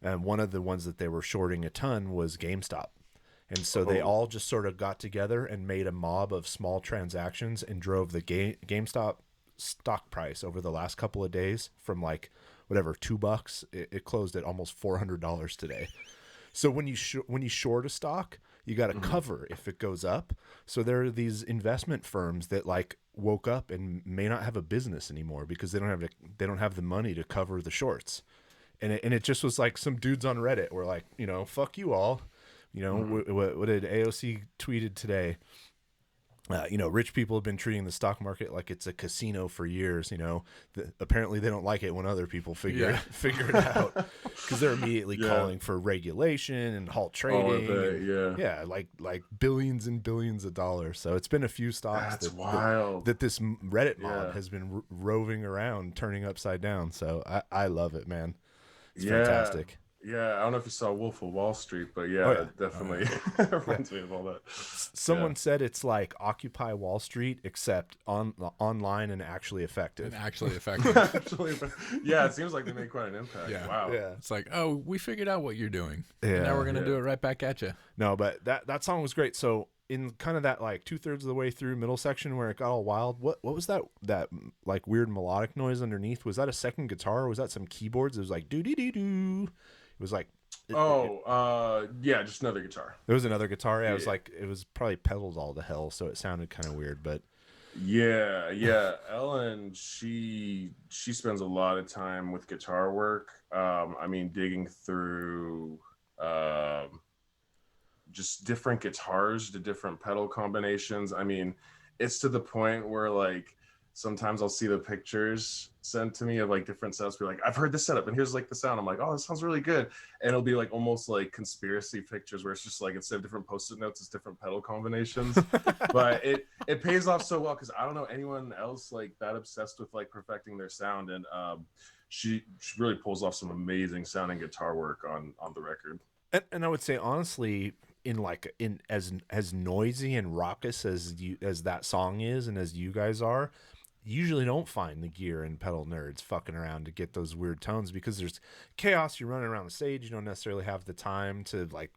Speaker 2: And one of the ones that they were shorting a ton was GameStop. And so they all just sort of got together and made a mob of small transactions and drove the GameStop stock price over the last couple of days from like whatever $2. It closed at almost $400 today. So when you short a stock, you got to cover if it goes up. So there are these investment firms that like woke up and may not have a business anymore because they don't have the money to cover the shorts. And it just was like some dudes on Reddit were like, fuck you all. What did AOC tweeted today? Rich people have been treating the stock market like it's a casino for years. Apparently they don't like it when other people figure it out, because they're immediately calling for regulation and halt trading. Like billions and billions of dollars. So it's been a few stocks that this Reddit mob has been roving around, turning upside down. So I love it, man. It's fantastic.
Speaker 3: Yeah, I don't know if you saw Wolf of Wall Street, but it definitely reminds me of all that.
Speaker 2: Someone said it's like Occupy Wall Street, except online and actually effective.
Speaker 3: Yeah, it seems like they made quite an impact.
Speaker 1: Yeah.
Speaker 3: Wow.
Speaker 1: Yeah. It's like, oh, we figured out what you're doing. Yeah. And now we're going to do it right back at you.
Speaker 2: No, but that song was great. So in kind of that like 2/3 of the way through middle section where it got all wild, what was that like weird melodic noise underneath? Was that a second guitar, or was that some keyboards? It was like doo doo doo doo. It was like
Speaker 3: just another guitar.
Speaker 2: There was another guitar. Yeah, it was like it was probably pedaled all to hell, so it sounded kind of weird. But
Speaker 3: Ellen, she spends a lot of time with guitar work. I mean, digging through just different guitars to different pedal combinations. I mean, it's to the point where like sometimes I'll see the pictures sent to me of like different setups, be like, I've heard this setup and here's like the sound. I'm like, oh, this sounds really good. And it'll be like almost like conspiracy pictures where it's just like, instead of different Post-it notes, it's different pedal combinations. But it pays off so well, because I don't know anyone else like that obsessed with like perfecting their sound. And she really pulls off some amazing sounding guitar work on the record.
Speaker 2: And I would say honestly, in as noisy and raucous as that song is, and as you guys are, you usually don't find the gear and pedal nerds fucking around to get those weird tones, because there's chaos. You're running around the stage. You don't necessarily have the time to like.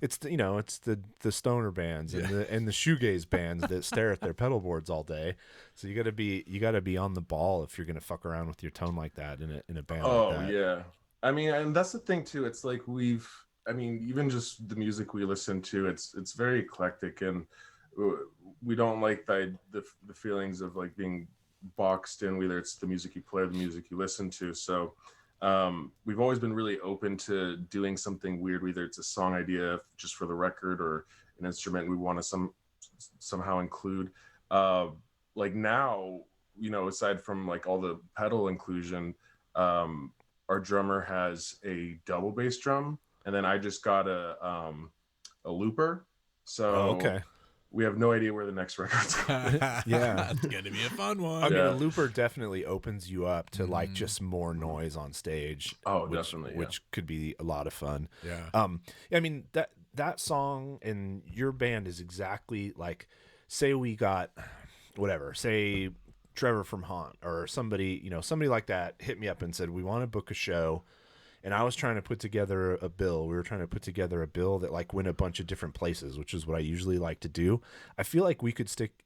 Speaker 2: It's the stoner bands and the shoegaze bands that stare at their pedal boards all day. So you gotta be on the ball if you're gonna fuck around with your tone like that in a band.
Speaker 3: Oh
Speaker 2: like that.
Speaker 3: Yeah, I mean, and that's the thing too. It's like even just the music we listen to, it's very eclectic, and we don't like the feelings of like being boxed in, whether it's the music you play or the music you listen to. So we've always been really open to doing something weird, whether it's a song idea just for the record or an instrument we want to somehow include. Like now, aside from like all the pedal inclusion, our drummer has a double bass drum, and then I just got a looper. So
Speaker 2: okay.
Speaker 3: we have no idea where the next record's going.
Speaker 2: Yeah.
Speaker 1: It's going to be a fun one.
Speaker 2: I mean,
Speaker 3: Yeah.
Speaker 2: a looper definitely opens you up to like just more noise on stage.
Speaker 3: Oh, definitely, yeah.
Speaker 2: Which could be a lot of fun.
Speaker 1: Yeah.
Speaker 2: I mean that song and your band is exactly like, say we got whatever, say Trevor from Haunt or somebody like that hit me up and said, we want to book a show. And I was trying to put together a bill. We were trying to put together a bill that like went a bunch of different places, which is what I usually like to do. I feel like we could stick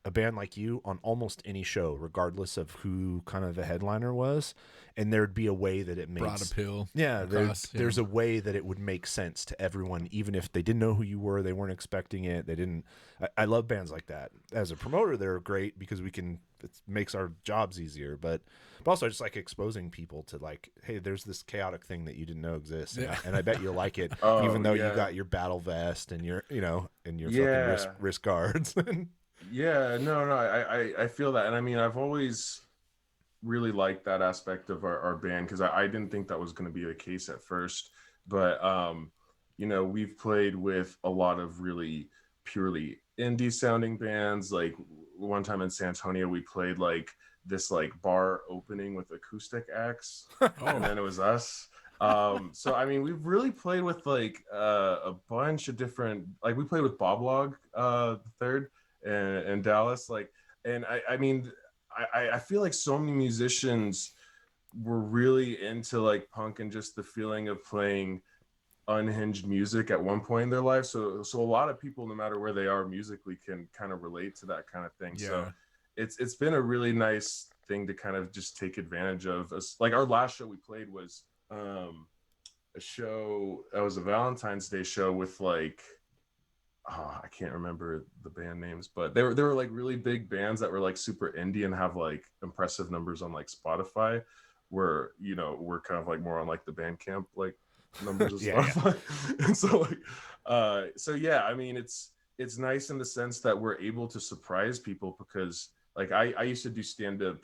Speaker 2: a band like you on almost any show, regardless of who kind of the headliner was, and there'd be a way that it makes
Speaker 1: Broad appeal.
Speaker 2: Yeah, there's a way that it would make sense to everyone, even if they didn't know who you were, they weren't expecting it. They didn't. I love bands like that. As a promoter, they're great because it makes our jobs easier, but also I just like exposing people to like, hey, there's this chaotic thing that you didn't know exists, and I bet you'll like it, even though you got your battle vest and your fucking wrist guards.
Speaker 3: Yeah, no, I feel that, and I mean, I've always really liked that aspect of our band because I didn't think that was going to be the case at first, but we've played with a lot of really purely indie sounding bands. Like one time in San Antonio, we played like this like bar opening with acoustic acts, and then it was us. So I mean, we've really played with like a bunch of different, like we played with Bob Log the third and Dallas, like, and I mean, I feel like so many musicians were really into like punk and just the feeling of playing unhinged music at one point in their life. So a lot of people, no matter where they are musically, can kind of relate to that kind of thing. Yeah. So it's been a really nice thing to kind of just take advantage of. Like our last show we played was a show that was a Valentine's Day show with like, I can't remember the band names, but they were like really big bands that were like super indie and have like impressive numbers on like Spotify, where we're kind of like more on like the Bandcamp like numbers of Spotify. Yeah. And so like I mean it's nice in the sense that we're able to surprise people, because like I used to do stand-up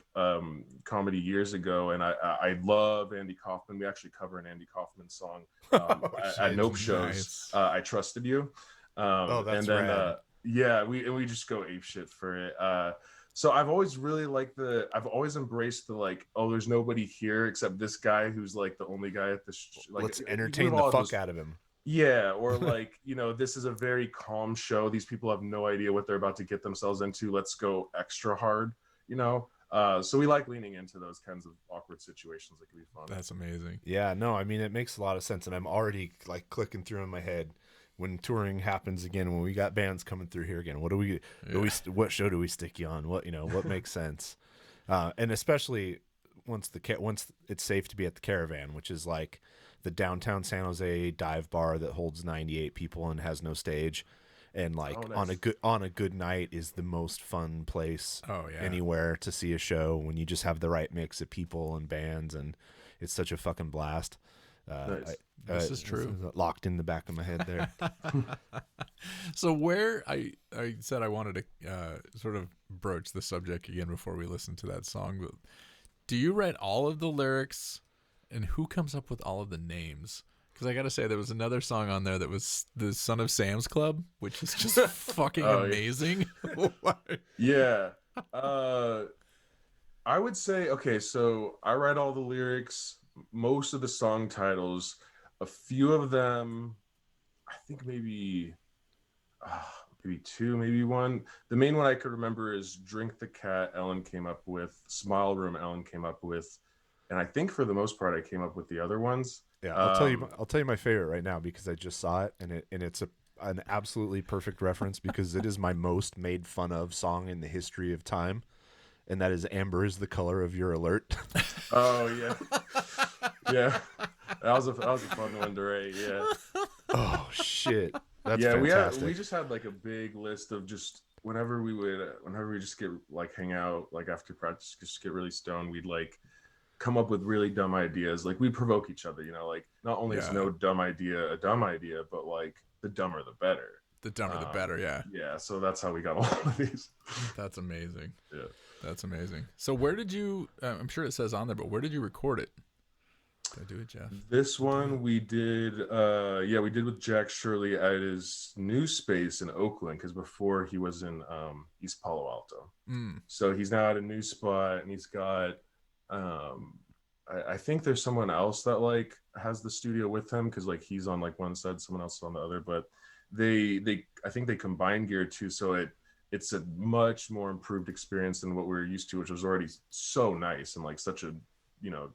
Speaker 3: comedy years ago, and I love Andy Kaufman. We actually cover an Andy Kaufman song at Nope shows. I Trusted You.
Speaker 2: That's
Speaker 3: and then
Speaker 2: rad.
Speaker 3: we just go ape shit for it. So I've always really liked I've always embraced the like, oh, there's nobody here except this guy who's like the only guy at the like,
Speaker 2: let's entertain the fuck out of him.
Speaker 3: Yeah, or like, this is a very calm show. These people have no idea what they're about to get themselves into. Let's go extra hard, So we like leaning into those kinds of awkward situations. That can be fun.
Speaker 1: That's amazing.
Speaker 2: Yeah, no, I mean, it makes a lot of sense, and I'm already like clicking through in my head when touring happens again, when we got bands coming through here again. What show do we stick you on? What makes sense? And especially once it's safe to be at the Caravan, which is like the downtown San Jose dive bar that holds 98 people and has no stage, and like on a good night is the most fun place anywhere to see a show, when you just have the right mix of people and bands, and it's such a fucking blast.
Speaker 3: Nice.
Speaker 1: This is true.
Speaker 2: This is locked in the back of my head there.
Speaker 1: So where I said I wanted to sort of broach the subject again before we listen to that song, but do you write all of the lyrics, and who comes up with all of the names? Because I gotta say, there was another song on there that was the Son of Sam's Club, which is just fucking amazing.
Speaker 3: Yeah. I would say, okay, so I write all the lyrics, most of the song titles, a few of them, I think maybe two, maybe one. The main one I could remember is Drink the Cat, Ellen came up with. Smile Room, Ellen came up with. And I think for the most part, I came up with the other ones.
Speaker 2: Yeah, I'll tell you my favorite right now, because I just saw it, and it's an absolutely perfect reference, because it is my most made fun of song in the history of time, and that is Amber is the Color of Your Alert.
Speaker 3: Oh yeah, yeah, that was a fun one to write. Yeah.
Speaker 2: Oh shit, that's fantastic.
Speaker 3: We just had like a big list of just whenever we just get like hang out like after practice, just get really stoned, we'd like come up with really dumb ideas. Like we provoke each other, like not only is no dumb idea a dumb idea, but like the dumber the better.
Speaker 1: The dumber the better.
Speaker 3: Yeah, so that's how we got a lot of these.
Speaker 1: That's amazing.
Speaker 3: Yeah,
Speaker 1: that's amazing. So where did you I'm sure it says on there, but where did you record it? Go do it, Jeff.
Speaker 3: This one we did, we did with Jack Shirley at his new space in Oakland, because before he was in East Palo Alto. So he's now at a new spot, and he's got, I think there's someone else that like has the studio with him, because like he's on like one side, someone else on the other, but I think they combine gear too, so it's a much more improved experience than what we were used to, which was already so nice and like such a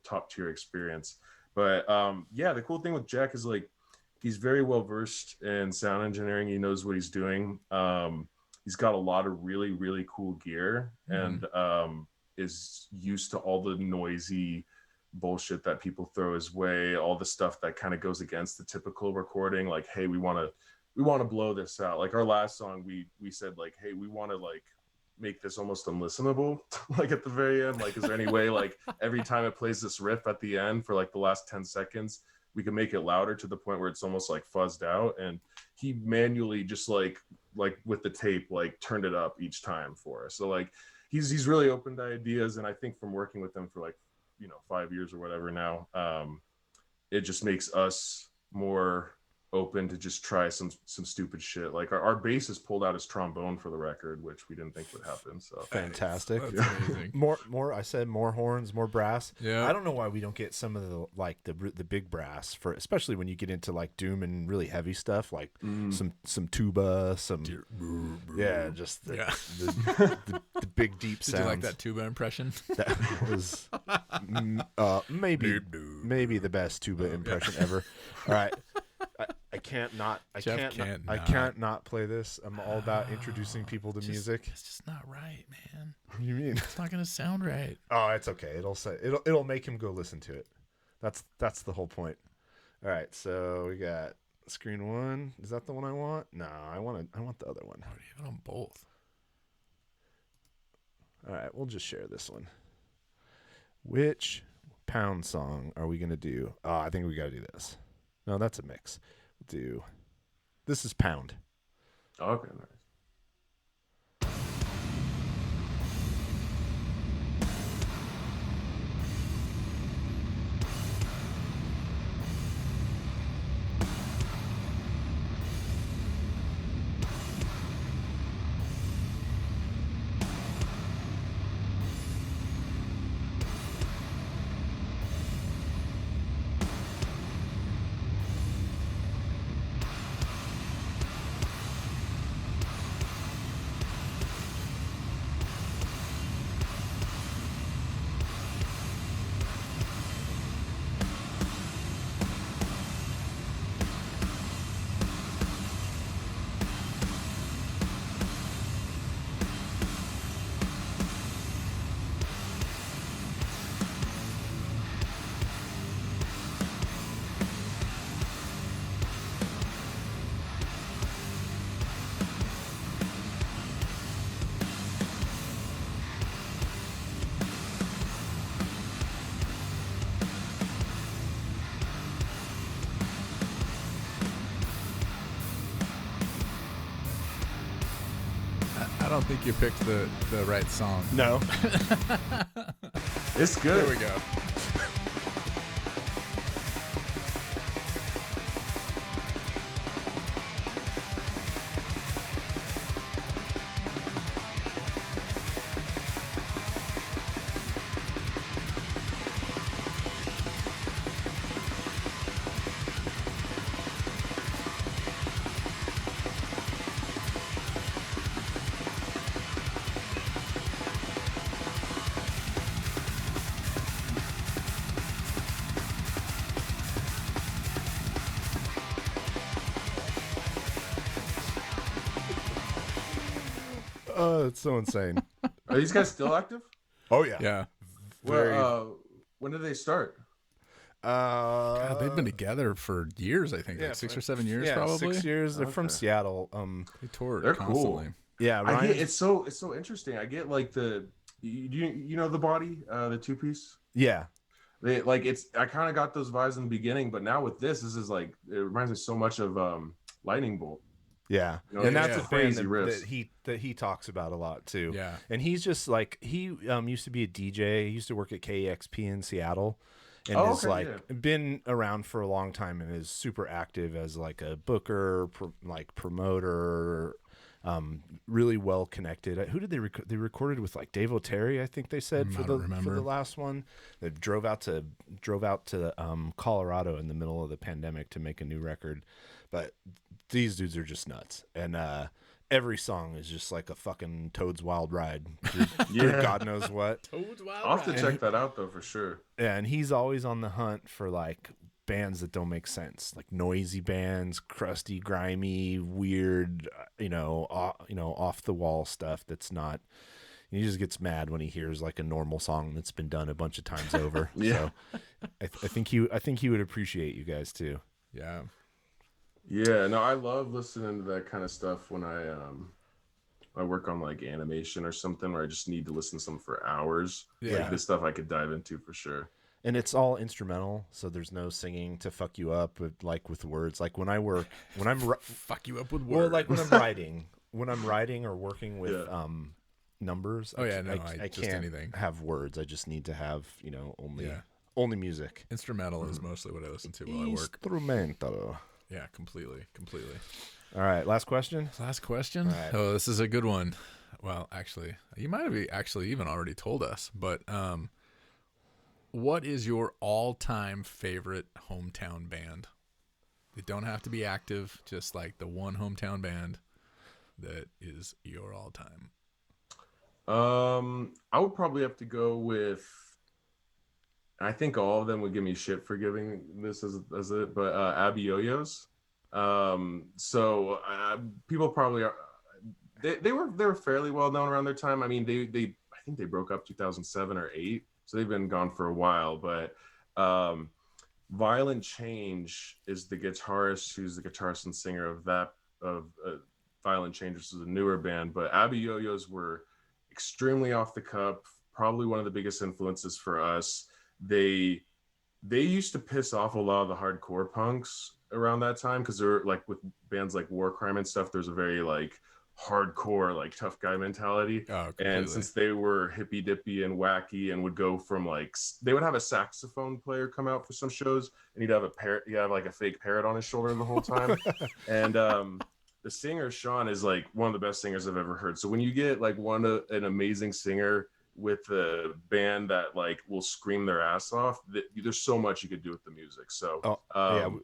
Speaker 3: top tier experience. But the cool thing with Jack is like he's very well versed in sound engineering. He knows what he's doing. He's got a lot of really, really cool gear, and is used to all the noisy bullshit that people throw his way, all the stuff that kind of goes against the typical recording, like, hey, we want to blow this out. Like our last song, we said like, hey, we want to like make this almost unlistenable, like at the very end. Like, is there any way like every time it plays this riff at the end for like the last 10 seconds, we can make it louder to the point where it's almost like fuzzed out? And he manually just like with the tape, like turned it up each time for us. So like he's really open to ideas. And I think from working with him for like, 5 years or whatever now, it just makes us more open to just try some stupid shit. Like our bassist pulled out his trombone for the record, which we didn't think would happen. So
Speaker 2: fantastic.
Speaker 1: That's amazing.
Speaker 2: more I said more horns, more brass.
Speaker 1: Yeah,
Speaker 2: I don't know why we don't get some of the like the big brass, for especially when you get into like doom and really heavy stuff, like some tuba, some just the big deep sounds.
Speaker 1: Did you like that tuba impression?
Speaker 2: That was maybe the best tuba impression ever. All right. I can't not play this. I'm all about introducing people to music.
Speaker 1: It's just not right, man.
Speaker 2: What do you mean?
Speaker 1: It's not gonna sound right.
Speaker 2: Oh, it's okay. It'll make him go listen to it. That's the whole point. All right, so we got screen one. Is that the one I want? No, I want the other one.
Speaker 1: How do you have it on both?
Speaker 2: All right, we'll just share this one. Which pound song are we gonna do? Oh, I think we gotta do this. No, that's a mix. We'll do. This is pound.
Speaker 3: Okay, nice.
Speaker 1: I don't think you picked the right song.
Speaker 2: No.
Speaker 3: It's good.
Speaker 1: There we go.
Speaker 2: Oh, it's so insane.
Speaker 3: Are these guys still active?
Speaker 2: Oh yeah.
Speaker 1: Yeah.
Speaker 3: Well, when did they start?
Speaker 1: God, they've been together for years, I think.
Speaker 2: Yeah,
Speaker 1: like 6 or 7 years, probably.
Speaker 2: 6 years. They're from
Speaker 3: Okay.
Speaker 2: Seattle.
Speaker 1: They toured
Speaker 3: They're
Speaker 1: constantly.
Speaker 3: cool.
Speaker 2: Yeah,
Speaker 3: I
Speaker 2: Ryan.
Speaker 3: get, it's so interesting. I get like you know the body, the two piece.
Speaker 2: Yeah.
Speaker 3: They like it's. I kind of got those vibes in the beginning, but now with this is like it reminds me so much of Lightning Bolt.
Speaker 2: Yeah,
Speaker 3: You know,
Speaker 2: and that's
Speaker 3: yeah.
Speaker 2: a thing
Speaker 3: Crazy riffs.
Speaker 2: that he talks about a lot too.
Speaker 1: Yeah.
Speaker 2: And he's just like he used to be a DJ. He used to work at KEXP in Seattle, and
Speaker 3: Oh,
Speaker 2: is
Speaker 3: okay,
Speaker 2: like
Speaker 3: yeah.
Speaker 2: been around for a long time and is super active as like a booker, like promoter, really well connected. Who did they they recorded with, like Dave O'Terry, I think they said, for the last one. They drove out to Colorado in the middle of the pandemic to make a new record. But these dudes are just nuts, and every song is just like a fucking Toad's Wild Ride through God knows what.
Speaker 1: Toad's Wild
Speaker 3: I'll have to
Speaker 1: Ride.
Speaker 3: check that out though for sure.
Speaker 2: Yeah, and he's always on the hunt for like bands that don't make sense, like noisy bands, crusty, grimy, weird, off the wall stuff that's not. He just gets mad when he hears like a normal song that's been done a bunch of times over.
Speaker 3: Yeah.
Speaker 2: So I think he would appreciate you guys too.
Speaker 1: Yeah.
Speaker 3: Yeah, no, I love listening to that kind of stuff when I work on like animation or something where I just need to listen to something for hours.
Speaker 1: Yeah.
Speaker 3: Like this stuff I could dive into for sure.
Speaker 2: And it's all instrumental, so there's no singing to fuck you up with words. Like when I'm
Speaker 1: fuck you up with words.
Speaker 2: well, like when I'm writing or working with numbers.
Speaker 1: Oh yeah, no,
Speaker 2: I
Speaker 1: just
Speaker 2: can't
Speaker 1: anything.
Speaker 2: have words. I just need to have only music.
Speaker 1: Instrumental is mostly what I listen to while I work.
Speaker 2: Instrumental.
Speaker 1: Yeah, completely.
Speaker 2: All right, last question.
Speaker 1: Last question.
Speaker 2: All right.
Speaker 1: Oh, this is a good one. Well, actually, you might have actually even already told us, but what is your all-time favorite hometown band? They don't have to be active, just like the one hometown band that is your all-time.
Speaker 3: I would probably have to go with. I think all of them would give me shit for giving this as it, but Abby Yo-Yos. So people probably are. They were fairly well known around their time. I mean, I think they broke up 2007 or 8, so they've been gone for a while. But Violent Change is the guitarist who's the guitarist and singer of Violent Change, which is a newer band. But Abby Yo-Yos were extremely off the cuff, probably one of the biggest influences for us. They used to piss off a lot of the hardcore punks around that time because they're like with bands like War Crime and stuff. There's a very like hardcore, like tough guy mentality.
Speaker 1: Oh,
Speaker 3: and since they were hippy dippy and wacky and would go from like they would have a saxophone player come out for some shows and he'd have like a fake parrot on his shoulder the whole time. And the singer Sean is like one of the best singers I've ever heard. So when you get like an amazing singer with a band that like will scream their ass off, there's so much you could do with the music. So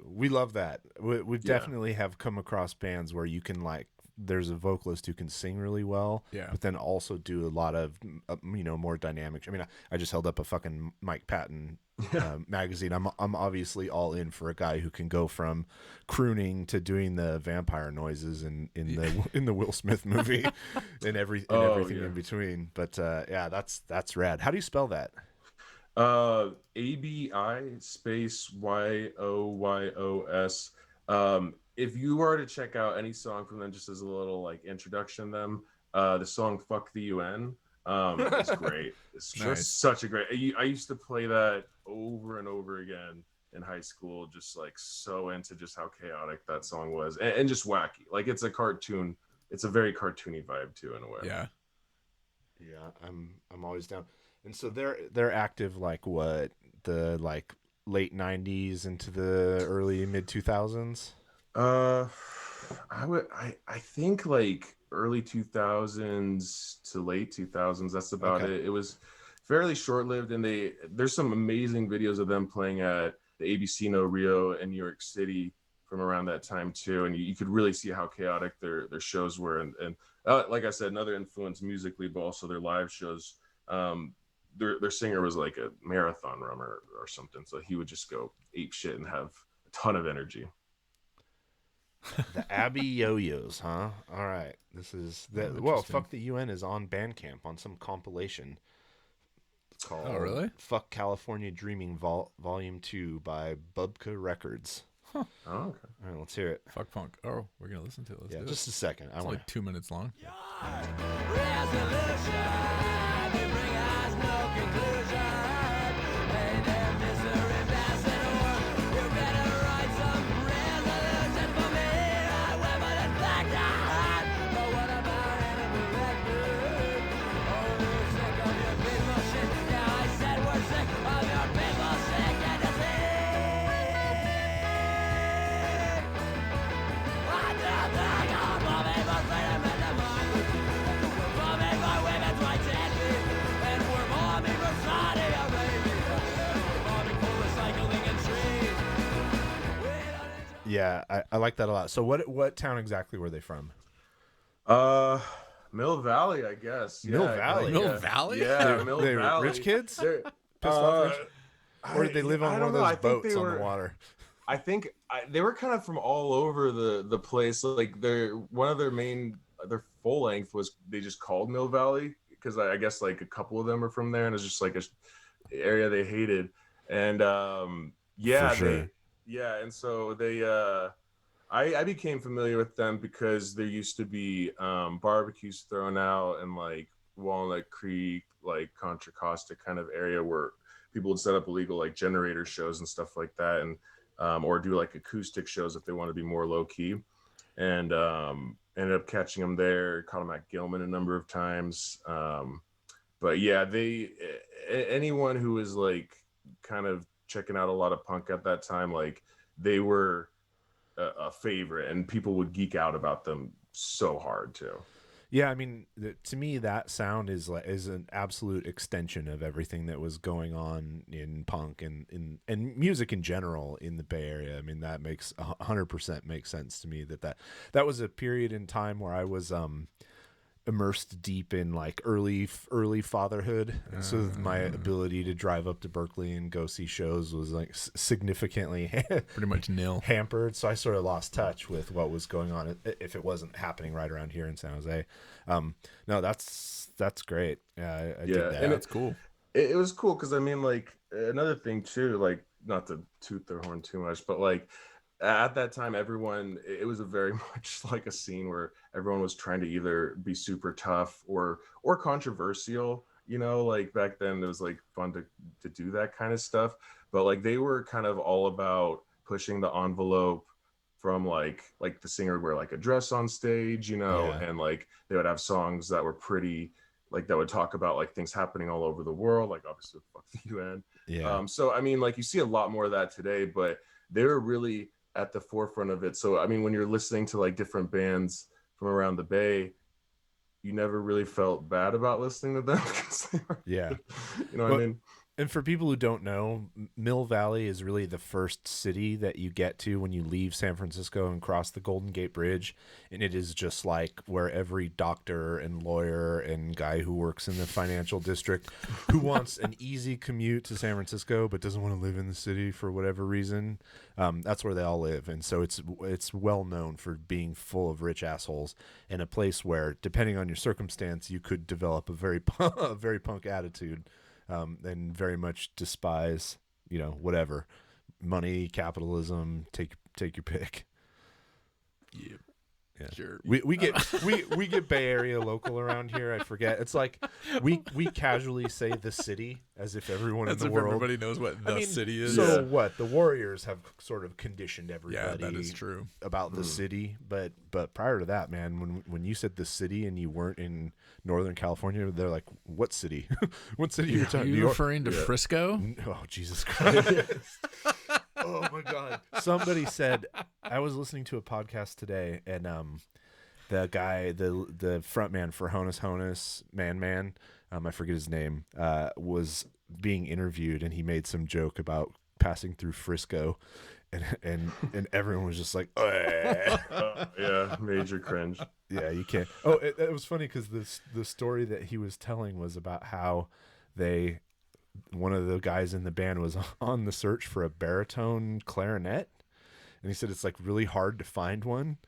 Speaker 2: we love that. We've definitely have come across bands where you can like there's a vocalist who can sing really well, but then also do a lot of more dynamic. I mean, I just held up a fucking Mike Patton magazine. I'm obviously all in for a guy who can go from crooning to doing the vampire noises in the Will Smith movie and everything in between. But that's rad. How do you spell that? ABI
Speaker 3: space YOYOS. If you were to check out any song from them, just as a little like introduction to them, the song "Fuck the UN," it's great. It's just such a great. I used to play that over and over again in high school, just like so into just how chaotic that song was, and just wacky. Like it's a cartoon. It's a very cartoony vibe too, in a way.
Speaker 1: Yeah.
Speaker 2: I'm always down. And so they're active like what, the like late 90s into the early mid 2000s.
Speaker 3: I think like early 2000s to late 2000s. That's about it. It was fairly short-lived, and there's some amazing videos of them playing at the ABC No Rio in New York City from around that time too, and you could really see how chaotic their shows were, and like I said, another influence musically, but also their live shows. Their singer was like a marathon runner or something, so he would just go ape shit and have a ton of energy.
Speaker 2: The Abby Yo-Yos, huh? All right. This is that. Well, Fuck the UN is on Bandcamp on some compilation. It's called
Speaker 1: really?
Speaker 2: Fuck California Dreaming Volume 2 by Bubka Records.
Speaker 1: Huh.
Speaker 3: Oh, okay.
Speaker 2: All right, let's hear it.
Speaker 1: Fuck punk. Oh, we're gonna listen to it. Let's do
Speaker 2: just
Speaker 1: it.
Speaker 2: a second.
Speaker 1: It's like 2 minutes long.
Speaker 2: Yeah, I like that a lot. So what town exactly were they from?
Speaker 3: Mill Valley, I guess.
Speaker 2: Mill
Speaker 3: Yeah,
Speaker 2: Valley?
Speaker 1: Mill Valley?
Speaker 3: Yeah, Mill
Speaker 2: They
Speaker 3: Valley.
Speaker 2: rich kids?
Speaker 3: They're,
Speaker 2: Pissed off rich? Or
Speaker 3: I,
Speaker 2: did they live on
Speaker 3: I
Speaker 2: one of
Speaker 3: don't know.
Speaker 2: those
Speaker 3: I think
Speaker 2: boats
Speaker 3: they
Speaker 2: on
Speaker 3: were.
Speaker 2: the water?
Speaker 3: I think they were kind of from all over the place. Like one of their full length was they just called Mill Valley because I guess like a couple of them are from there, and it's just like a area they hated. And yeah,
Speaker 2: For sure.
Speaker 3: and so they I became familiar with them because there used to be barbecues thrown out in like Walnut Creek, like Contra Costa kind of area where people would set up illegal like generator shows and stuff like that, and or do like acoustic shows if they want to be more low key. And ended up catching them there. Caught them at Gilman a number of times. But yeah, anyone who was like kind of checking out a lot of punk at that time, like they were a favorite, and people would geek out about them so hard too.
Speaker 2: Yeah, I mean, to me, that sound is an absolute extension of everything that was going on in punk and music in general in the Bay Area. I mean, that makes 100% makes sense to me. That was a period in time where I was immersed deep in like early fatherhood, and so my ability to drive up to Berkeley and go see shows was like significantly
Speaker 1: pretty much nil
Speaker 2: hampered. So I sort of lost touch with what was going on if it wasn't happening right around here in San Jose. No, that's great. I dig that.
Speaker 1: And that's cool.
Speaker 3: It was cool because I mean, like another thing too, like not to toot their horn too much, but like at that time, it was a very much like a scene where everyone was trying to either be super tough or controversial, you know, like back then it was like fun to do that kind of stuff. But like they were kind of all about pushing the envelope from like the singer would wear like a dress on stage, you know, and like they would have songs that were pretty like that would talk about like things happening all over the world, like obviously fuck the UN.
Speaker 2: Yeah.
Speaker 3: So I mean, like you see a lot more of that today, but they were really at the forefront of it. So I mean, when you're listening to like different bands from around the Bay, you never really felt bad about listening to them because they were, you know what I mean?
Speaker 2: And for people who don't know, Mill Valley is really the first city that you get to when you leave San Francisco and cross the Golden Gate Bridge. And it is just like where every doctor and lawyer and guy who works in the financial district who wants an easy commute to San Francisco but doesn't want to live in the city for whatever reason, that's where they all live. And so it's well known for being full of rich assholes, and a place where, depending on your circumstance, you could develop a very punk attitude. And very much despise, you know, whatever, money, capitalism, take your pick.
Speaker 1: Yeah. Sure.
Speaker 2: We get Bay Area local around here. I forget. It's like we casually say the city as if everyone in the world,
Speaker 1: everybody knows what the city is.
Speaker 2: So what? The Warriors have sort of conditioned everybody.
Speaker 1: Yeah, that is true.
Speaker 2: About the city, but prior to that, man, when you said the city and you weren't in Northern California, they're like, "What city? What city are you talking?
Speaker 1: Are you referring to Frisco?"
Speaker 2: Oh, Jesus Christ. Oh my God. Somebody said, I was listening to a podcast today, and the guy, the frontman for Honus Man, I forget his name, was being interviewed, and he made some joke about passing through Frisco, and everyone was just like,
Speaker 3: yeah, major cringe.
Speaker 2: Yeah, you can't. Oh, it was funny because the story that he was telling was about how one of the guys in the band was on the search for a baritone clarinet, and he said it's like really hard to find one.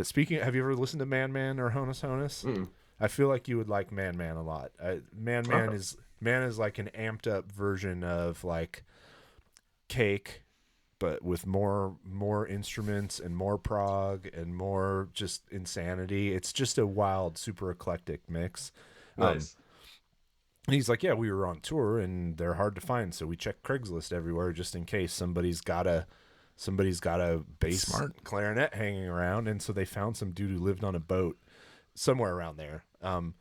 Speaker 2: Speaking, have you ever listened to Man or Honus? I feel like you would like Man a lot. Man is like an amped up version of like Cake, but with more instruments and more prog and more just insanity. It's just a wild, super eclectic mix.
Speaker 3: Nice.
Speaker 2: He's like, yeah, we were on tour and they're hard to find, so we check Craigslist everywhere just in case somebody's got a bass clarinet hanging around. And so they found some dude who lived on a boat somewhere around there,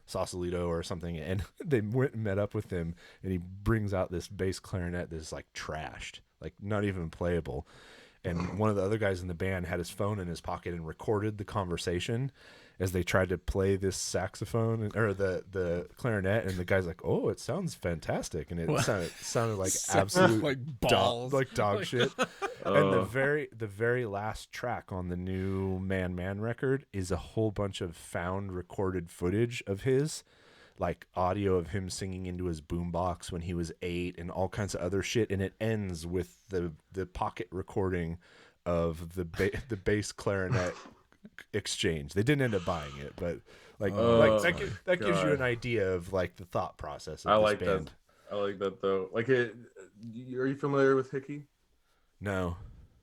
Speaker 2: Sausalito or something, and they went and met up with him, and he brings out this bass clarinet that's like trashed, like not even playable. And one of the other guys in the band had his phone in his pocket and recorded the conversation. as they tried to play this saxophone or the clarinet, and the guy's like, "Oh, it sounds fantastic," and it sounded like absolute
Speaker 1: like balls,
Speaker 2: like dog shit. And the very last track on the new Man record is a whole bunch of found recorded footage of his, like audio of him singing into his boombox when he was 8 and all kinds of other shit, and it ends with the pocket recording of the bass clarinet exchange. They didn't end up buying it, but that gives you an idea of like the thought process of this band.
Speaker 3: I like that though. Like are you familiar with Hickey?
Speaker 2: No.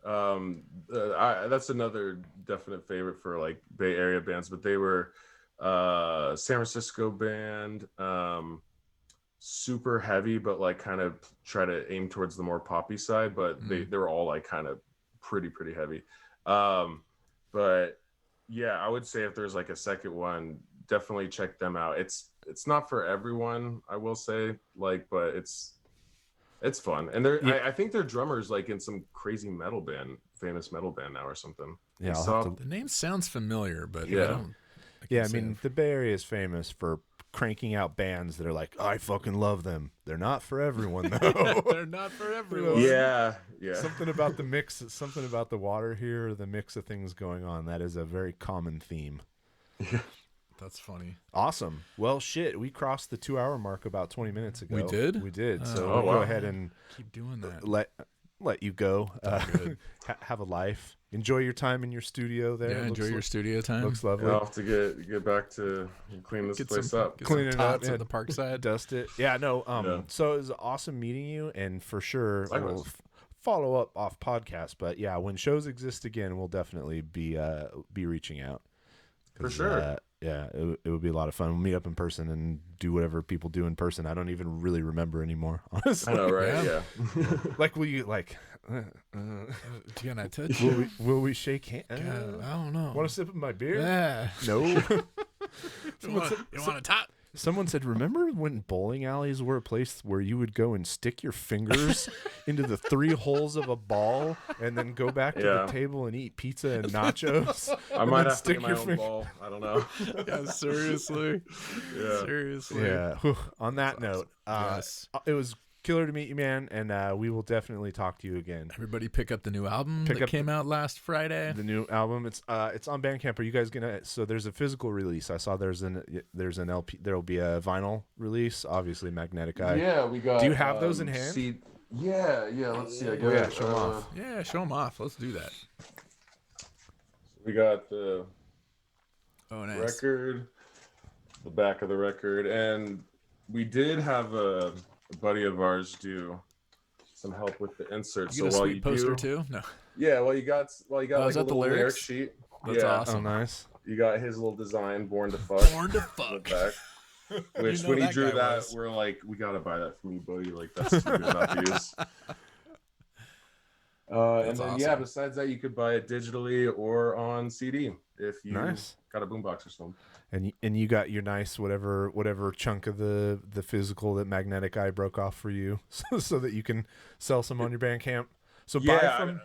Speaker 3: That's another definite favorite for like Bay Area bands, but they were San Francisco band, super heavy, but like kind of try to aim towards the more poppy side, but they were all like kind of pretty heavy. But yeah, I would say if there's like a second one, definitely check them out. It's not for everyone, I will say, like, but it's fun. And I think their drummer's like in some crazy famous metal band now or something.
Speaker 2: Yeah,
Speaker 1: the name sounds familiar, but
Speaker 3: yeah.
Speaker 2: I mean, the Bay Area is famous for cranking out bands that are like, I fucking love them. They're not for everyone, though.
Speaker 1: They're not for everyone.
Speaker 3: Yeah.
Speaker 2: Something about the mix, something about the water here, the mix of things going on. That is a very common theme.
Speaker 3: Yeah.
Speaker 1: That's funny.
Speaker 2: Awesome. Well, shit, we crossed the 2-hour mark about 20 minutes ago.
Speaker 1: We did?
Speaker 2: We did. So
Speaker 3: wow.
Speaker 2: we'll go ahead and
Speaker 1: keep doing that.
Speaker 2: Let you go. Have a life. Enjoy your time in your studio there.
Speaker 1: Yeah, enjoy your studio time.
Speaker 2: Looks lovely.
Speaker 3: I'll have to get back to clean this place up.
Speaker 2: Clean it up
Speaker 1: at the parkside.
Speaker 2: Dust it. Yeah, no. So it was awesome meeting you, and for sure we'll follow up off podcast. But yeah, when shows exist again, we'll definitely be reaching out.
Speaker 3: For sure.
Speaker 2: Yeah, it would be a lot of fun. We'll meet up in person and do whatever people do in person. I don't even really remember anymore, honestly.
Speaker 3: I know, right? Yeah.
Speaker 2: Like, will you like?
Speaker 1: Can I touch
Speaker 2: will we shake hands?
Speaker 1: I don't know.
Speaker 2: Want a sip of my beer?
Speaker 1: Yeah.
Speaker 2: No.
Speaker 1: You want a top?
Speaker 2: Someone said, remember when bowling alleys were a place where you would go and stick your fingers into the 3 holes of a ball and then go back to the table and eat pizza and nachos?
Speaker 3: I might have to get my own ball. I don't know.
Speaker 1: Yeah, seriously.
Speaker 3: Yeah.
Speaker 1: Seriously.
Speaker 2: Yeah. Whew. On that note,
Speaker 1: yes.
Speaker 2: It was killer to meet you, man, and we will definitely talk to you again.
Speaker 1: Everybody pick up the new album that came out last Friday.
Speaker 2: The new album, it's on Bandcamp. Are you guys gonna? So there's a physical release. I saw there's an LP. There will be a vinyl release. Obviously, Magnetic Eye.
Speaker 3: Yeah, we got.
Speaker 2: Do you have those in hand?
Speaker 3: Yeah. Let's see.
Speaker 2: Show them off.
Speaker 1: Yeah, show them off. Let's do that.
Speaker 3: We got the
Speaker 1: nice.
Speaker 3: record, the back of the record, and we did have a buddy of ours do some help with the insert.
Speaker 1: You got a sweet poster too? No.
Speaker 3: Yeah, well, you got like a little lyric sheet.
Speaker 1: That's awesome.
Speaker 2: Oh, nice.
Speaker 3: You got his little design, Born to Fuck.
Speaker 1: Born to Fuck.
Speaker 3: Which when he drew that, we're like, we gotta buy that from you, buddy. Like that's too good not to use. And then
Speaker 1: awesome.
Speaker 3: Besides that, you could buy it digitally or on CD if you got a boombox or something.
Speaker 2: And you got your nice whatever chunk of the physical that Magnetic Eye broke off for you, so that you can sell some on your Bandcamp. So buy from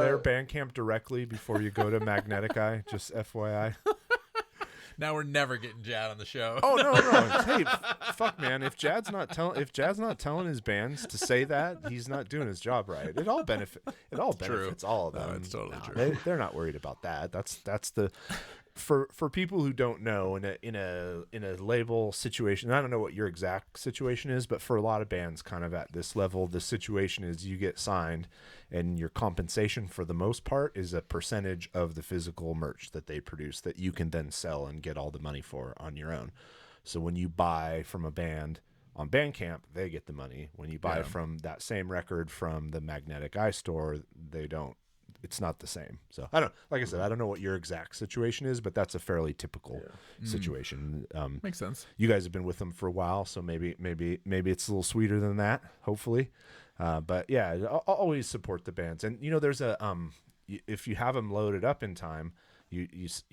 Speaker 2: their Bandcamp directly before you go to Magnetic Eye. Just FYI.
Speaker 1: Now we're never getting Jad on the show.
Speaker 2: Oh no! Hey, fuck, man! If Jad's not telling his bands to say that, he's not doing his job right. It all benefits all of them.
Speaker 1: No, it's totally true.
Speaker 2: They're not worried about that. That's the. For people who don't know, in a label situation, I don't know what your exact situation is, but for a lot of bands kind of at this level, the situation is you get signed and your compensation for the most part is a percentage of the physical merch that they produce that you can then sell and get all the money for on your own. So when you buy from a band on Bandcamp, they get the money. When you buy from that same record from the Magnetic Eye store, they don't. It's not the same. So I don't know what your exact situation is, but that's a fairly typical situation.
Speaker 1: Makes sense.
Speaker 2: You guys have been with them for a while, so maybe it's a little sweeter than that, hopefully. But yeah, I'll always support the bands. And there's a if you have them loaded up in time, you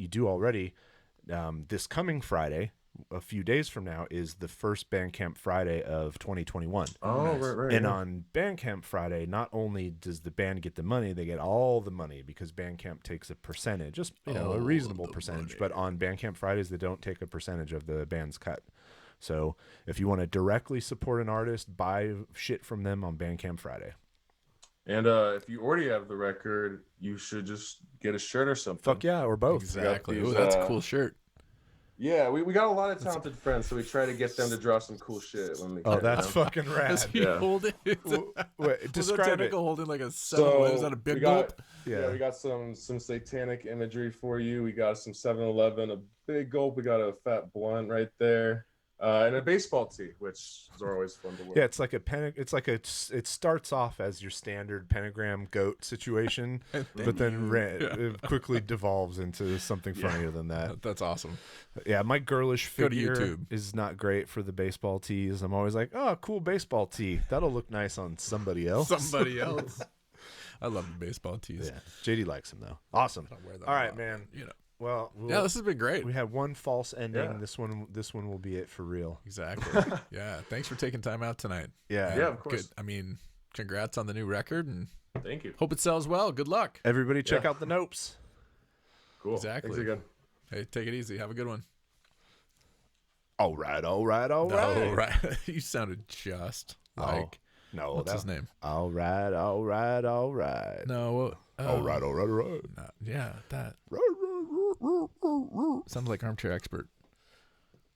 Speaker 2: do already. This coming Friday, a few days from now is the first Bandcamp Friday of 2021.
Speaker 3: Oh, right.
Speaker 2: And on Bandcamp Friday, not only does the band get the money, they get all the money because Bandcamp takes a percentage, just a reasonable percentage. But on Bandcamp Fridays, they don't take a percentage of the band's cut. So if you want to directly support an artist, buy shit from them on Bandcamp Friday.
Speaker 3: And if you already have the record, you should just get a shirt or something.
Speaker 2: Fuck yeah, or both.
Speaker 1: Exactly.
Speaker 3: These,
Speaker 1: Ooh, that's a cool shirt.
Speaker 3: Yeah, we got a lot of talented friends, so we try to get them to draw some cool shit when they can.
Speaker 2: Oh, that's fucking rad.
Speaker 1: Does he hold it?
Speaker 2: Wait, describe it.
Speaker 1: Holding like a 7.
Speaker 3: So
Speaker 1: Is that a big gulp?
Speaker 3: Yeah, we got some satanic imagery for you. We got some 7-Eleven, a big gulp. We got a fat blunt right there. And a baseball tee, which is always fun to wear.
Speaker 2: Yeah, it's like it starts off as your standard pentagram goat situation, but then it quickly devolves into something funnier than that.
Speaker 1: That's awesome.
Speaker 2: Yeah, my girlish figure
Speaker 1: Go to YouTube.
Speaker 2: is not great for the baseball tees. I'm always like, oh, cool baseball tee. That'll look nice on somebody else.
Speaker 1: I love the baseball tees.
Speaker 2: Yeah, JD likes them though. Awesome.
Speaker 1: I don't wear them
Speaker 2: All
Speaker 1: a
Speaker 2: right,
Speaker 1: lot,
Speaker 2: man.
Speaker 1: You know.
Speaker 2: Well,
Speaker 1: Yeah, this has been great.
Speaker 2: we had one false ending.
Speaker 3: Yeah.
Speaker 2: This one will be it for real.
Speaker 1: Exactly. Yeah. Thanks for taking time out tonight.
Speaker 2: Yeah.
Speaker 3: Yeah, of course.
Speaker 1: Good. I mean, congrats on the new record and
Speaker 3: Thank you.
Speaker 1: hope it sells well. Good luck.
Speaker 2: Everybody check
Speaker 3: Yeah.
Speaker 2: out the Nopes.
Speaker 3: Cool.
Speaker 1: Exactly.
Speaker 3: Thanks again.
Speaker 1: Hey, take it easy. Have a good one.
Speaker 2: All right.
Speaker 1: No, right. You sounded just like
Speaker 2: No,
Speaker 1: what's his name?
Speaker 2: All right.
Speaker 1: No.
Speaker 2: All right.
Speaker 1: No, yeah, that sounds like Armchair Expert.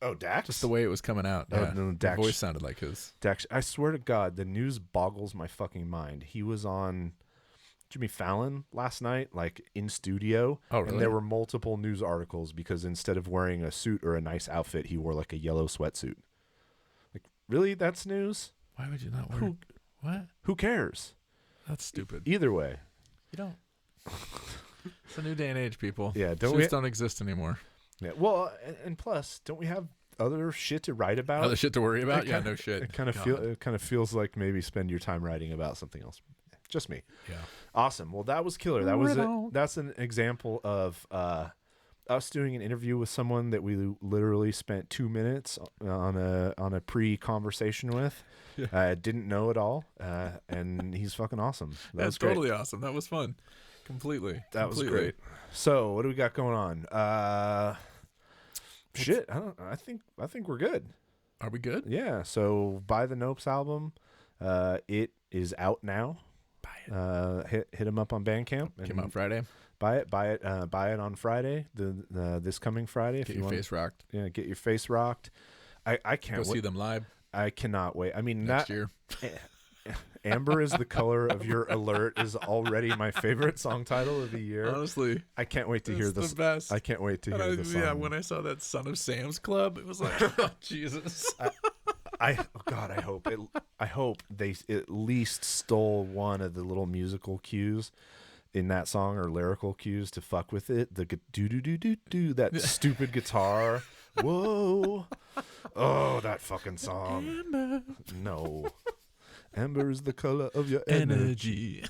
Speaker 2: Oh, Dax?
Speaker 1: Just the way it was coming out.
Speaker 2: Oh,
Speaker 1: Yeah.
Speaker 2: no,
Speaker 1: The
Speaker 2: Dax.
Speaker 1: voice sounded like his.
Speaker 2: Dax, I swear to God, the news boggles my fucking mind. He was on Jimmy Fallon last night, like in studio.
Speaker 1: Oh, really?
Speaker 2: And there were multiple news articles because instead of wearing a suit or a nice outfit, he wore like a yellow sweatsuit. Like, really? That's news?
Speaker 1: Why would you not wear? What?
Speaker 2: Who cares?
Speaker 1: That's stupid.
Speaker 2: Either way.
Speaker 1: You don't. It's a new day and age, people.
Speaker 2: Yeah,
Speaker 1: Suits don't exist anymore.
Speaker 2: Yeah. Well, and plus, don't we have other shit to write about?
Speaker 1: Other shit to worry about? Yeah, no shit.
Speaker 2: It kind of feels like maybe spend your time writing about something else. Just me.
Speaker 1: Yeah.
Speaker 2: Awesome. Well, that was killer. That was it. That's an example of us doing an interview with someone that we literally spent 2 minutes on a pre-conversation with. Yeah. Didn't know at all, and he's fucking awesome.
Speaker 1: That's totally awesome. That was fun. Completely.
Speaker 2: That was great. So, what do we got going on? Shit, I think we're good.
Speaker 1: Are we good?
Speaker 2: Yeah. So, buy the Nopes album. It is out now.
Speaker 1: Buy it.
Speaker 2: Hit him up on Bandcamp.
Speaker 1: Came out Friday.
Speaker 2: Buy it on Friday. This coming Friday.
Speaker 1: Get your face rocked.
Speaker 2: Yeah, get your face rocked. I can't
Speaker 1: Go see them live
Speaker 2: I cannot wait. I mean,
Speaker 1: next year.
Speaker 2: Amber is the color of your alert is already my favorite song title of the year.
Speaker 1: Honestly,
Speaker 2: I can't wait to hear this.
Speaker 1: The best.
Speaker 2: I can't wait to hear the song.
Speaker 1: Yeah, when I saw that Son of Sam's Club, it was like, oh, Jesus.
Speaker 2: I hope they at least stole one of the little musical cues in that song or lyrical cues to fuck with it. The do do do do do that stupid guitar. Whoa. Oh, that fucking song.
Speaker 1: Amber.
Speaker 2: No. Amber is the color of your energy.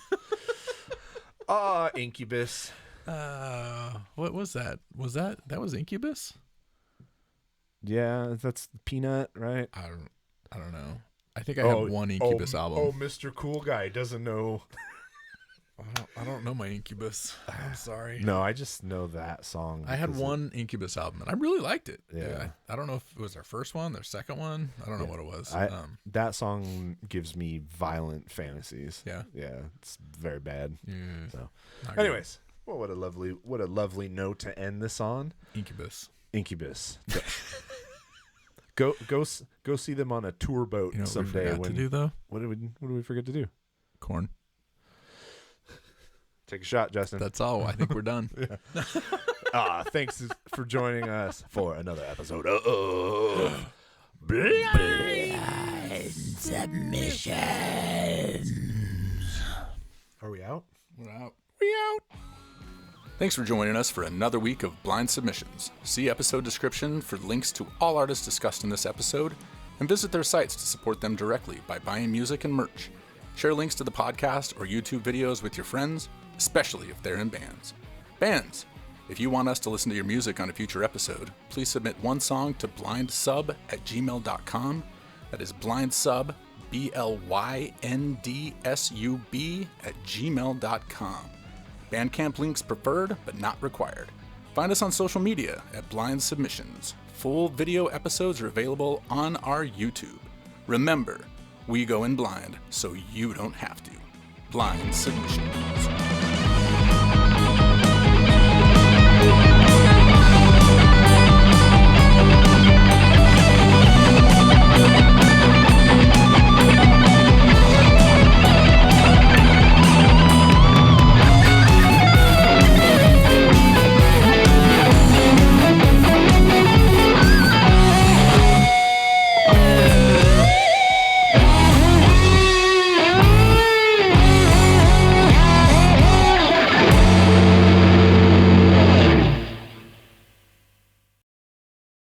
Speaker 2: Incubus.
Speaker 1: What was that? That was Incubus?
Speaker 2: Yeah, that's Peanut, right?
Speaker 1: I don't know. I think I have one Incubus album.
Speaker 2: Oh, Mr. Cool Guy doesn't know.
Speaker 1: I don't know my Incubus. I'm sorry.
Speaker 2: No, I just know that song.
Speaker 1: I had one Incubus album, and I really liked it.
Speaker 2: Yeah.
Speaker 1: I don't know if it was their first one, their second one. I don't know what it was.
Speaker 2: That song gives me violent fantasies.
Speaker 1: Yeah.
Speaker 2: Yeah, it's very bad.
Speaker 1: Yeah.
Speaker 2: So,
Speaker 1: Not
Speaker 2: anyways, well, what a lovely note to end this on.
Speaker 1: Incubus.
Speaker 2: Go see them on a tour boat someday.
Speaker 1: What to do though?
Speaker 2: What did we forget to do?
Speaker 1: Corn.
Speaker 2: Take a shot, Justin.
Speaker 1: That's all. I think we're done.
Speaker 2: Thanks for joining us for another episode of Blynd Submyshynz. Are we out?
Speaker 1: We're out. We out.
Speaker 4: Thanks for joining us for another week of Blynd Submyshynz. See episode description for links to all artists discussed in this episode, and visit their sites to support them directly by buying music and merch. Share links to the podcast or YouTube videos with your friends, especially if they're in bands. Bands, If you want us to listen to your music on a future episode, please submit one song to blyndsub@gmail.com. That is blyndsub, BLYNDSUB @gmail.com. Bandcamp links preferred, but not required. Find us on social media at Blynd Submyshynz. Full video episodes are available on our YouTube. Remember, we go in blind so you don't have to. Blynd Submyshynz.